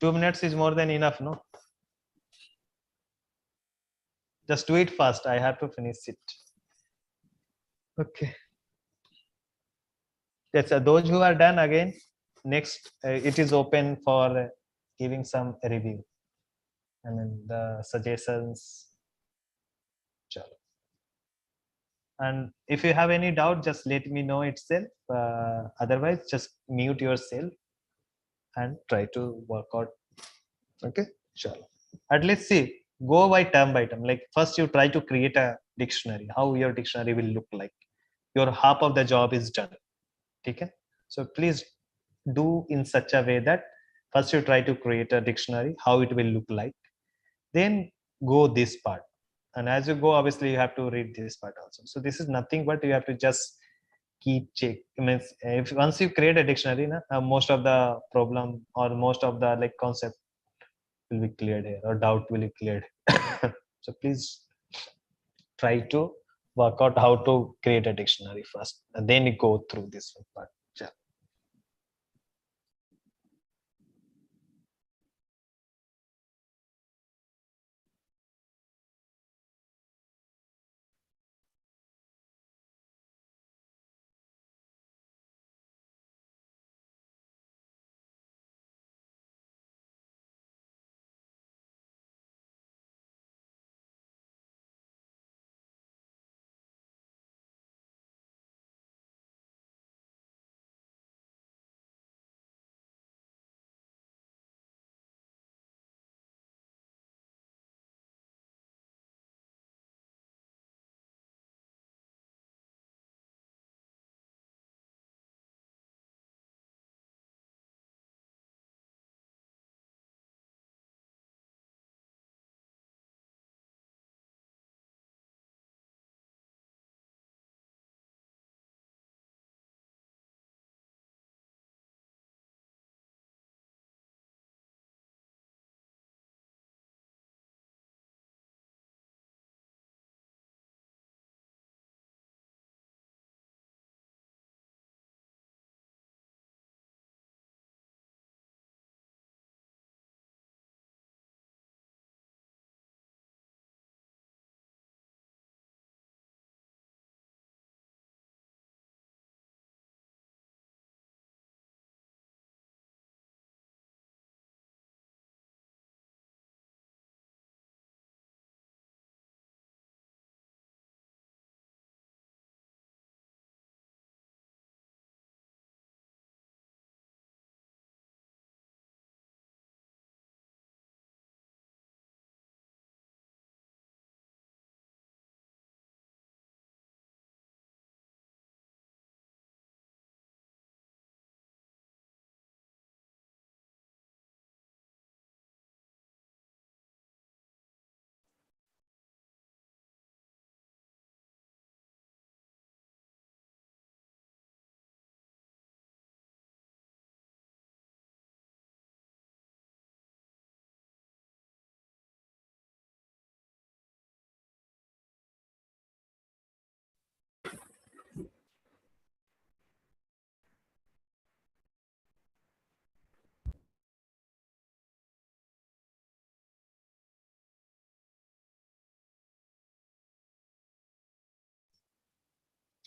2 minutes is more than enough, no? Just do it fast. I have to finish it. Okay. Yes, those who are done again. Next, it is open for giving some review. And then the suggestions. Chalo. And if you have any doubt, just let me know itself. Otherwise, just mute yourself and try to work out. Okay, sure. At least see, go by term. Like first, you try to create a dictionary. How your dictionary will look like. Your half of the job is done. Okay. So please do in such a way that first you try to create a dictionary. How it will look like. Then go this part. And as you go, obviously you have to read this part also. So this is nothing but you have to just keep check. Means if once you create a dictionary, most of the problem or most of the like concept will be cleared here or doubt will be cleared. So please try to work out how to create a dictionary first, and then you go through this part.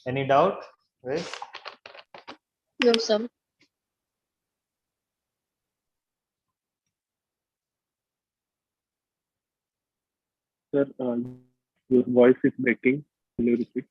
Any doubt? Right? No, sir. Sir, your voice is breaking. Will you repeat?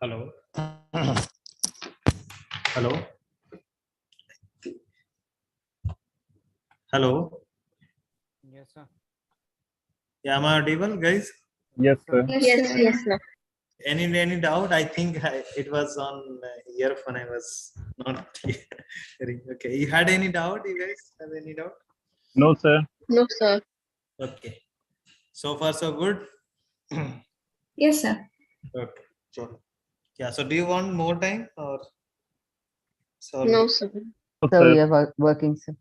Hello. Hello. Hello. Yes, sir. Yeah, am I audible, guys? Yes, sir. Yes, yes, sir. Any doubt? I think it was on earphone. I was not hearing. Okay. You had any doubt? You guys have any doubt? No, sir. No, sir. Okay. So far, so good. Yes, sir. Okay. Sure. Yeah. So, do you want more time or? No, sir. So we are working, sir.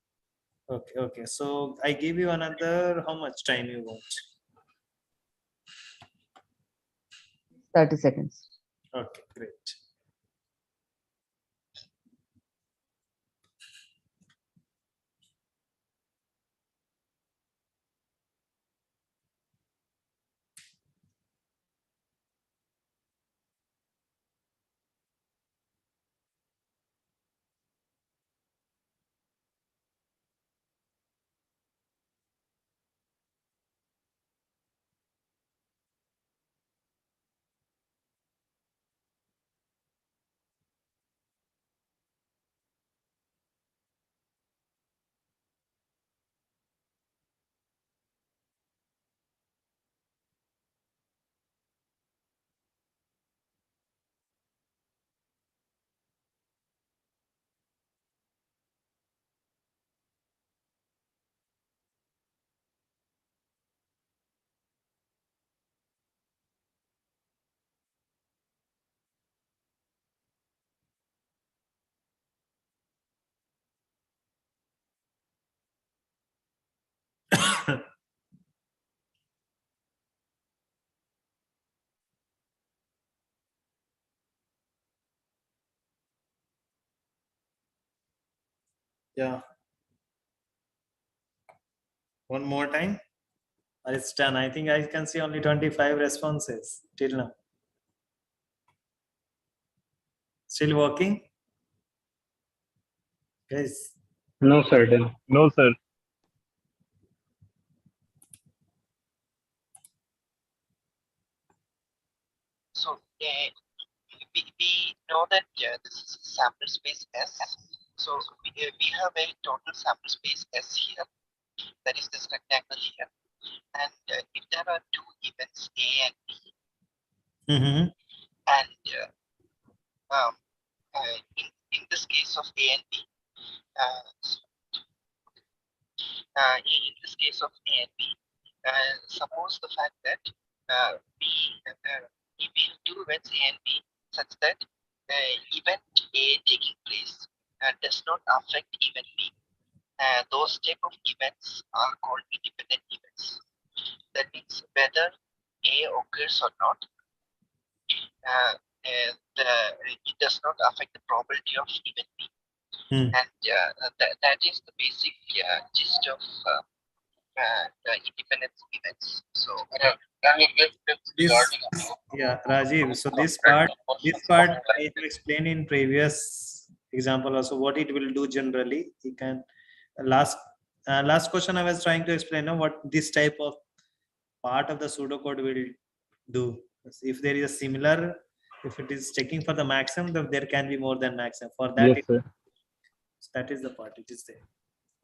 Okay. Okay. So I give you another. How much time you want? 30 seconds. Okay. Great. Yeah. One more time. Or it's done. I think I can see only 25 responses till now. Still working? Guys. No, sir. Then. No, sir. So we know that this is sample space S. So we have a total sample space S here. That is this rectangle here. And if there are two events A and B, Mm-hmm. and in this case of A and B, in this case of A and B, suppose the fact that we have two events A and B such that event A taking place does not affect event B. Those type of events are called independent events. That means whether A occurs or not, it does not affect the probability of event B. And that is the basic gist of independence events. So Yeah, Rajiv. So this part I have explained in previous example also what it will do generally. You can last question I was trying to explain now what this type of part of the pseudocode will do. If there is a similar, if it is checking for the maximum, then there can be more than maximum. For that, Yes, sir. that is the part it is there.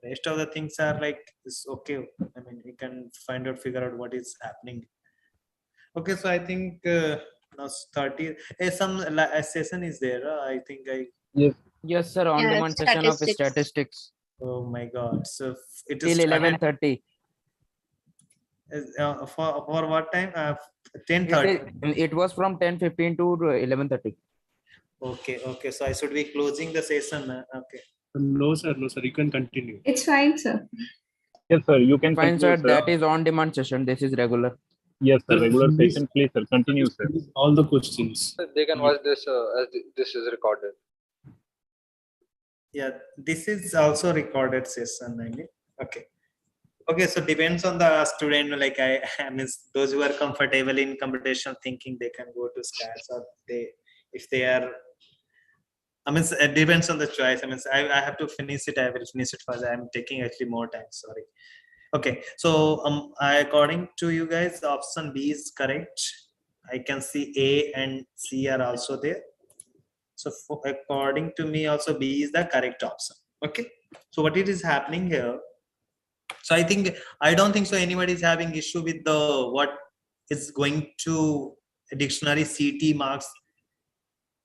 Rest of the things are like it's okay. I mean, you can find out, figure out what is happening. Okay, so I think now 30. Some session is there. I think I. Yes. Yes, sir. On Yeah, demand session of statistics. statistics Oh my God! So it till is started, 11:30. for what time? 10:30. It was from 10:15 to 11:30. Okay, okay. So I should be closing the session. Okay. No, sir. No, sir. You can continue. It's fine, sir. Yes, sir. You can Fine, continue, sir. sir. That is on demand session. This is regular. Yes, sir. Regular Please. session. Please, sir. Continue, sir. All the questions. They can watch this as this is recorded. Yeah, this is also recorded session. I mean, okay. Okay, so depends on the student. Like I mean, those who are comfortable in computational thinking, they can go to stats, or if they are. I mean, it depends on the choice. I mean, I have to finish it. I will finish it first. I'm taking actually more time. Sorry. Okay, so according to you guys, option B is correct. I can see A and C are also there. So according to me, also B is the correct option. Okay. So what it is happening here? So I don't think so anybody is having issue with the what is going to dictionary CT marks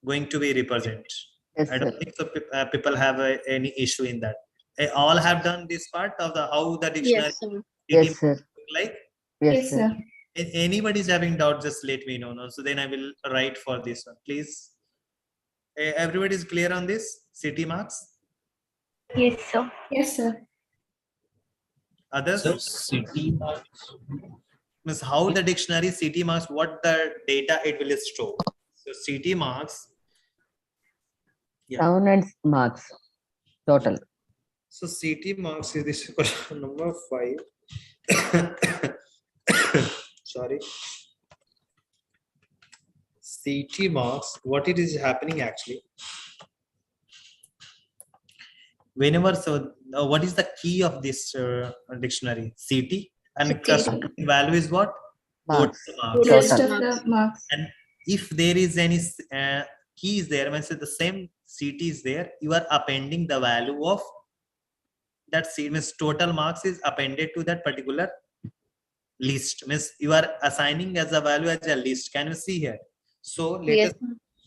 going to be represent. Yes, I don't sir. think so. People have any issue in that. All have done this part of the how the dictionary Yes, sir. Yes, sir. look like. Yes, sir. If anybody's having doubt, just let me know. No, so then I will write for this one, please. Everybody is clear on this CT marks. Yes, sir. Yes, sir. Others? Sir, city marks. Means how the dictionary CT marks, what the data it will store. So CT marks. Yeah. Sound and marks total. So CT marks is this question number 5. Sorry. CT marks, what it is happening actually. Whenever, so what is the key of this dictionary? CT, and corresponding value is what? Marks. The rest of the marks. And if there is any key is there, when say the same CT is there, you are appending the value of that C, means total marks is appended to that particular list, means you are assigning as a value as a list. Can you see here? So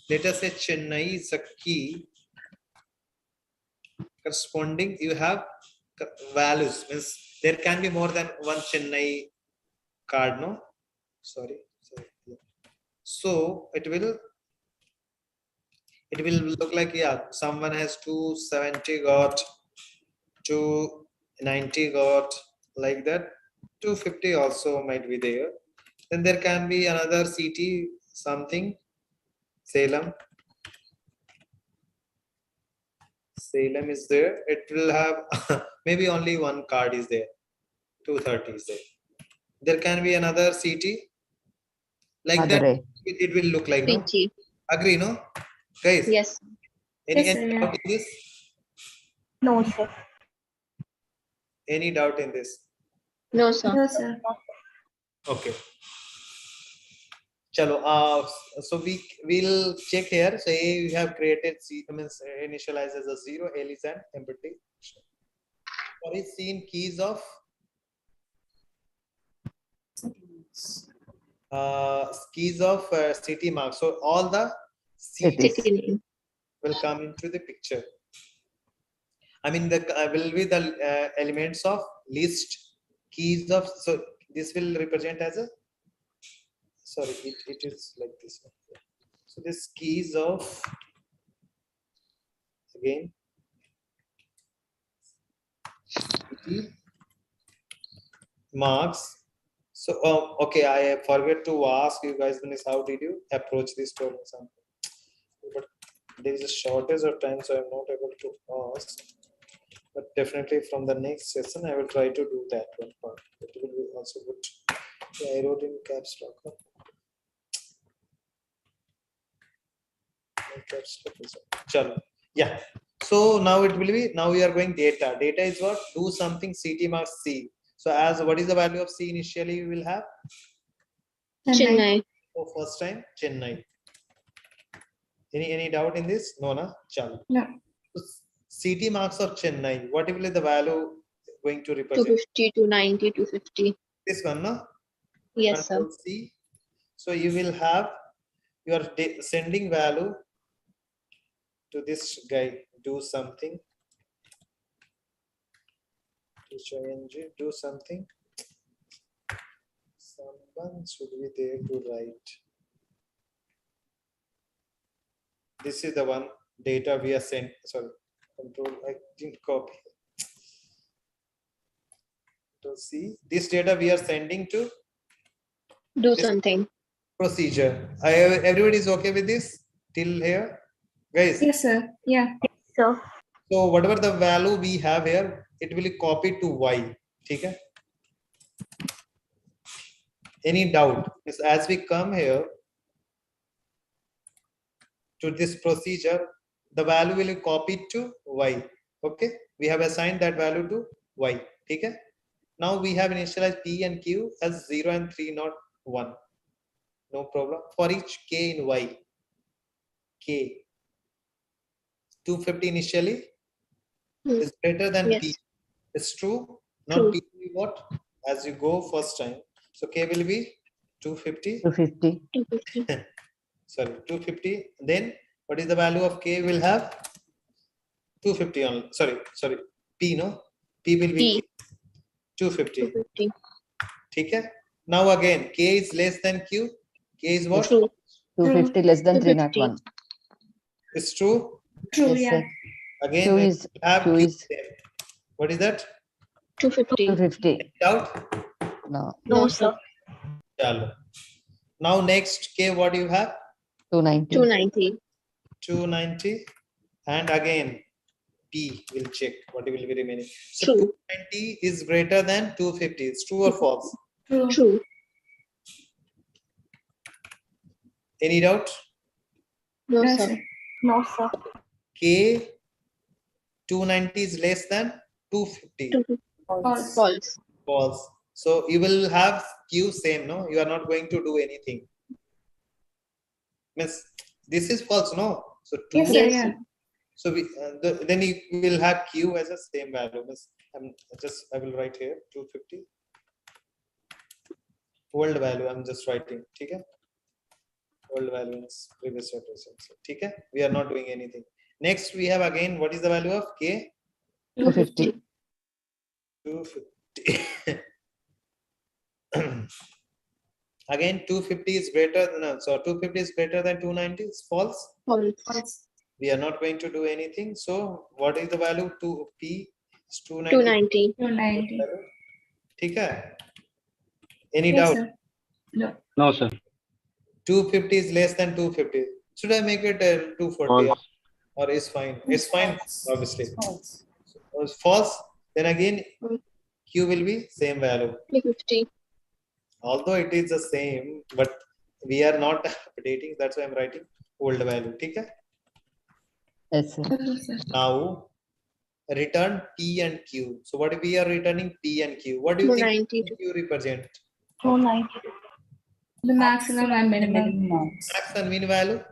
let us say Chennai is a key corresponding, you have values, means there can be more than one Chennai card, no? Sorry. So it will look like, yeah, someone has 270 got, 290 got, like that. 250 also might be there. Then there can be another CT something, Salem is there. It will have maybe only one card is there. 230 is there. There can be another CT like that. It will look like, no? Agree, no? Guys? Yes. Any Yes, sir. doubt in this? No, sir. Any doubt in this? No, sir. No, sir. Okay. Chalo, so we'll check here. Say we have created C, means initialize as a 0, L is an empty. What is seen keys of CT marks. So all the CTs will come into the picture. I mean, the will be the elements of list keys of. So this will represent as a. Sorry, it is like this one. So this keys of again CT marks. So okay, I forget to ask you guys, how did you approach this problem? But there is a shortage of time, so I'm not able to ask. but definitely from the next session I will try to do that one part. It will be also good. Yeah, I wrote in caps lock. Huh? Caps lock is chalo. Yeah. So now it will be, now we are going data. Data is what? Do something CT marks C. So as what is the value of C initially we will have? Chennai. Oh, first time Chennai. Any doubt in this? No, na? Chalo. No. So CT marks of Chennai, what will be the value going to represent? 250, 290, 250. This one, no? Yes, sir. Control C. So you will have, you are sending value to this guy, do something. Do something. Someone should be there to write. This is the one data we are sent. Sorry, control. I didn't copy. To see this data we are sending to Do something. procedure. Everybody is okay with this till here, guys? Yes, sir. Yeah. So, so whatever the value we have here, it will copy to Y. Okay? Any doubt? As we come here to this procedure, the value will be copied to Y. Okay, we have assigned that value to Y. Okay, now we have initialized P and Q as 0 and 3, not 1. No problem. For each K in Y, K 250 initially is greater than yes. P. It's true. Not True. P will be what? As you go first time. So K will be 250. 250. 250. Sorry, 250. Then what is the value of K will have? 250 only. Sorry. P, no? P will be P. 250. 250. Okay? Now again, K is less than Q. K is what? True. 250 less than 250. 301. It's true. True. Yes, Yeah. sir. Again, Q we is have Q Q is same. What is that? 250. 250. Doubt? No, No, sir. Chalo. Now next K, what do you have? 290. 290. 290. And again, P will check what will be remaining. So True. 290 is greater than 250. It's true or false? True. True. Any doubt? No, No, sir. sir. No, sir. K 290 is less than 250. 250. False. False. False. So you will have Q same, no? You are not going to do anything. Means this is false, no? So 2. Yes, sir. Yeah. So we then you will have Q as a same value. Means I will write here 250. Old value I'm just writing. Okay? Old value is previous representation. Okay? We are not doing anything. Next we have again, what is the value of K? 250. 250. Again 250 is greater than, so 250 is greater than 290 is false. False. We are not going to do anything. So what is the value to P? Is 290. 290. 290. Okay? Any Yes, doubt? sir. No. No, sir. 250 is less than 250. Should I make it 240? False. Or is fine? It's fine, obviously. False. So it's false. Then again, Q will be same value. 250. Although it is the same, but we are not updating. That's why I'm writing old value. Okay? Yes, sir. Okay, sir. Now return P and Q. So what if we are returning P and Q? What do you think 290. Q represent? 290. The maximum and minimum. Max and min value?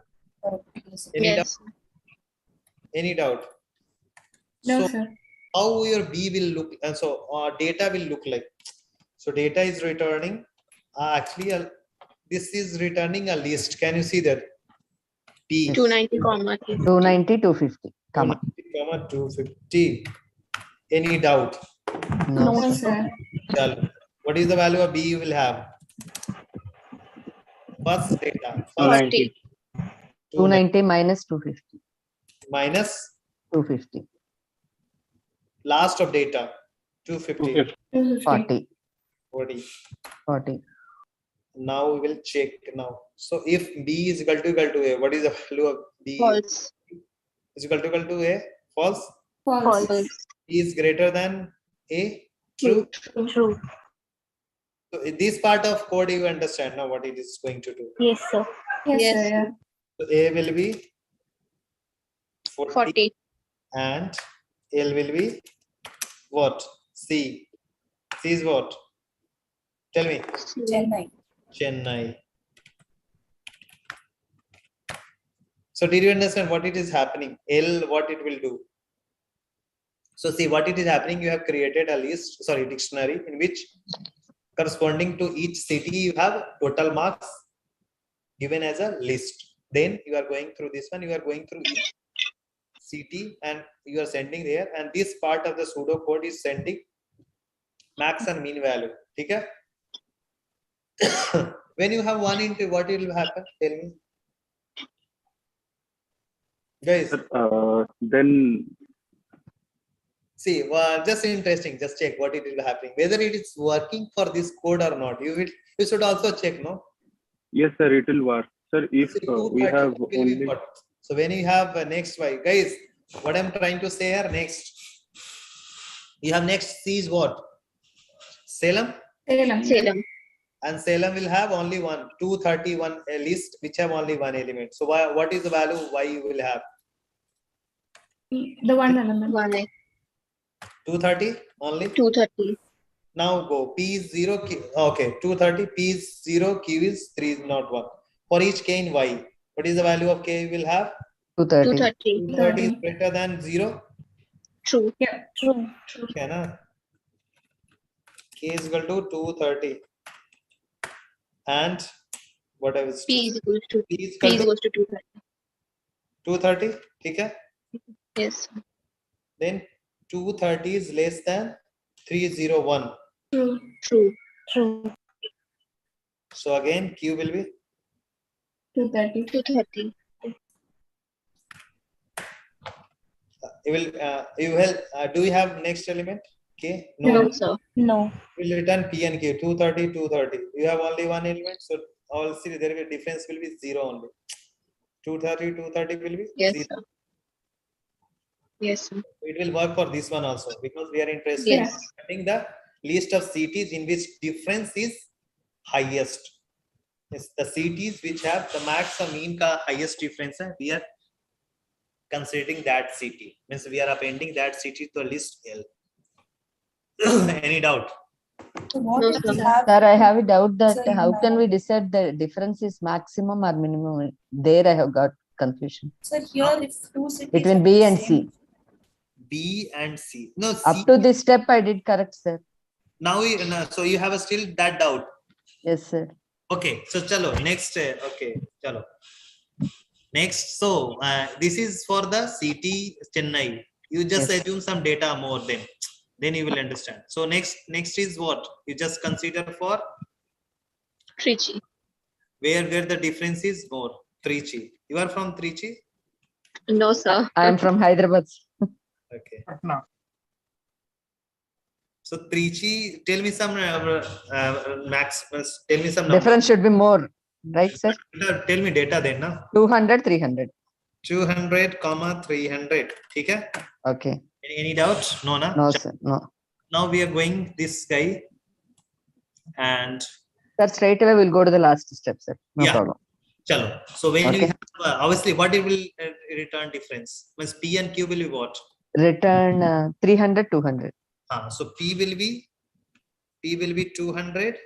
Any doubt? Yes. Any doubt? No, So sir. how your B will look, and so data will look like. So data is returning. Actually, this is returning a list. Can you see that? P 290, comma 290, 250, comma. 250. Any doubt? No, No, sir. sir. Tell. What is the value of B you will have? First data. First 290. 290 minus 250. minus 250. last of data. 250. 40. 40. 40. Now we will check now. So if B is equal to A, what is the value of B? False. Is equal to A? False? False. False. B is greater than A. True. True. So in this part of code, you understand now what it is going to do. Yes, sir. Yes, sir. Yeah. So A will be 40, 40. and L will be what? C. C is what? Tell me. Chennai. Chennai. So did you understand what it is happening? L, what it will do? So see what it is happening. You have created a list, sorry, dictionary in which corresponding to each city you have total marks given as a list. Then you are going through this one. You are going through each city and you are sending there. And this part of the pseudo code is sending max and mean value. Okay? When you have one into what will happen? Tell me. Guys. Then See, just interesting. Just check what it is happening. Whether it is working for this code or not. You should also check, no? yes, sir, it will work. Sir, if we have only So when you have next y, guys, what I'm trying to say here next. You have next C is what? Salem? Salem. And Salem will have only 231 a list which have only one element. So what is the value y you will have? The one element. 230 only? 230. Now go. P is 0. Okay, 230. P is 0. Q is 3 is not 1. For each k in y, what is the value of k you will have? 230. 230 is greater than 0. True. Yeah. True. Okay, na? K is equal to 230. And what I was P is equal to P is equal to 230. 230. Okay? Yes. Then 230 is less than 301. True. True. So again, Q will be 230. 230. Do you have next element? K? No, sir. No. Will return P and Q 230, 230. You have only one element, so all see there will be difference will be 0 only. 230, 230 will be Yes, 0. sir. Yes, sir. It will work for this one also because we are interested Yes. in finding the list of cities in which difference is highest. It's the cities which have the max or mean ka highest difference. We are considering that city. Means we are appending that city to a list L. Any doubt? No, sir, I have a doubt that how can we decide the difference is maximum or minimum? There I have got confusion. So here, if two cities Between B and C. B and C. No, C. Up to this step, I did correct, sir. Now, so you have still that doubt. Yes, sir. Okay, so chalo next. Okay, chalo. Next, so this is for the city Chennai. You just assume some data more then you will understand. So next is what you just consider for Trichy. where the difference is more. Trichy. You are from Trichy? No, sir. I am from Hyderabad. Okay. So Trichy, tell me some max. Tell me some number. Difference should be more, right, sir? Tell me data then, na? 200, 300. 200, 300. Okay. Okay. Any doubt? No, na? No, sir. No. Now we are going this guy, and Sir, straight away we'll go to the last step, sir. No problem. Chalo. So when Okay. we have, obviously what it will return difference? Means P and Q will be what? Return 300, 200. So P will be 200.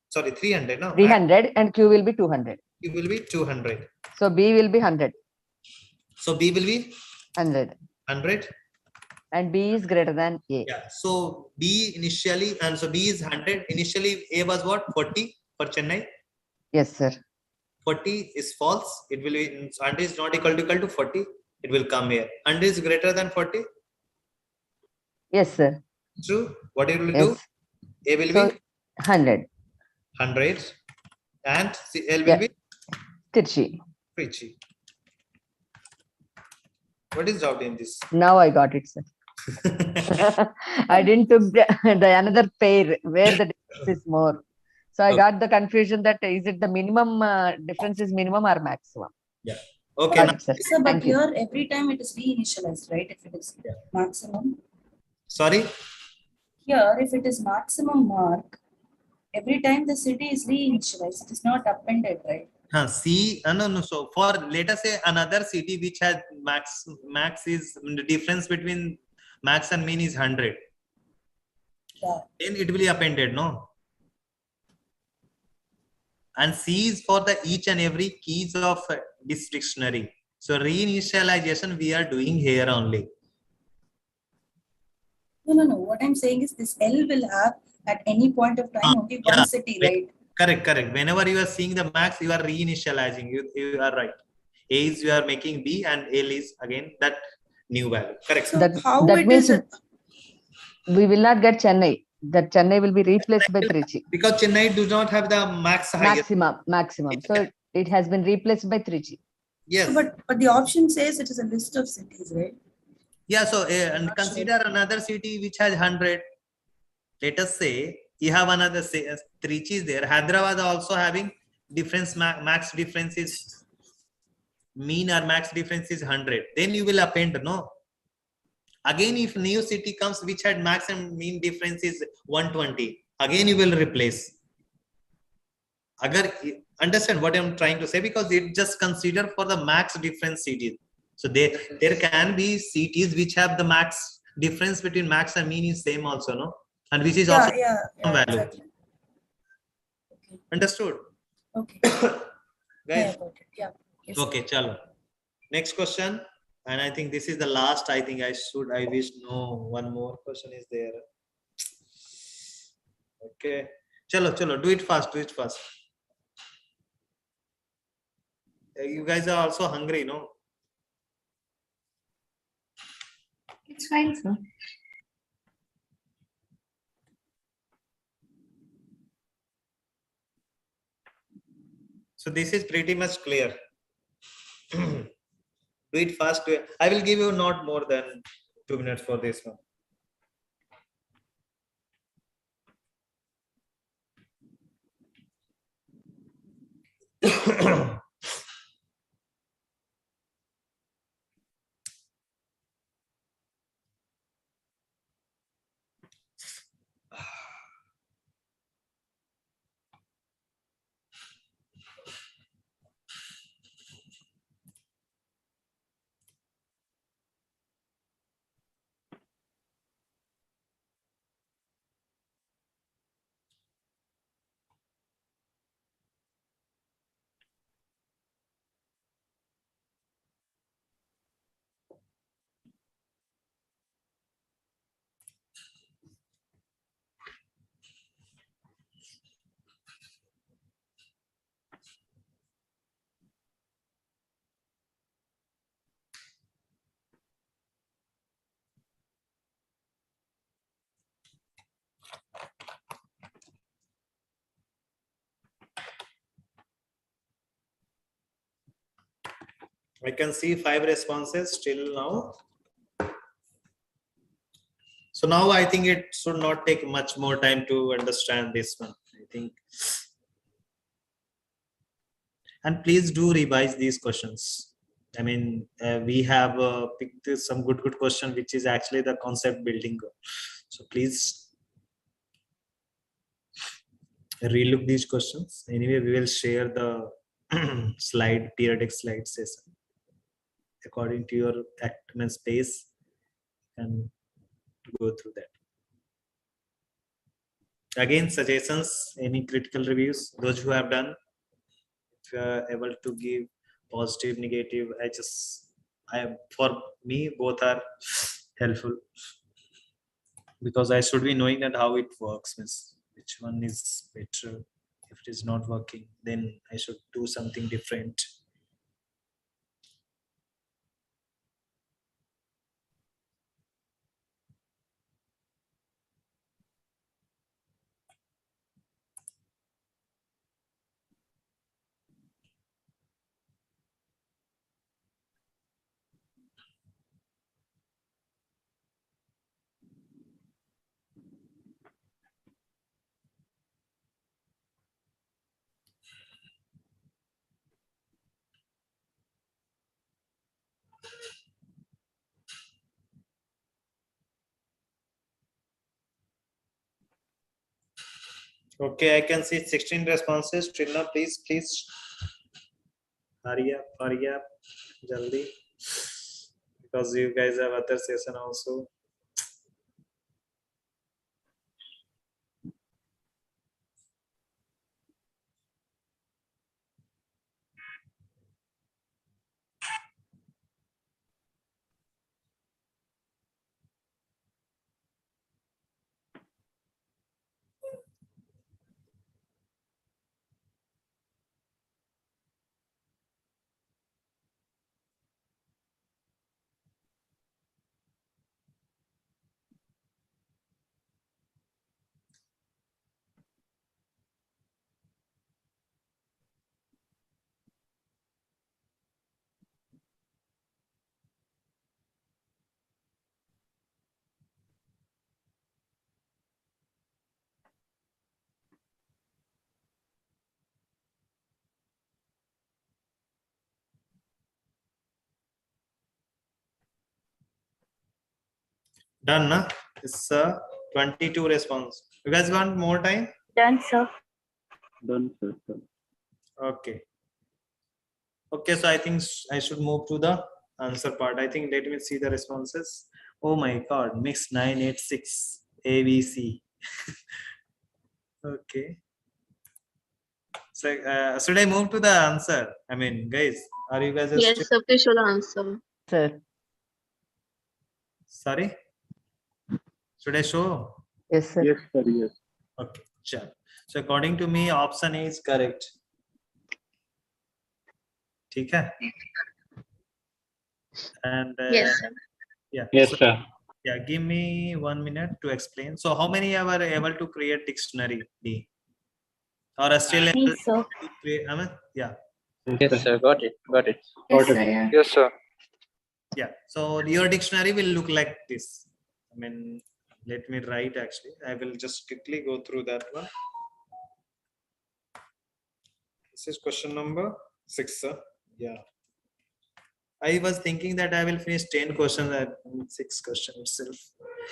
Sorry, 300. No. 300 and Q will be 200. Q will be 200. So B will be 100. So B will be 100. 100. And B is greater than A. Yeah. So B initially, and so B is 100. Initially A was what? 40 for Chennai. Yes, sir. 40 is false. It will be 100 is not equal to 40. It will come here. 100 is greater than 40. Yes, sir. True. What it will Yes. do? A will So, be 100. 100 and L will Yeah. be Tirchi. Trichy. What is doubt in this? Now I got it, sir. I didn't took the another pair where the difference is more. So I got the confusion that is it the minimum difference is minimum or maximum? Yeah. Okay. Got it, sir. So, but Thank you. here every time it is reinitialized, right? If it is maximum. Sorry. Here, if it is maximum mark, every time the city is reinitialized, it is not appended, right? See, no. So for let us say another city which has max is the difference between max and mean is 100. Yeah. Then it will be appended, no? And C is for the each and every keys of this dictionary. So reinitialization we are doing here only. No. What I'm saying is this L will have at any point of time only one city, right? Correct. Whenever you are seeing the max, you are reinitializing. You are right. A is you are making B and L is again that new value. Correct. So That means we will not get Chennai. That Chennai will be replaced by Trichy. Because Chennai does not have the Maximum. So it has been replaced by Trichy. Yes. But the option says it is a list of cities, right? Yeah. So and consider another city which has 100. Let us say you have another Trichy is there. Hyderabad also having difference max difference is mean or max difference is 100. Then you will append, no? Again, if new city comes which had max and mean difference is 120, again you will replace. Understand what I'm trying to say, because it just consider for the max difference cities. So there can be cities which have the max difference between max and mean is same also, no? And which is also value. Exactly. Okay. Understood? Okay. Guys? Yeah. Yes. Okay, chalo. Next question. And I think this is the last. I wish no one more question is there. Okay. Chalo. Do it fast. You guys are also hungry, no? It's fine, sir. So this is pretty much clear. Do it fast. I will give you not more than 2 minutes for this one. I can see 5 responses till now. So now I think it should not take much more time to understand this one. I think. And please do revise these questions. I mean, we have picked some good question, which is actually the concept building. So please relook these questions. Anyway, we will share the periodic slide session according to your active space and go through that. Again, suggestions, any critical reviews, those who have done, if you are able to give positive, negative, for me, both are helpful, because I should be knowing that how it works, means which one is better. If it is not working, then I should do something different. Okay, I can see 16 responses. Trina, please. Hurry up, jaldi. Because you guys have other session also. Done, na? It's 22 response. You guys want more time? Done, sir. Done, sir. Done. Okay. Okay, so I think I should move to the answer part. I think let me see the responses. Oh my God, mix 986 ABC. Okay. So should I move to the answer? I mean, guys, are you guys Yes, still? sir. Please show the answer. Sir. Sorry? Should I show? Yes, sir. Yes, sir. Yes. Okay, sure. So according to me, option A is correct. ठीक है? And Yes, sir. yeah. Yes, so, sir. yeah, give me 1 minute to explain. So how many are able to create dictionary D? Or are still able Yes, sir. to create? I mean, yeah. Yes, sir. Got it. Yes, sir. Yeah. Yes, sir. Yeah. So your dictionary will look like this. I mean, let me write actually. I will just quickly go through that one. This is question number 6, sir. Yeah. I was thinking that I will finish 10 questions at 6 questions itself.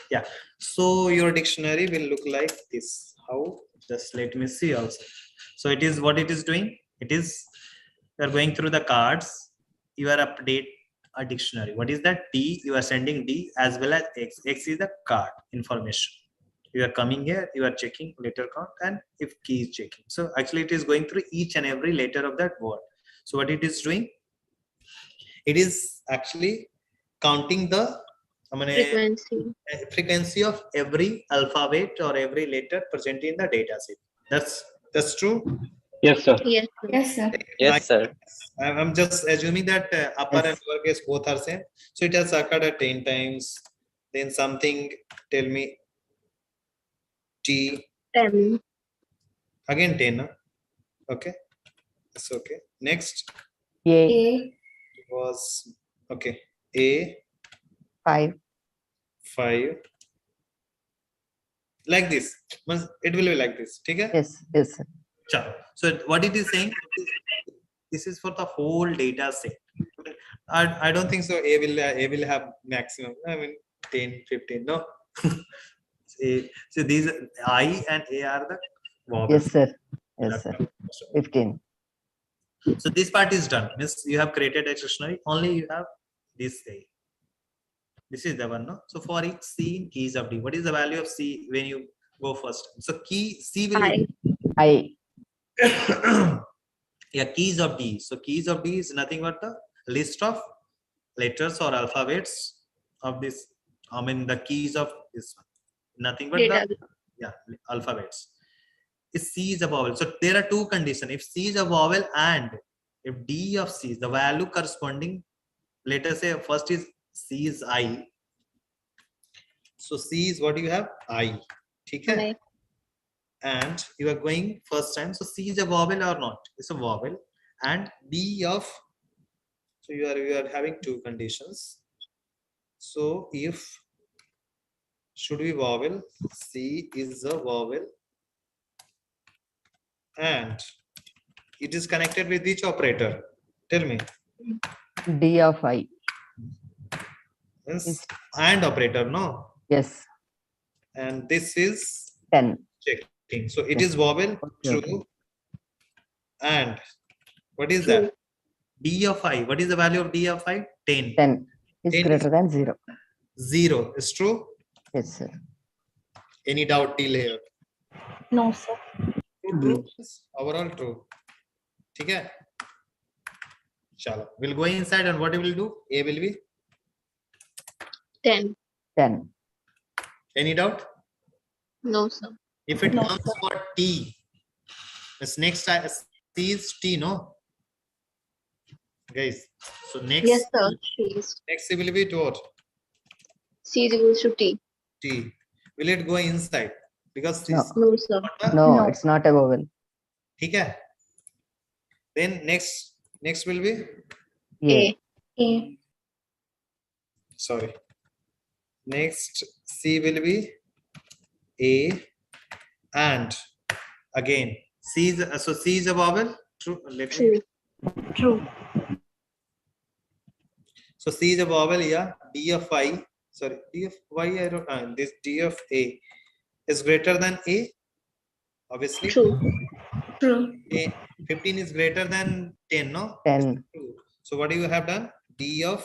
Yeah. So your dictionary will look like this. How? Just let me see also. So it is what it is doing. It is you are going through the cards. You are update a dictionary. What is that? D. You are sending D as well as X. X is the card information. You are coming here. You are checking letter count and if key is checking. So actually it is going through each and every letter of that word. So what it is doing? It is actually counting the frequency of every alphabet or every letter present in the data set. That's true. Yes, sir. Yes, sir. Yes, sir. Yes, sir. I'm just assuming that upper and lower case both are same. So it has occurred at 10 times. Then something, tell me, T. 10. Again 10. Huh? Okay. It's okay. Next. A. Was okay. A. 5. 5. Like this. It will be like this. Okay? Yes. Yes, sir. So what it is saying, this is for the whole data set. I don't think so. A will have maximum. I mean 10, 15. No. So these I and A are the vowels. Yes, sir. Yes, sir. 15. So this part is done. Means you have created a dictionary. Only you have this A. This is the one. No. So for each C in keys of D, what is the value of C when you go first? So key C will be I. yeah, keys of D. So keys of D is nothing but the list of letters or alphabets of this. I mean the keys of this one. Nothing but the alphabets. If C is a vowel. So there are two conditions. If C is a vowel and if D of C is the value corresponding, let us say first is C is I. So C is what you have? I. Okay? And you are going first time. So C is a vowel or not? It's a vowel. And D of, so you are having two conditions. So if should be vowel, C is a vowel and it is connected with which operator? Tell me. D of I. Means and operator, no? Yes. And this is 10. checked. 15. So it is vowel, Okay, true. And what is True. that? D of I. What is the value of D of I? 10. 10 is 10 greater than 0. 0 is true. Yes, sir. Any doubt till here? No, sir. True. Overall true. Okay. Chalo. We'll go inside and what we will do? A will be 10. 10. any doubt? No, sir. If it No, comes sir. for T, this next C is T, no? Guys. So next Yes, sir. Please. next C will be to what? C is equals to T. T. Will it go inside? Because No. this No, sir. No, it's not a vowel. okay. Then next will be A. A. sorry. Next C will be A and again C is so C is a vowel. True. True. True. So C is a vowel, yeah. D of I, sorry, D of Y, I don't this D of A is greater than A, obviously. True. True. A, 15 is greater than 10, no? 10. True. So what you have done? D of,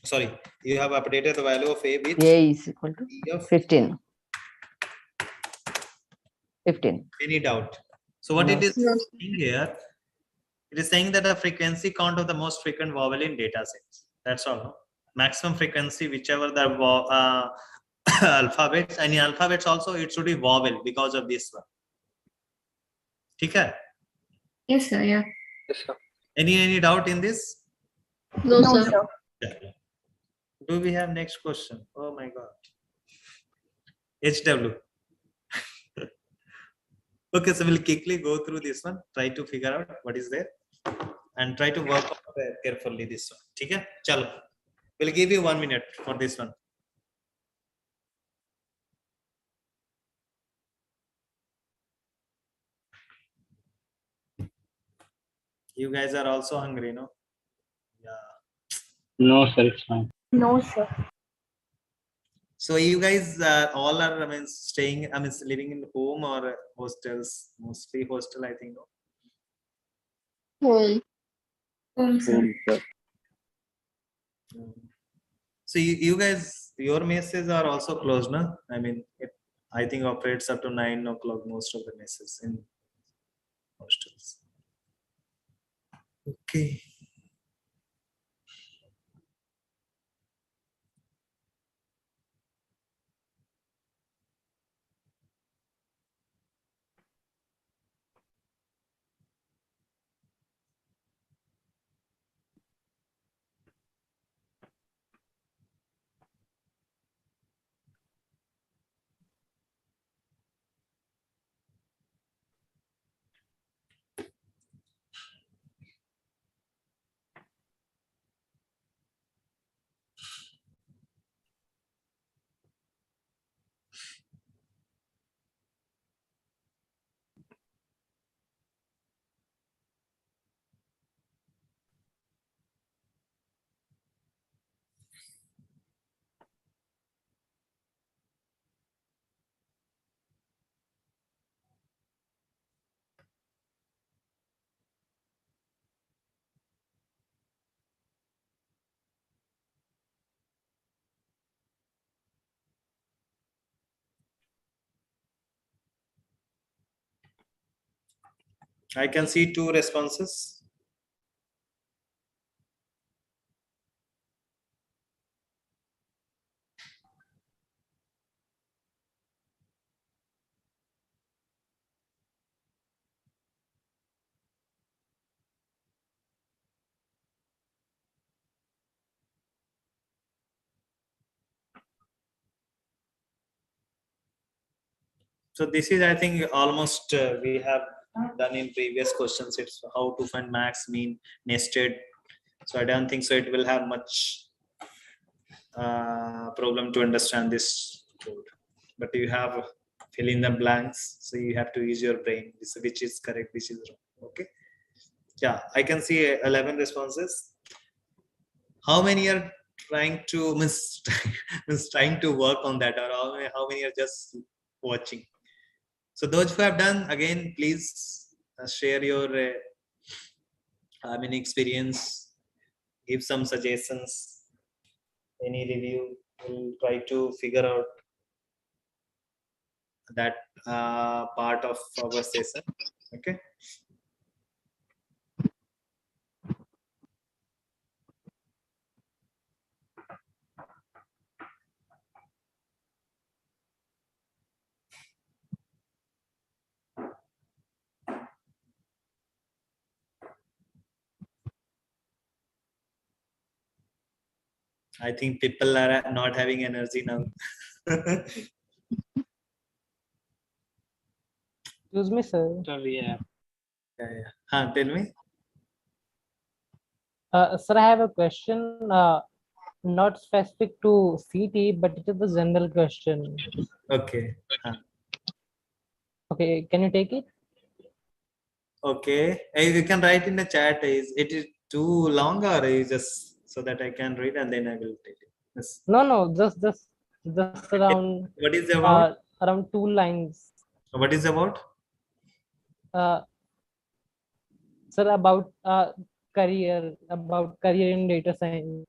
sorry, you have updated the value of A with A is equal to D of 15. 15. any doubt. So what No. it is No. saying here, it is saying that the frequency count of the most frequent vowel in data sets. That's all. No? Maximum frequency, whichever the alphabets, and in alphabets also it should be vowel because of this one. Okay? Yes, sir. Yeah. Yes, sir. Any doubt in this? No, sir. Yeah. Do we have next question? Oh my god. HW. Okay, so we'll quickly go through this one, try to figure out what is there and try to work out carefully this one. Okay? Chalo. We'll give you 1 minute for this one. You guys are also hungry, no? Yeah. No, sir, it's fine. No, sir. So you guys all are, I mean, staying, I mean, living in home or hostels? Mostly hostel, I think. No? Home. Home, sir. Home, sir. So you guys, your messes are also closed, no? I mean, it, I think operates up to 9 o'clock. Most of the messes in hostels. Okay. I can see 2 responses. So this is, I think, almost we have done in previous questions. It's how to find max, mean, nested. So I don't think so. It will have much problem to understand this code. But you have fill in the blanks. So you have to use your brain. Which is correct, which is wrong. Okay. Yeah, I can see 11 responses. How many are trying to trying to work on that, or how many are just watching? So those who have done, again, please share your experience, give some suggestions, any review. We'll try to figure out that part of our session. Okay. I think people are not having energy now. Excuse me, sir. Sorry, yeah. Tell me. Sir, I have a question, not specific to CT, but it is a general question. Okay. Okay, can you take it? Okay. You can write in the chat. Is it too long, or is just so that I can read and then I will take it? Yes. No, just around. What is about? Around 2 lines. What is about? Sir, about career in data science.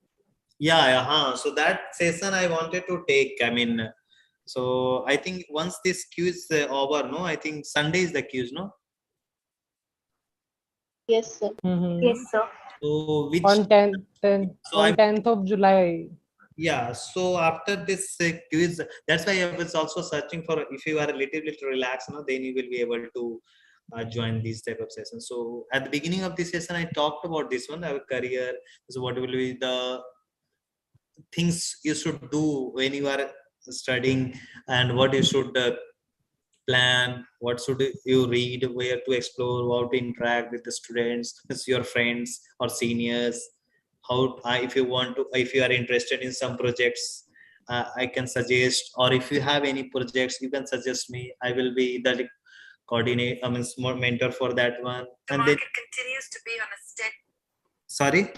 Yeah. So that session I wanted to take. So I think once this quiz is over, no, I think Sunday is the quiz, no? Yes, sir. Yes, sir. So which on 10th of July. Yeah, so after this quiz, that's why I was also searching for, if you are a little bit relaxed, no, then you will be able to join these type of sessions. So at the beginning of this session, I talked about this one, our career. So what will be the things you should do when you are studying, and what you should plan, what should you read, where to explore, how to interact with the students, with your friends or seniors, how if you want to, if you are interested in some projects, I can suggest, or if you have any projects, you can suggest me. I will be the coordinate, more mentor for that one. The and market then continues to be on a steady. Sorry.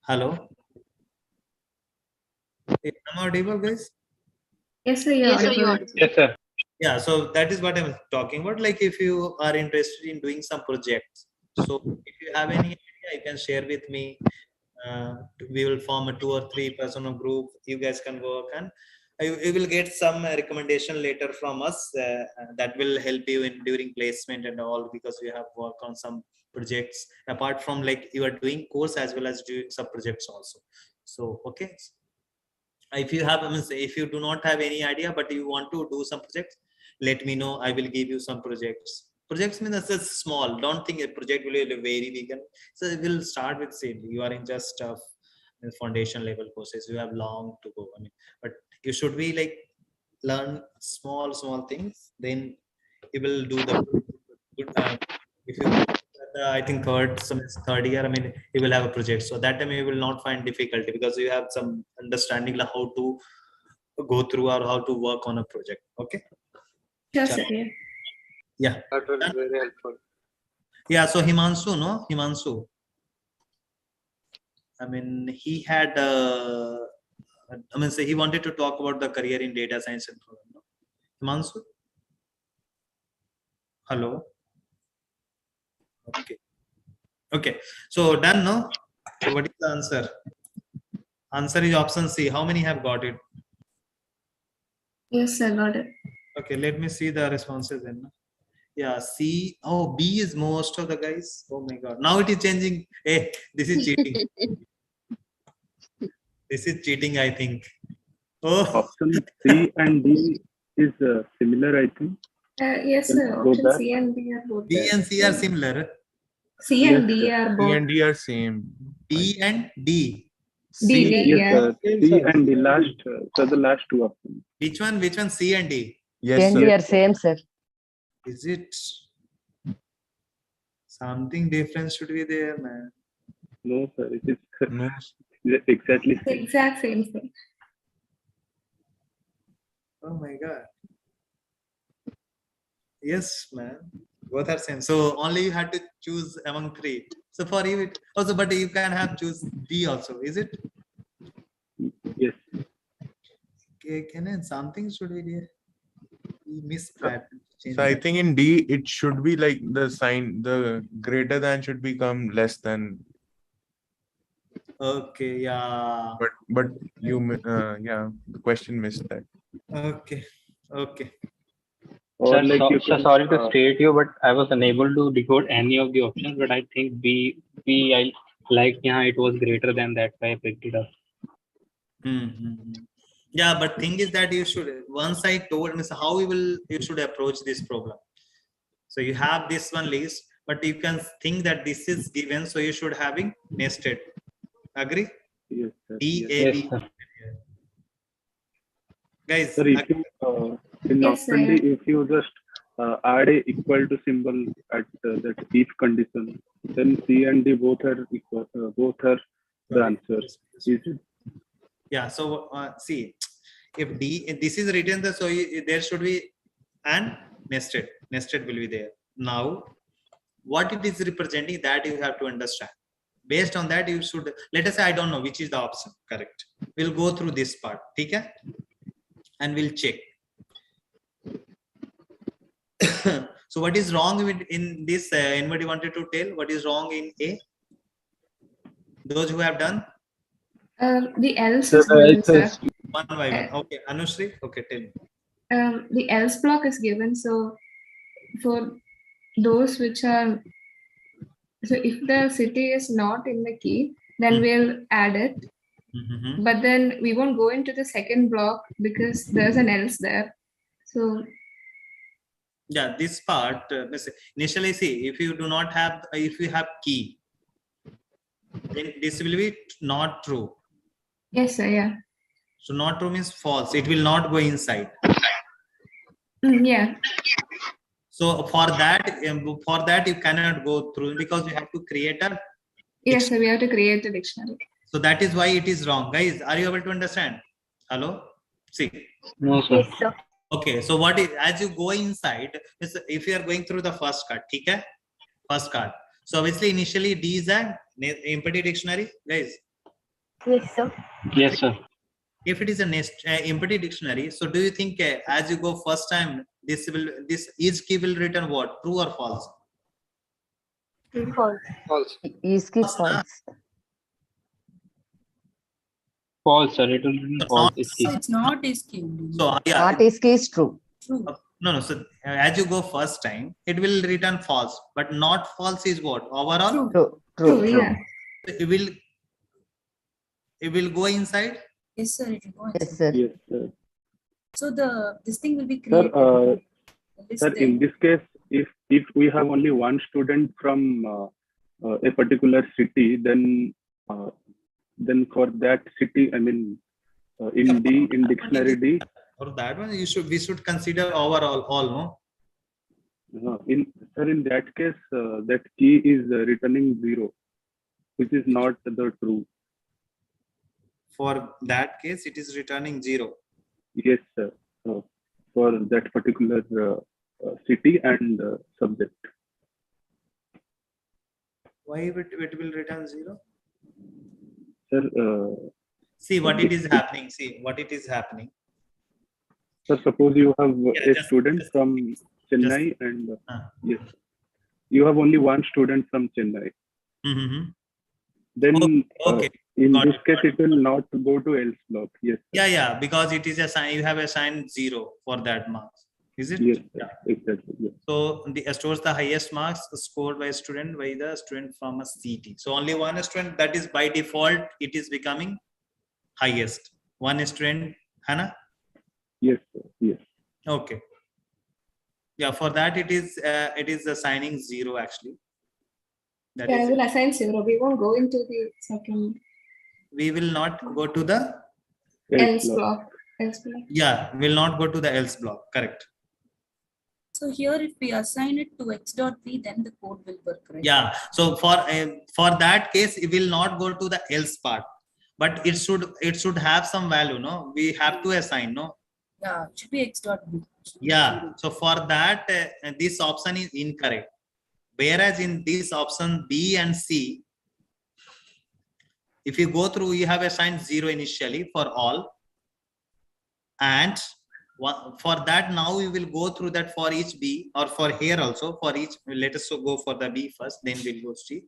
Hello. Am I audible, guys? Yes, sir. Yeah. Yes, sir. Yeah, so that is what I'm talking about. Like, if you are interested in doing some projects, so if you have any idea, you can share with me. We will form a 2 or 3 person group. You guys can work, and you will get some recommendation later from us that will help you in during placement and all, because you have worked on some projects apart from, like, you are doing course as well as doing some projects also. So okay, if you have, if you do not have any idea but you want to do some projects, let me know. I will give you some projects means that's small. Don't think a project will be very big, and so it will start with, say, you are in just foundation level courses, you have long to go. But you should be like learn small things, then you will do the good. If you I think third year, you will have a project, so that time you will not find difficulty, because you have some understanding like how to go through or how to work on a project. Okay. Yes, sir. Yeah. That was very helpful. Yeah. So Himanshu. He had. So he wanted to talk about the career in data science and program. No? Himanshu. Hello. Okay. So done, no? So what is the answer? Answer is option C. How many have got it? Yes, sir. Got it. Okay, let me see the responses then. Yeah, C. Oh, B is most of the guys. Oh my God. Now it is changing. Hey, this is cheating. This is cheating, I think. Oh. Option C and D is similar, I think. Yes, sir. Option C and D are both. B and C are similar. C and D are both. C and D are same. B and D. D, yes, C and D last. So the last two options. Which one? C and D? Yes, C and D are same, sir. Is it? Something different should be there, man. No, sir. It is exactly same. Exact same thing. Oh my God. Yes, man. Both are same. So only you had to choose among 3. So for you, it also, but you can have choose D also. Is it? Yes. Okay, something should be there. So I think in D it should be like the sign, the greater than should become less than. Okay, yeah. But you yeah, the question missed that. Okay, okay. Or like you So can, sorry to state you, but I was unable to decode any of the options. But I think I like, yeah, it was greater than that, so I picked it up. Yeah, but thing is that you should, once I told Mr. how you should approach this problem. So you have this one list, but you can think that this is given, so you should having nested. Agree? yes, sir, D, yes. A, Yes, B. sir. Guys, Sir, if you, in Yes, option D, sir. if you just add a equal to symbol at that if condition, then C and D both are equal, both are the answer. Is it? Yeah, so see, if D, this is written, so there should be an nested will be there. Now, what it is representing, that you have to understand. Based on that, you should, let us say I don't know which is the option correct. We'll go through this part, okay? And we'll check. So what is wrong with in this? Anybody wanted to tell what is wrong in A? Those who have done? The else is given, sir. One by one. Okay, Anushri. Okay, tell me. The else block is given, so for those which are, so if the city is not in the key, then we'll add it. But then we won't go into the second block because there's an else there. So Yeah, this part initially, see, if you do not have, if you have key, then this will be not true. yes, sir, yeah. So not true means false. It will not go inside. Yeah. So for that you cannot go through because you have to create a. Yes, sir, we have to create a dictionary. So that is why it is wrong. Guys, are you able to understand? Hello? See. No, sir. Yes, sir. Okay, so what is, as you go inside, if you are going through the first card, okay? First card. So obviously initially D is an empty dictionary, guys. Yes, sir. Yes, sir. If it is a empty dictionary, so do you think as you go first time, this each key will return what? True or false? False. False. Is key false. False, sir. It will be false. So it's not is key. So yeah. Not is key is true. True. No. So as you go first time, it will return false. But not false is what? Overall? True. Yeah. It will go inside? Yes, sir. It will go Yes, inside. sir. Yes, sir. So this thing will be Sir, created. sir, in this case, if we have only one student from a particular city, then for that city, I mean, in D, in dictionary D. For that one, we should consider overall all, no? In that case, that key is returning 0, which is not the true. For that case, it is returning 0. Yes, sir. For that particular city and subject. Why it will return 0? Sir, see what it is happening. See what it is happening. Sir, suppose you have a student from Chennai and yes, you have only one student from Chennai. Then in this case, it will not go to else block. Yes. Sir. Yeah, because it is a sign. You have assigned 0 for that marks. Is it? Yes, sir. Exactly. Yes. So the stores the highest marks scored by a student by the student from a CT. So only one student, that is by default it is becoming highest. One student, Hannah? Yes, sir. Yes. Okay. Yeah, for that it is assigning 0 actually. That Yeah, I is will assign 0. We won't go into the second. We will not go to the else block. Else block. Yeah, will not go to the else block. Correct. So here, if we assign it to x dot b, then the code will work, right? Yeah. So for that case, it will not go to the else part, but it should have some value. No, we have to assign. No. Yeah, it should be x dot b. Yeah. So for that, this option is incorrect. Whereas in this option B and C, if you go through, you have assigned 0 initially for all, and For that, now we will go through that for each B, or for here also for each. Let us go for the B first, then we'll go C.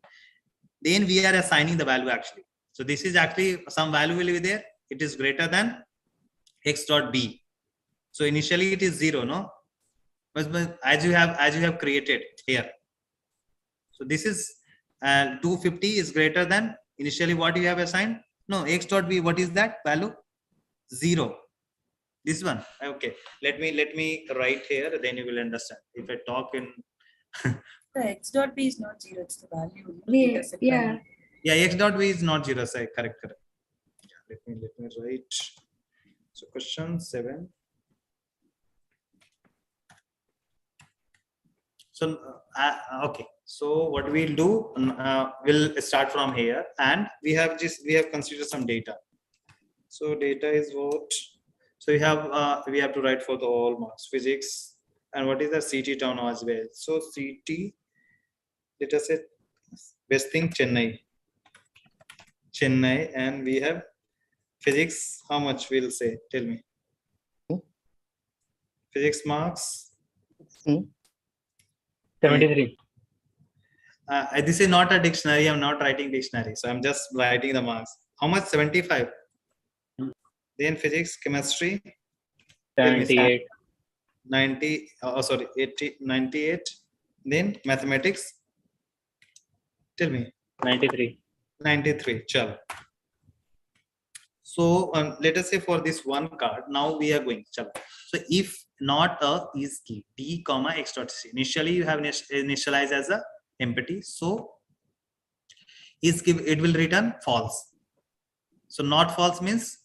Then we are assigning the value actually. So this is actually some value will be there. It is greater than x dot B. So initially it is 0, no? But as you have created here. So this is 250 is greater than initially what you have assigned. No, x dot B. What is that value? 0. This one. Okay. Let me write here. Then you will understand. If I talk in. The x dot b is not 0. It's the value. Yeah. Yeah. X dot B is not 0. Say correct. Yeah, let me write. So question 7. So okay. So what we'll do, we'll start from here, and we have considered some data. So data is what. So we have to write for the all marks, physics, and what is the CT town as well. So CT, let us say best thing Chennai, and we have physics. How much we'll say? Tell me. Physics marks. 73. This is not a dictionary. I'm not writing dictionary, so I'm just writing the marks. How much? 75. Then physics, chemistry. 78. 90. Oh, sorry, 80, 98. Then mathematics. Tell me. 93. 93. Chal. So let us say for this one card, now we are going. Chal. So if not a is key, d comma x dot c. Initially you have initialized as a empty. So is give it will return false. So not false means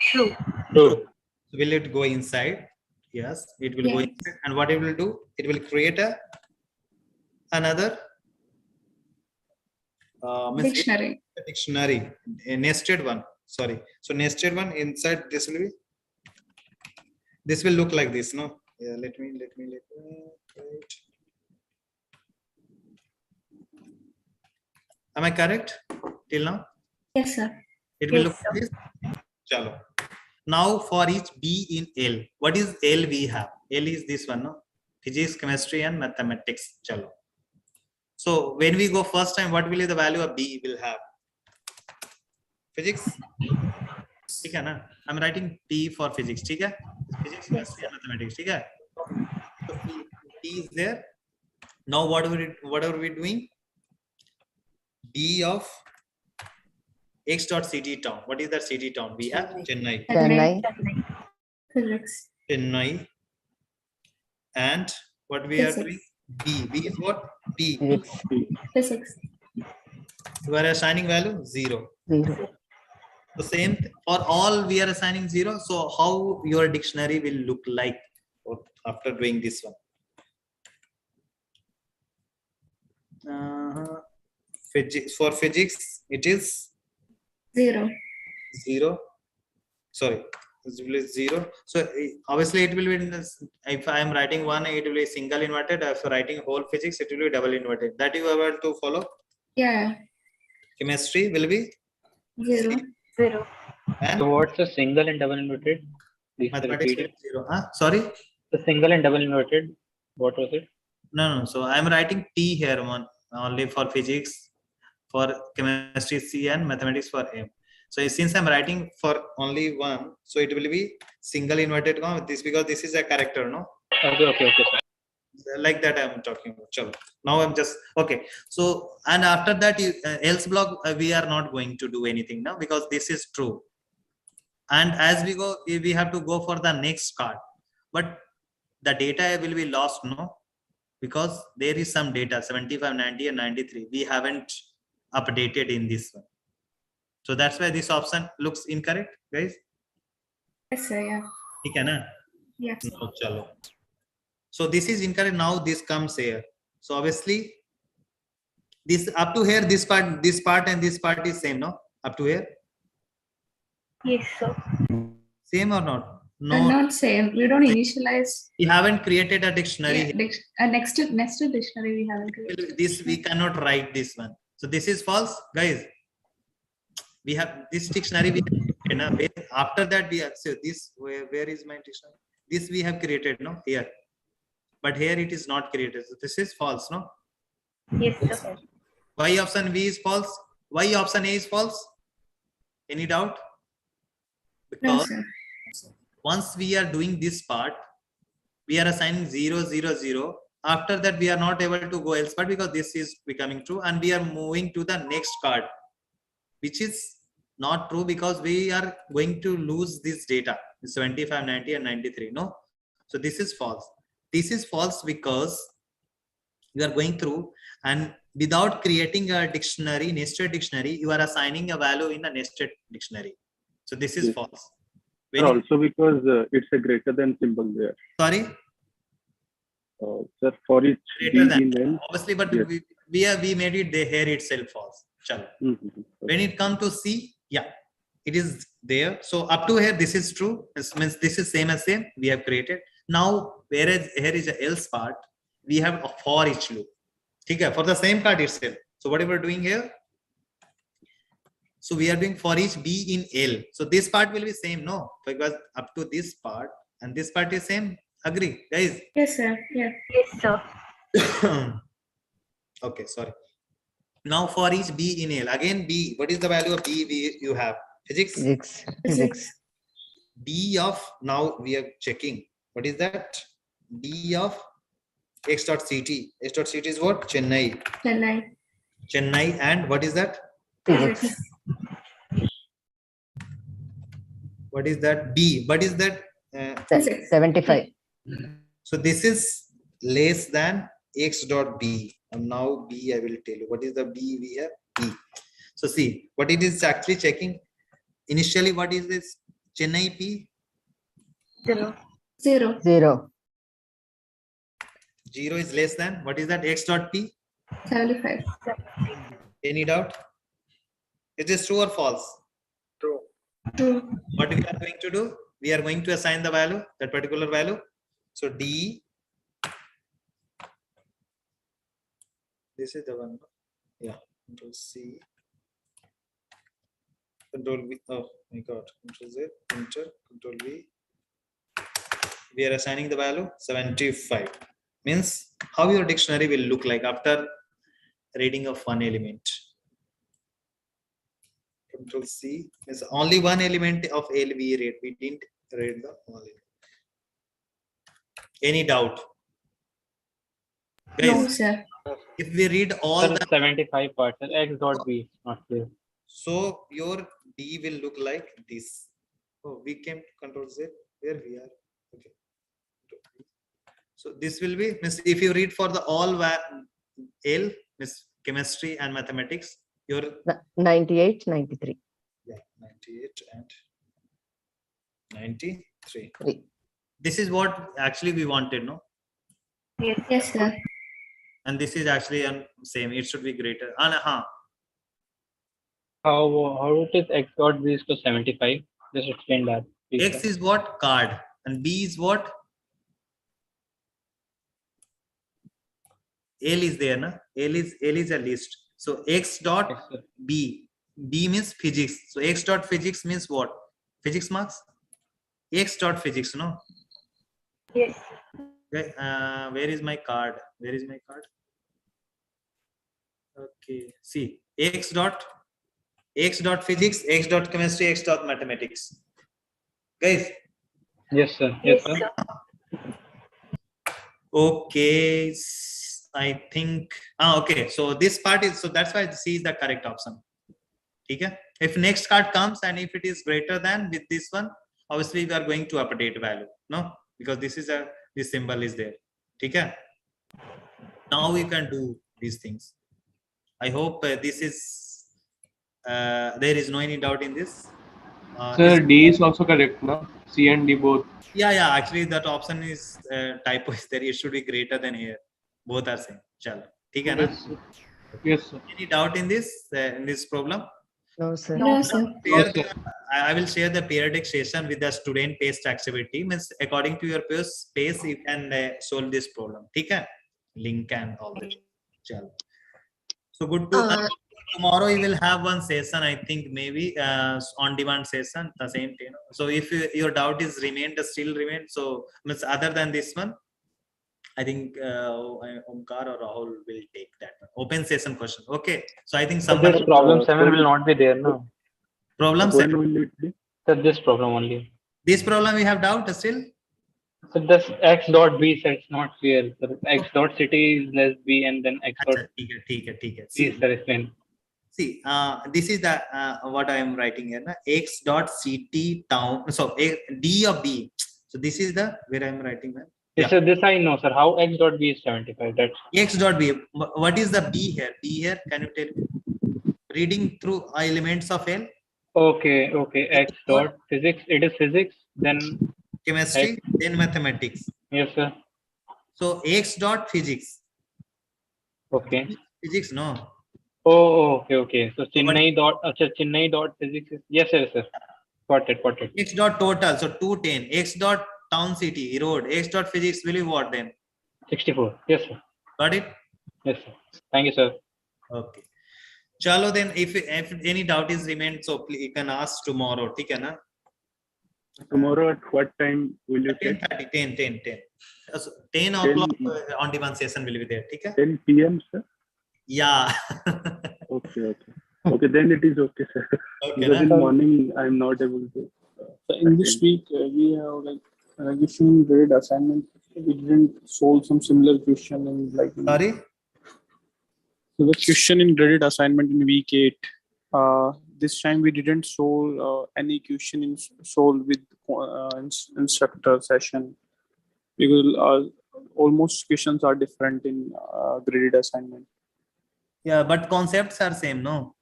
true. So will it go inside? Yes, it will go Yes. inside. And what it will do? It will create another Dictionary. Dictionary, a nested one. Sorry. So nested one inside this will be. This will look like this, no? Yeah. Let me. Right. Am I correct till now? Yes, sir. It will Yes, look sir. like this. Chalo. Now for each B in L, what is L we have? L is this one, no? Physics, chemistry, and mathematics. Chalo. So when we go first time, what will be the value of B will have? Physics. Okay, na? I'm writing P for physics. Okay? Physics, chemistry, and mathematics. Okay? So P is there. Now what are we doing? B of x dot CT town. What is that CT town? We have Chennai. Physics. Chennai. And what we are doing? B. B is what? B. Physics. You are assigning value 0. The same for all we are assigning 0. So how your dictionary will look like after doing this one? For physics, it is 0. 0. Sorry, it will be 0. So obviously it will be in this, if I am writing one, it will be single inverted. If writing whole physics, it will be double inverted. That you are able to follow. Yeah. Chemistry will be 0. And so what's the single and double inverted? Please mathematics repeat will it. be 0. Sorry. The single and double inverted. What was it? No. So I am writing P here one only for physics, for chemistry C, and mathematics for M. So since I'm writing for only one, so it will be single inverted comma this because this is a character, no? Okay. Like that I'm talking about. Chalo. Now I'm just okay. So and after that, else block we are not going to do anything now because this is true. And as we go, we have to go for the next card, but the data will be lost, no? Because there is some data 75, 90, and 93. We haven't updated in this one. So that's why this option looks incorrect, guys. Yes, sir. Yeah. Okay, na? Yes. No, chalo. So this is incorrect. Now this comes here. So obviously, this up to here, this part, and this part is same, no? Up to here. Yes, sir. Same or not? No. Not same. We don't initialize. We haven't created a dictionary. Yeah, nested dictionary we haven't created. This we cannot write this one. So this is false, guys. We have this dictionary. After that, we have so this. Where is my dictionary? This we have created, no, here. But here it is not created. So this is false, no? Yes, sir. Why option B is false? Why option A is false? Any doubt? No, Because sir. once we are doing this part, we are assigning 0, 0, 0. After that, we are not able to go else part because this is becoming true, and we are moving to the next card, which is not true because we are going to lose this data, 75, 90, and 93. No, so this is false. This is false because you are going through and without creating a dictionary, nested dictionary, you are assigning a value in a nested dictionary. So this is Yes. false. Sir, also because it's a greater than symbol there. Sorry? Sir, for each Greater B than, in L. obviously, but yes. we made it there here itself false. Chalo. When it comes to C, yeah, it is there. So up to here, this is true. This means this is same as same. We have created. Now, whereas here is a else part, we have a for each loop. Okay, for the same card itself. So what we are doing here? So we are doing for each B in L. So this part will be same, no? Because up to this part and this part is same. Agree, guys? Yes, sir. Yeah. Yes, sir. Okay, sorry. Now for each B in L, again B, what is the value of B you have? Physics? Physics. B of, now we are checking. What is that? B of x dot ct. X dot ct is what? Chennai. Chennai and what is that? Physics. What is that? B. What is that? 75. So this is less than x dot b. And now b, I will tell you. What is the b we have? B. So see, what it is actually checking. Initially, what is this? Chennai p? 0. 0. 0. 0 is less than. What is that? X dot p? 75. Any doubt? It is true or false? True. What we are going to do? We are going to assign the value, that particular value. So D, this is the one. Yeah, Control C, Control V. Oh my God, Control Z, Enter, Control V. We are assigning the value 75. Means how your dictionary will look like after reading of one element. Control C is only one element of L we read. We didn't read the whole element. Any doubt? Guys, No, sir. if we read all Sir, the 75%, x dot b, not clear. so your D will look like this. Oh, we came to Control Z. Where we are? Okay. So this will be, means if you read for the all L, means chemistry and mathematics, your 98, 93. yeah, 98 and 93. This is what actually we wanted, no? Yes, sir. And this is actually same. It should be greater. How it is x dot b is to 75? Just explain that. Please, X sir. is what? Card. And B is what? L is there, na? L is a list. So X dot B. B means physics. So X dot physics means what? Physics marks? X dot physics, no? Yes. Okay, where is my card? Where is my card? Okay, see, X dot physics, X dot chemistry, X dot mathematics. Guys? Yes, sir. Yes, sir. Okay, I think, okay, so this part is, so that's why C is the correct option. Okay? If next card comes and if it is greater than with this one, obviously we are going to update value, no? Because this symbol is there. Okay? Now we can do these things. I hope this is, there is no any doubt in this. Sir, D is also correct, no? C and D both. Yeah, actually that option is typo is there. It should be greater than here. Both are same. Chalo. Okay, na? Yes, sir. Yes, sir. Any doubt in this problem? No, sir. No, sir. I will share the periodic session with the student paste activity. Means according to your pace, you can solve this problem. Okay? Link and all that. Chalo. So good to tomorrow you will have one session, I think maybe on demand session, the same thing. So if your doubt is still remain, so means other than this one, I think Omkar or Rahul will take that one. Open session question. Okay. So I think So someone this problem 7 will not be there, no? problem When 7. will it be? So this problem only. This problem we have doubt still. So this x dot b, so it's not clear. So x dot city is less b, and then x dot ठीक है. b See, is the explain. see, this is the what I am writing here. Na? X dot ct town. So d of b. So this is the where I am writing. Man. Yes, sir, this I know, sir. How x dot b is 75? That's X dot b. What is the b here? B here. Can you tell me? Reading through elements of L. okay. Okay. X dot physics. It is physics. Then Chemistry. X. Then mathematics. Yes, sir. So X dot physics. Okay. Physics no. Oh, okay. So Chennai dot. Chennai dot physics is yes, sir. Got it. X dot total. So 210. X dot town city road. X dot physics will be what then? 64. Yes, sir. Got it? Yes, sir. Thank you, sir. Okay. Chalo then if any doubt is remained, so please, you can ask tomorrow. ठीक है ना? Tomorrow at what time will you take? 10. So 10 o'clock on demand session will be there. ठीक है? 10 p.m. sir? Yeah. Okay. Then it is okay, sir. Okay, because in na? morning I'm not able to. So in this week, we have like issuing grade assignment. We didn't solve some similar question in like. Sorry? So the question in graded assignment in week 8. This time we didn't solve any question in solve with instructor session because almost questions are different in graded assignment. Yeah, but concepts are same, no?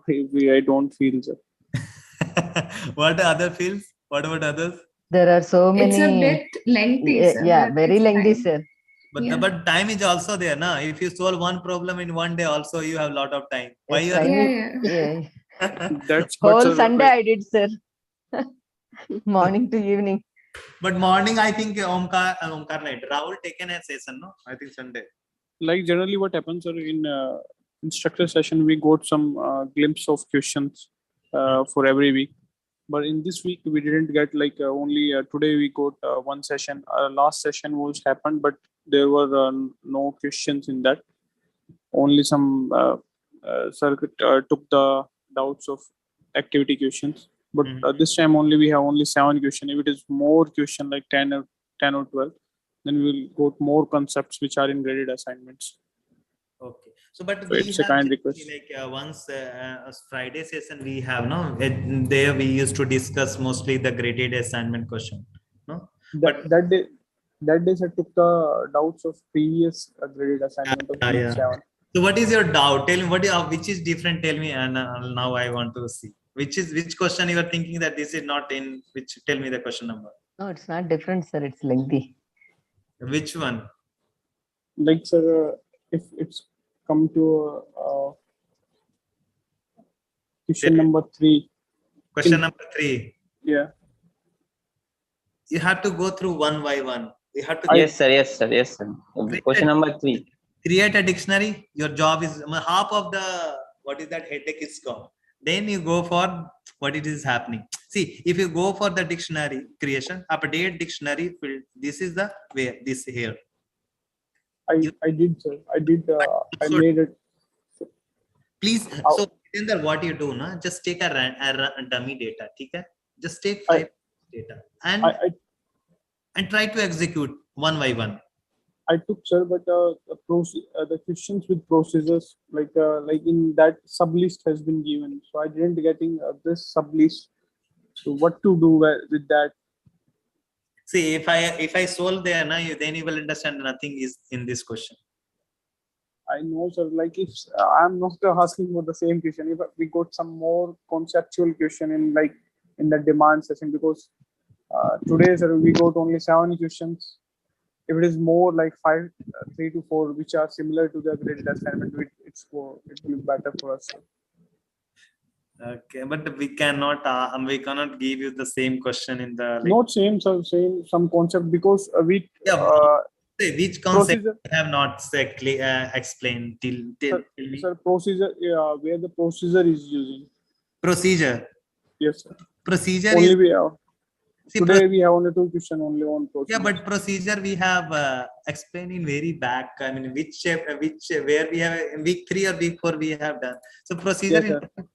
I don't feel so. What other fields? What about others? There are so many. It's a bit lengthy, sir. Yeah, but very it's lengthy, fine. sir. But time is also there, na? If you solve one problem in one day, also you have a lot of time. Why Yes, you are? Yeah. That's Whole Sunday I did, sir. Morning to evening. But morning, I think Omkar night. Rahul taken a session, no? I think Sunday. Like generally what happens in instructor session, we got some glimpse of questions for every week. But in this week, we didn't get like only today we got one session. Last session was happened, but there were no questions in that. Only some circuit took the doubts of activity questions. But this time only we have only 7 questions. If it is more question like 10 or 12, then we will go more concepts which are in graded assignments. Okay. So, but So we it's a have kind request. like once Friday session we have, no? There we used to discuss mostly the graded assignment question, no? That day I took the doubts of previous graded assignment of week 7. So what is your doubt? Tell me which is different. Tell me, and now I want to see which question you are thinking that this is not in. Which tell me the question number. No, it's not different, sir. It's lengthy. Which one? Like sir, if it's come to question number 3. Question number 3. Yeah. You have to go through one by one. You have to. Yes, sir. Question number 3. Create a dictionary. Your job is half of the what is that headache is gone. Then you go for what it is happening. See, if you go for the dictionary creation, update dictionary field. This is the way. This here. I did, sir. I made it. Please. So Jitendra, what you do, na? Just take a dummy data. Okay? Just take 5 data and try to execute one by one. I took, sir, but the questions with procedures like in that sublist has been given, so I didn't getting this sublist. So what to do with that? See, if I solve there, then you will understand nothing is in this question. I know, sir. Like if I'm not asking for the same question, if we got some more conceptual question in the demand session, because today, sir, we got only 7 questions. If it is more like 5, 3 to 4, which are similar to the graded assignment, it will be better for us. Okay, but we cannot give you the same question in the. Not same, sir. Same some concept because Say, which concept Procedure. I have not exactly explained till me. Sir, procedure, where the procedure is using. Procedure. Yes, sir. Procedure Only is. we have. See, Today we have only 2 questions only on procedure. Yeah, but procedure we have explained in very back. I mean, where we have in week 3 or week 4 we have done. So procedure. Yes, sir.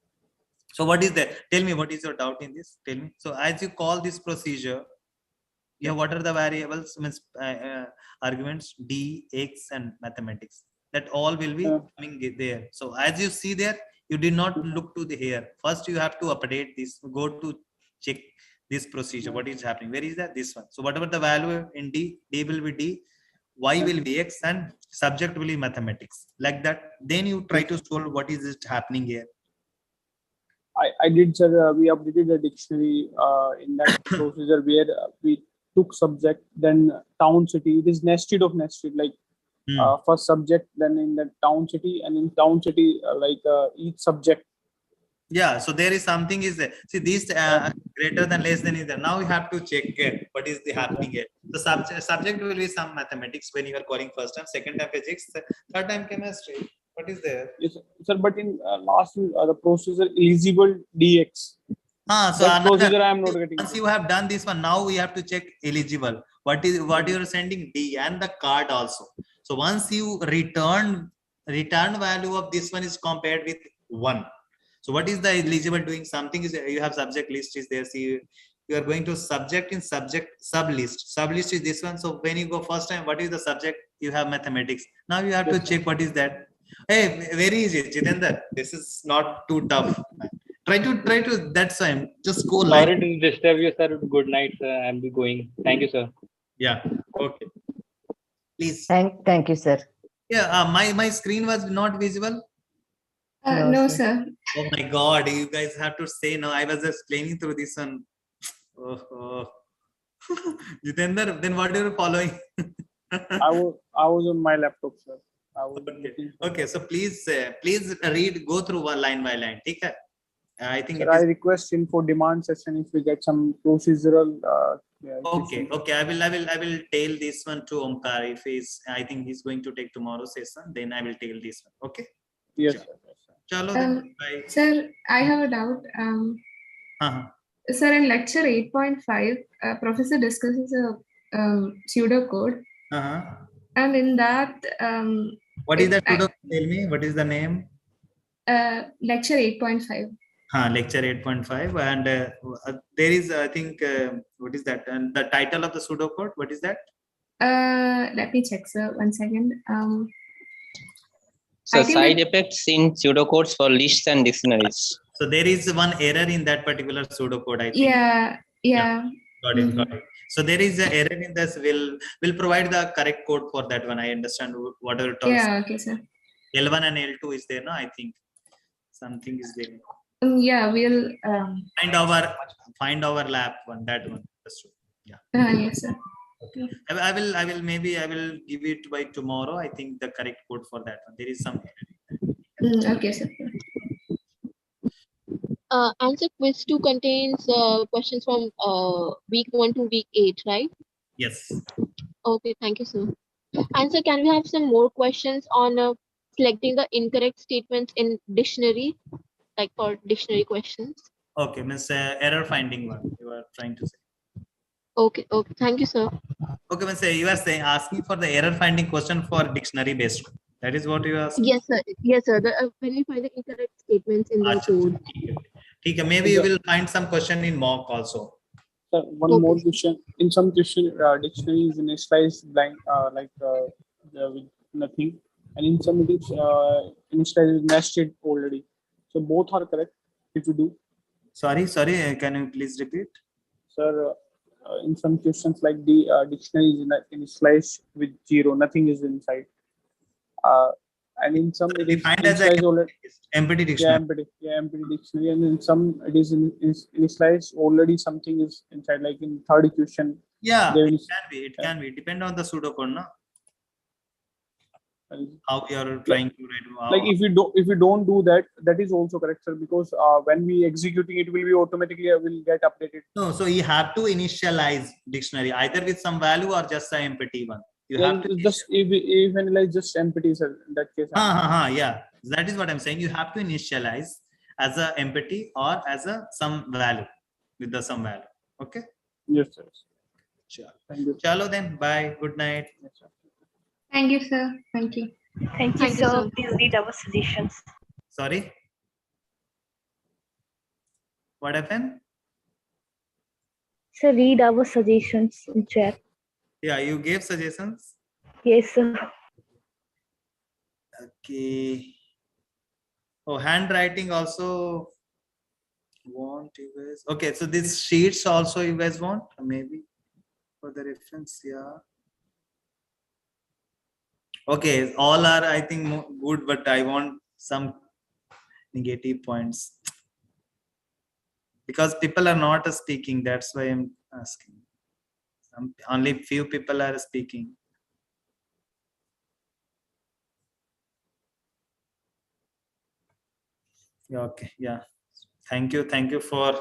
So what is that? Tell me, what is your doubt in this? Tell me. So as you call this procedure, yeah, what are the variables? Means arguments D, X, and mathematics. That all will be coming there. So as you see there, you did not look to the here. First, you have to update this. Go to check this procedure. What is happening? Where is that? This one. So whatever the value in D, D will be D, Y will be X, and subject will be mathematics. Like that. Then you try to solve what is it happening here. I did, sir. We updated the dictionary in that procedure where we took subject, then town, city. It is nested of nested, like first subject, then in the town, city, and in town, city, each subject. Yeah, so there is something is there. See, these greater than less than is there. Now we have to check what is the happening here. The subject will be some mathematics when you are calling first time, second time physics, third time chemistry. What is there? Yes, sir. But in last the procedure eligible DX. So that procedure I am not getting. Once you have done this one, now we have to check eligible. What you are sending D and the card also. So once you return value of this one is compared with 1. So what is the eligible doing? Something is you have subject list is there. See, you are going to subject in subject sub list. Sub list is this one. So when you go first time, what is the subject? You have mathematics. Now you have to check what is that. Hey, very easy, Jitendra. This is not too tough. Try to. That's why I'm just go live. Sorry to disturb you, sir. Good night, sir. I'll be going. Thank you, sir. Yeah. Okay. Please. Thank you, sir. Yeah. My screen was not visible. No, sir. Oh my God! You guys have to say no. I was explaining through this one. Jitendra, then what are you following? I was on my laptop, sir. Okay. So please read, go through one line by line. Okay. I think. Sir, I request him for demand session if we get some procedural. Okay. I will tell this one to Omkar if I think he's going to take tomorrow's session. Then I will tell this one. Okay. Yes. Sure. Chalo, then, bye. Sir, I have a doubt. Sir, in lecture 8.5, professor discusses a pseudocode. And in that, what is that pseudocode? Tell me, what is the name? Lecture 8.5. Lecture 8.5, and there is, I think, what is that? And the title of the pseudocode, what is that? Let me check, sir. 1 second. So side effects in pseudocodes for lists and dictionaries. So there is one error in that particular pseudocode, I think. Yeah. Got it. So there is an error in this. We'll provide the correct code for that one. I understand what are talking. Yeah, okay, sir. L1 and L2 is there, no? I think something is there. Yeah, we'll find our lab one, that one. That's true. Yeah. Yes, sir. Okay. I will give it by tomorrow. I think the correct code for that one. There is some error. Okay, sir. Answer quiz 2 contains questions from week 1 to week 8, right? Yes. Okay, thank you, sir. Answer, can we have some more questions on selecting the incorrect statements in dictionary, like for dictionary questions? Okay, Miss error finding one you are trying to say. Okay, thank you, sir. Okay, Miss, you are asking for the error finding question for dictionary based. That is what you are asking? Yes, sir. When we find the incorrect statements in the code. Okay, maybe you will find some question in mock also. Sir, one more question. In some question, dictionary is initialized blank, with nothing, and in some it is initialized nested already. So both are correct if you do. Sorry. Can you please repeat? Sir, in some questions like the dictionary is initialized with 0, nothing is inside. And in some it is defined as empty dictionary. Empty dictionary, and in some it is initialized already something is inside, like in third question. Yeah, it can be. Depend on the pseudocode, no? How you are trying to write. Like if you don't do that, that is also correct, sir, because when we executing it will be automatically will get updated. No, so you have to initialize dictionary either with some value or just an empty one. You have to just even like just empty, sir. In that case. Yeah, that is what I'm saying. You have to initialize as a empty or as a some value with the some value. Okay. Yes, sir. Sure. Thank you. Chalo then. Bye. Good night. Thank you, sir. Thank you. Thank you, Thank you, sir. sir. Please read our suggestions. Sorry. What happened? Sir, read our suggestions in chat. Yeah, you gave suggestions. Yes, sir. Okay. Oh, handwriting also want you guys. Okay, so these sheets also you guys want maybe for the reference. Yeah. Okay, all are I think good, but I want some negative points because people are not speaking. That's why I'm asking. Only few people are speaking. Okay, yeah. Thank you for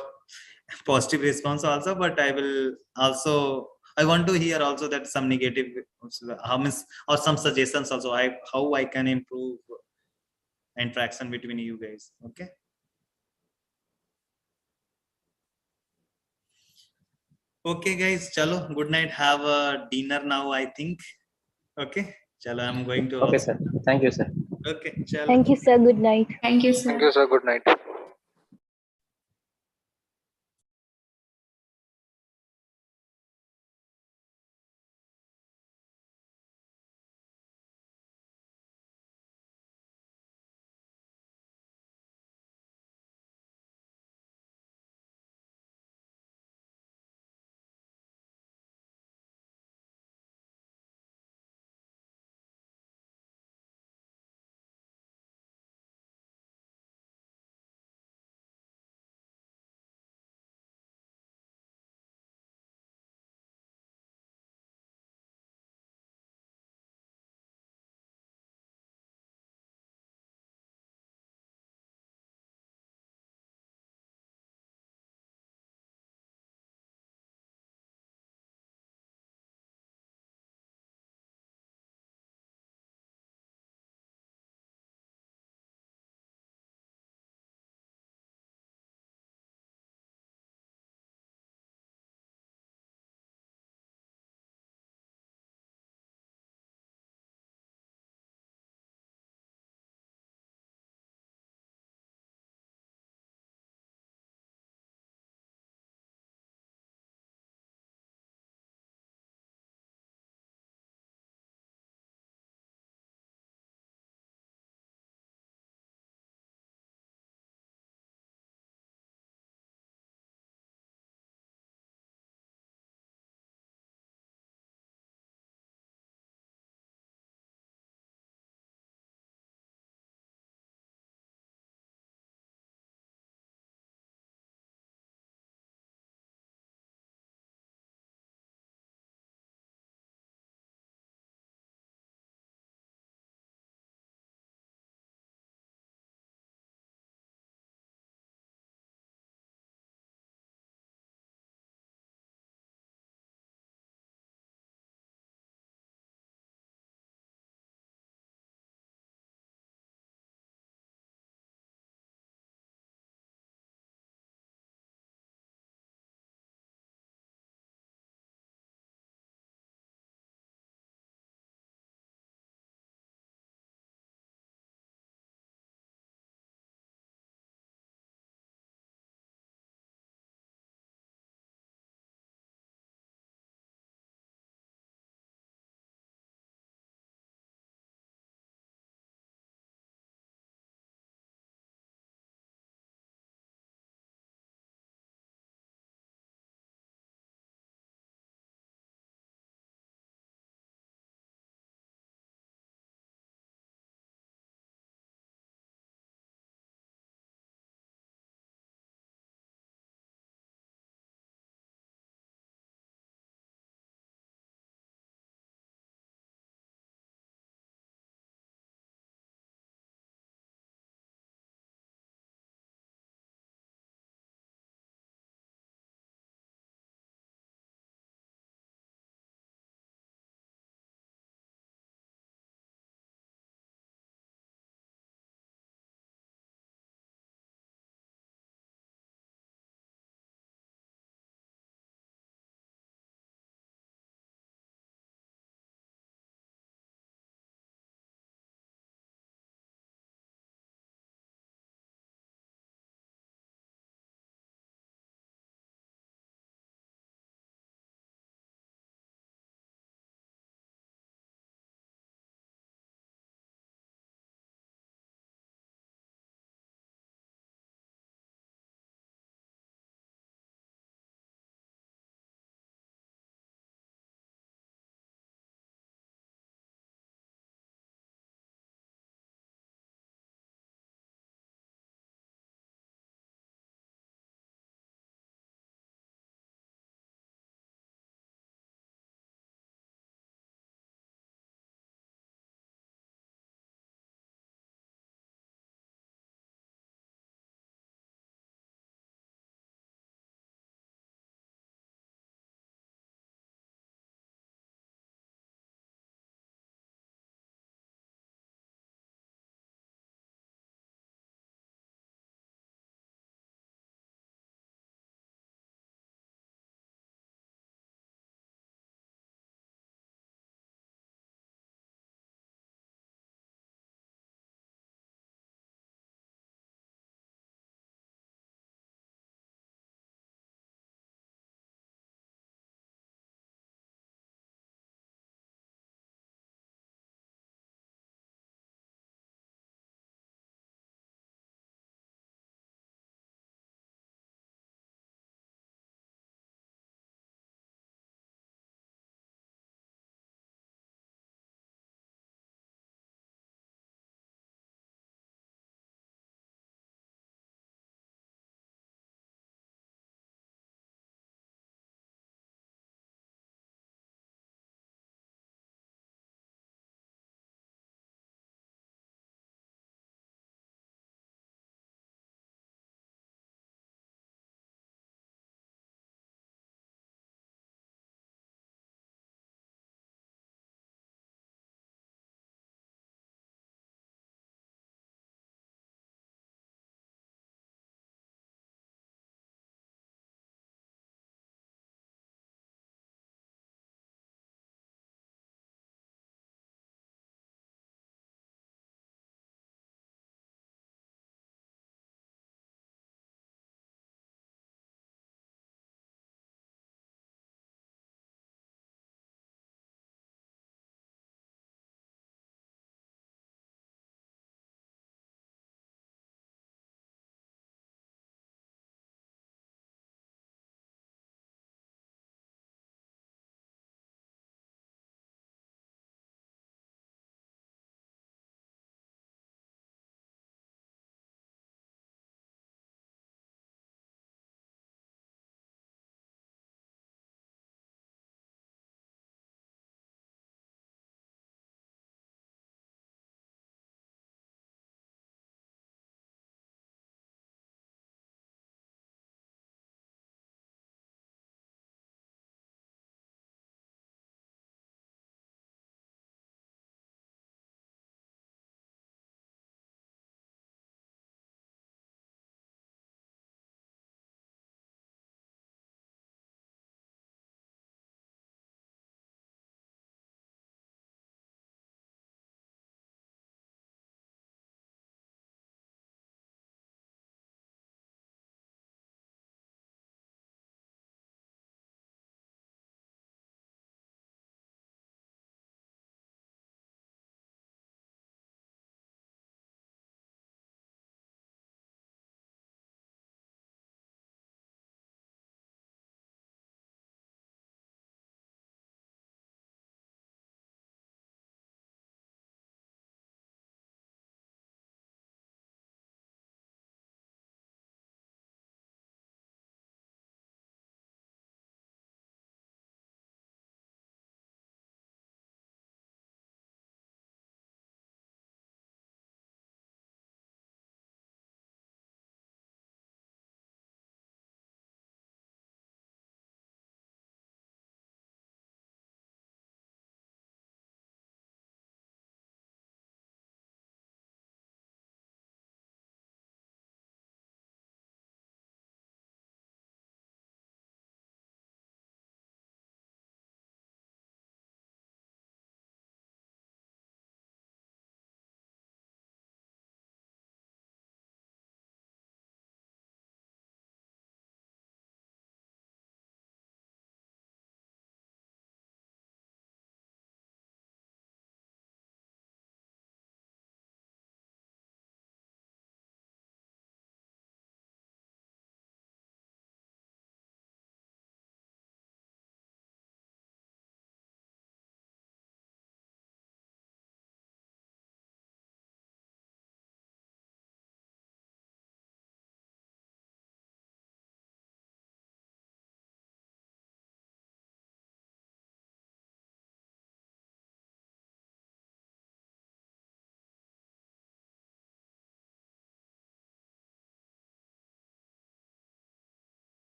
positive response also, but I will also I want to hear also that some negative or some suggestions also how I can improve interaction between you guys. Okay. Okay, guys. Chalo. Good night. Have a dinner now. I think. Okay. Chalo. I'm going to. Okay, also. sir. Thank you, sir. Okay. Chalo. Thank you, sir. Good night. Thank you, sir. Thank you, sir. Good night.